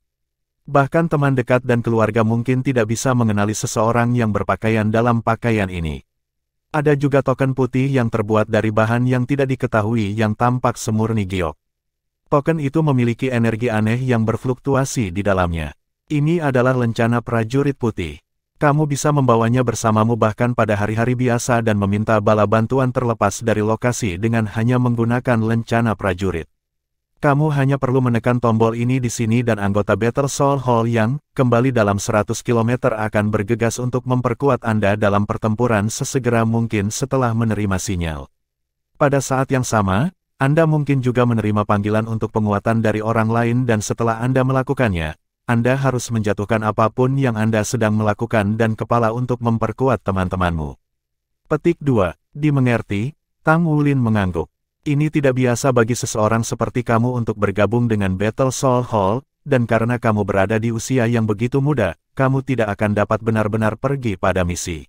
Bahkan teman dekat dan keluarga mungkin tidak bisa mengenali seseorang yang berpakaian dalam pakaian ini. Ada juga token putih yang terbuat dari bahan yang tidak diketahui yang tampak semurni giok. Token itu memiliki energi aneh yang berfluktuasi di dalamnya. Ini adalah lencana prajurit putih. Kamu bisa membawanya bersamamu bahkan pada hari-hari biasa dan meminta bala bantuan terlepas dari lokasi dengan hanya menggunakan lencana prajurit. Kamu hanya perlu menekan tombol ini di sini dan anggota Battle Soul Hall yang, kembali dalam 100 km akan bergegas untuk memperkuat Anda dalam pertempuran sesegera mungkin setelah menerima sinyal. Pada saat yang sama, Anda mungkin juga menerima panggilan untuk penguatan dari orang lain dan setelah Anda melakukannya, Anda harus menjatuhkan apapun yang Anda sedang melakukan dan kepala untuk memperkuat teman-temanmu. Petik 2. Dimengerti, Tang Wulin mengangguk. Ini tidak biasa bagi seseorang seperti kamu untuk bergabung dengan Battle Soul Hall, dan karena kamu berada di usia yang begitu muda, kamu tidak akan dapat benar-benar pergi pada misi.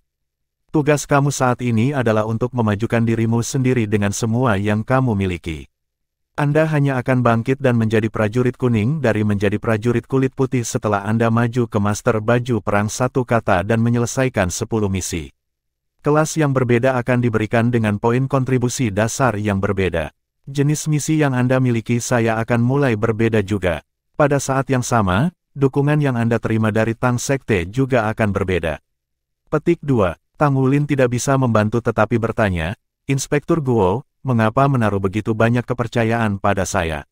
Tugas kamu saat ini adalah untuk memajukan dirimu sendiri dengan semua yang kamu miliki. Anda hanya akan bangkit dan menjadi prajurit kuning dari menjadi prajurit kulit putih setelah Anda maju ke Master Baju Perang 1 kata dan menyelesaikan 10 misi. Kelas yang berbeda akan diberikan dengan poin kontribusi dasar yang berbeda. Jenis misi yang Anda miliki saya akan mulai berbeda juga. Pada saat yang sama, dukungan yang Anda terima dari Tang Sekte juga akan berbeda. Petik 2. Tang Wulin tidak bisa membantu tetapi bertanya, Inspektur Guo, mengapa menaruh begitu banyak kepercayaan pada saya?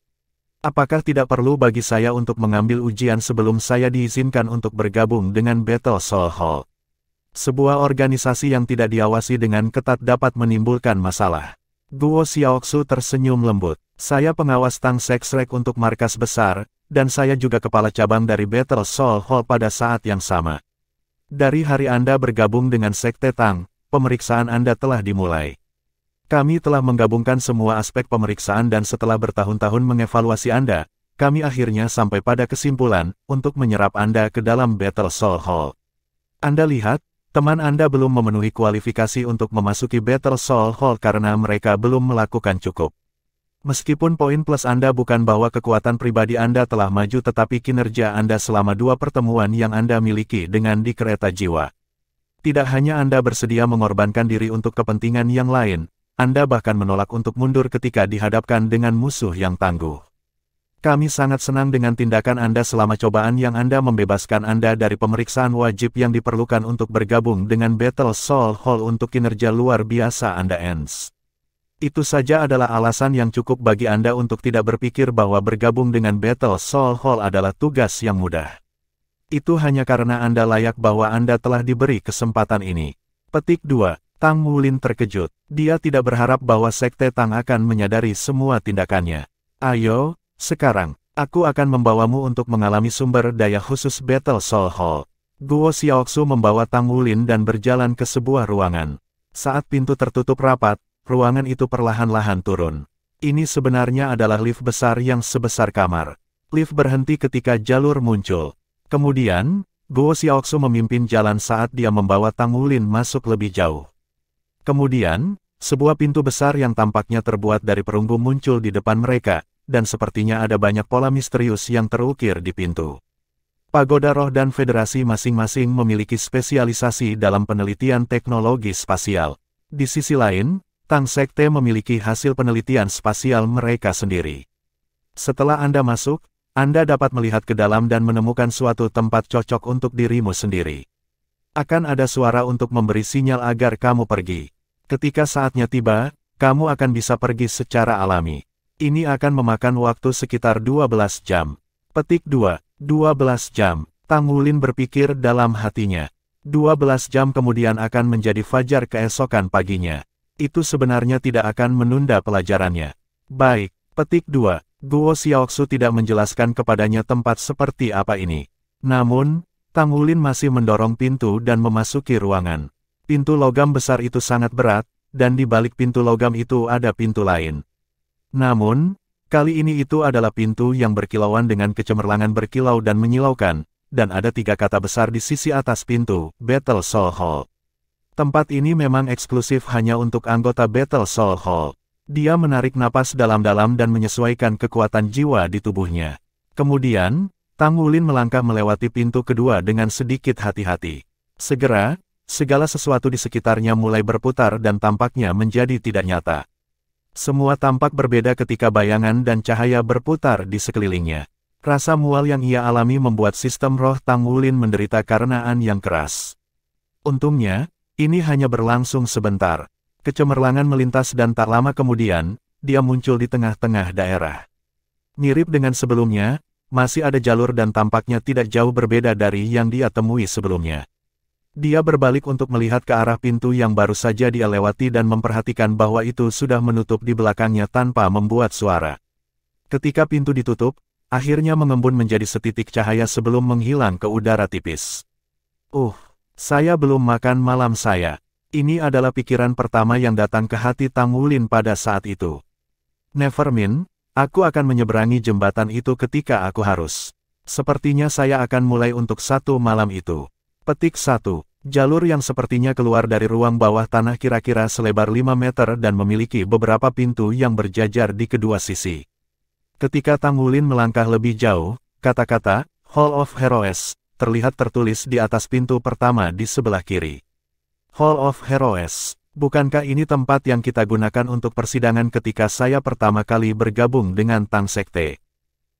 Apakah tidak perlu bagi saya untuk mengambil ujian sebelum saya diizinkan untuk bergabung dengan Battle Soul Hall? Sebuah organisasi yang tidak diawasi dengan ketat dapat menimbulkan masalah. Guo Xiaoxu tersenyum lembut. Saya pengawas Tang Sek untuk markas besar, dan saya juga kepala cabang dari Battle Soul Hall pada saat yang sama. Dari hari Anda bergabung dengan Sekte Tang, pemeriksaan Anda telah dimulai. Kami telah menggabungkan semua aspek pemeriksaan dan setelah bertahun-tahun mengevaluasi Anda, kami akhirnya sampai pada kesimpulan untuk menyerap Anda ke dalam Battle Soul Hall. Anda lihat, teman Anda belum memenuhi kualifikasi untuk memasuki Battle Soul Hall karena mereka belum melakukan cukup. Meskipun poin plus Anda bukan bahwa kekuatan pribadi Anda telah maju tetapi kinerja Anda selama 2 pertemuan yang Anda miliki dengan di kereta jiwa. Tidak hanya Anda bersedia mengorbankan diri untuk kepentingan yang lain, Anda bahkan menolak untuk mundur ketika dihadapkan dengan musuh yang tangguh. Kami sangat senang dengan tindakan Anda selama cobaan yang Anda membebaskan Anda dari pemeriksaan wajib yang diperlukan untuk bergabung dengan Battle Soul Hall untuk kinerja luar biasa Anda ends. Itu saja adalah alasan yang cukup bagi Anda untuk tidak berpikir bahwa bergabung dengan Battle Soul Hall adalah tugas yang mudah. Itu hanya karena Anda layak bahwa Anda telah diberi kesempatan ini. Petik 2. Tang Wulin terkejut. Dia tidak berharap bahwa Sekte Tang akan menyadari semua tindakannya. Ayo, sekarang, aku akan membawamu untuk mengalami sumber daya khusus Battle Soul Hall. Guo Xiaoxu membawa Tang Wulin dan berjalan ke sebuah ruangan. Saat pintu tertutup rapat, ruangan itu perlahan-lahan turun. Ini sebenarnya adalah lift besar yang sebesar kamar. Lift berhenti ketika jalur muncul. Kemudian, Guo Xiaoxu memimpin jalan saat dia membawa Tang Wulin masuk lebih jauh. Kemudian, sebuah pintu besar yang tampaknya terbuat dari perunggu muncul di depan mereka, dan sepertinya ada banyak pola misterius yang terukir di pintu. Pagoda Roh dan Federasi masing-masing memiliki spesialisasi dalam penelitian teknologi spasial. Di sisi lain, Tang Sekte memiliki hasil penelitian spasial mereka sendiri. Setelah Anda masuk, Anda dapat melihat ke dalam dan menemukan suatu tempat cocok untuk dirimu sendiri. Akan ada suara untuk memberi sinyal agar kamu pergi. Ketika saatnya tiba, kamu akan bisa pergi secara alami. Ini akan memakan waktu sekitar 12 jam. Petik 2. 12 jam. Tang Wulin berpikir dalam hatinya. 12 jam kemudian akan menjadi fajar keesokan paginya. Itu sebenarnya tidak akan menunda pelajarannya. Baik. Petik 2. Guo Xiaoxu tidak menjelaskan kepadanya tempat seperti apa ini. Namun, Tang Wulin masih mendorong pintu dan memasuki ruangan. Pintu logam besar itu sangat berat, dan di balik pintu logam itu ada pintu lain. Namun, kali ini itu adalah pintu yang berkilauan dengan kecemerlangan berkilau dan menyilaukan, dan ada 3 kata besar di sisi atas pintu, Battle Soul Hall. Tempat ini memang eksklusif hanya untuk anggota Battle Soul Hall. Dia menarik napas dalam-dalam dan menyesuaikan kekuatan jiwa di tubuhnya. Kemudian, Tang Wulin melangkah melewati pintu kedua dengan sedikit hati-hati. Segera, segala sesuatu di sekitarnya mulai berputar dan tampaknya menjadi tidak nyata. Semua tampak berbeda ketika bayangan dan cahaya berputar di sekelilingnya. Rasa mual yang ia alami membuat sistem roh Tang Wulin menderita karenaan yang keras. Untungnya, ini hanya berlangsung sebentar. Kecemerlangan melintas dan tak lama kemudian, dia muncul di tengah-tengah daerah. Mirip dengan sebelumnya, masih ada jalur dan tampaknya tidak jauh berbeda dari yang dia temui sebelumnya. Dia berbalik untuk melihat ke arah pintu yang baru saja dia lewati dan memperhatikan bahwa itu sudah menutup di belakangnya tanpa membuat suara. Ketika pintu ditutup, akhirnya mengembun menjadi setitik cahaya sebelum menghilang ke udara tipis. Saya belum makan malam saya. Ini adalah pikiran pertama yang datang ke hati Tang Wulin pada saat itu. Nevermind, aku akan menyeberangi jembatan itu ketika aku harus. Sepertinya saya akan mulai untuk 1 malam itu. Petik 1. Jalur yang sepertinya keluar dari ruang bawah tanah kira-kira selebar 5 meter dan memiliki beberapa pintu yang berjajar di kedua sisi. Ketika Tang Wulin melangkah lebih jauh, kata-kata, Hall of Heroes, terlihat tertulis di atas pintu pertama di sebelah kiri. Hall of Heroes, bukankah ini tempat yang kita gunakan untuk persidangan ketika saya pertama kali bergabung dengan Tang Sekte?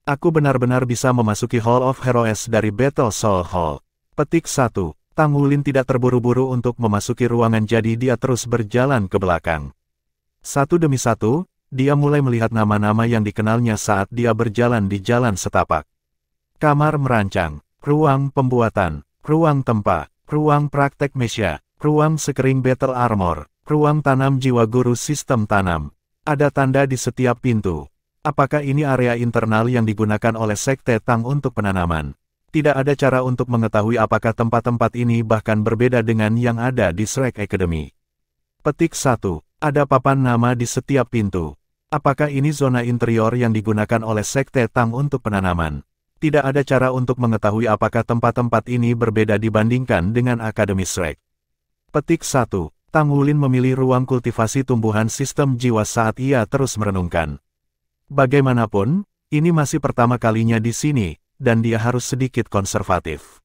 Aku benar-benar bisa memasuki Hall of Heroes dari Battle Soul Hall. Petik 1. Tang Wulin tidak terburu-buru untuk memasuki ruangan jadi dia terus berjalan ke belakang. Satu demi satu, dia mulai melihat nama-nama yang dikenalnya saat dia berjalan di jalan setapak. Kamar merancang, ruang pembuatan, ruang tempa, ruang praktek mesya, ruang sekering battle armor, ruang tanam jiwa guru sistem tanam. Ada tanda di setiap pintu. Apakah ini area internal yang digunakan oleh Sekte Tang untuk penanaman? Tidak ada cara untuk mengetahui apakah tempat-tempat ini bahkan berbeda dengan yang ada di Shrek Academy. Petik 1. Ada papan nama di setiap pintu. Apakah ini zona interior yang digunakan oleh Sekte Tang untuk penanaman? Tidak ada cara untuk mengetahui apakah tempat-tempat ini berbeda dibandingkan dengan Akademi Shrek. Petik 1. Tang Wulin memilih ruang kultivasi tumbuhan sistem jiwa saat ia terus merenungkan. Bagaimanapun, ini masih pertama kalinya di sini, dan dia harus sedikit konservatif.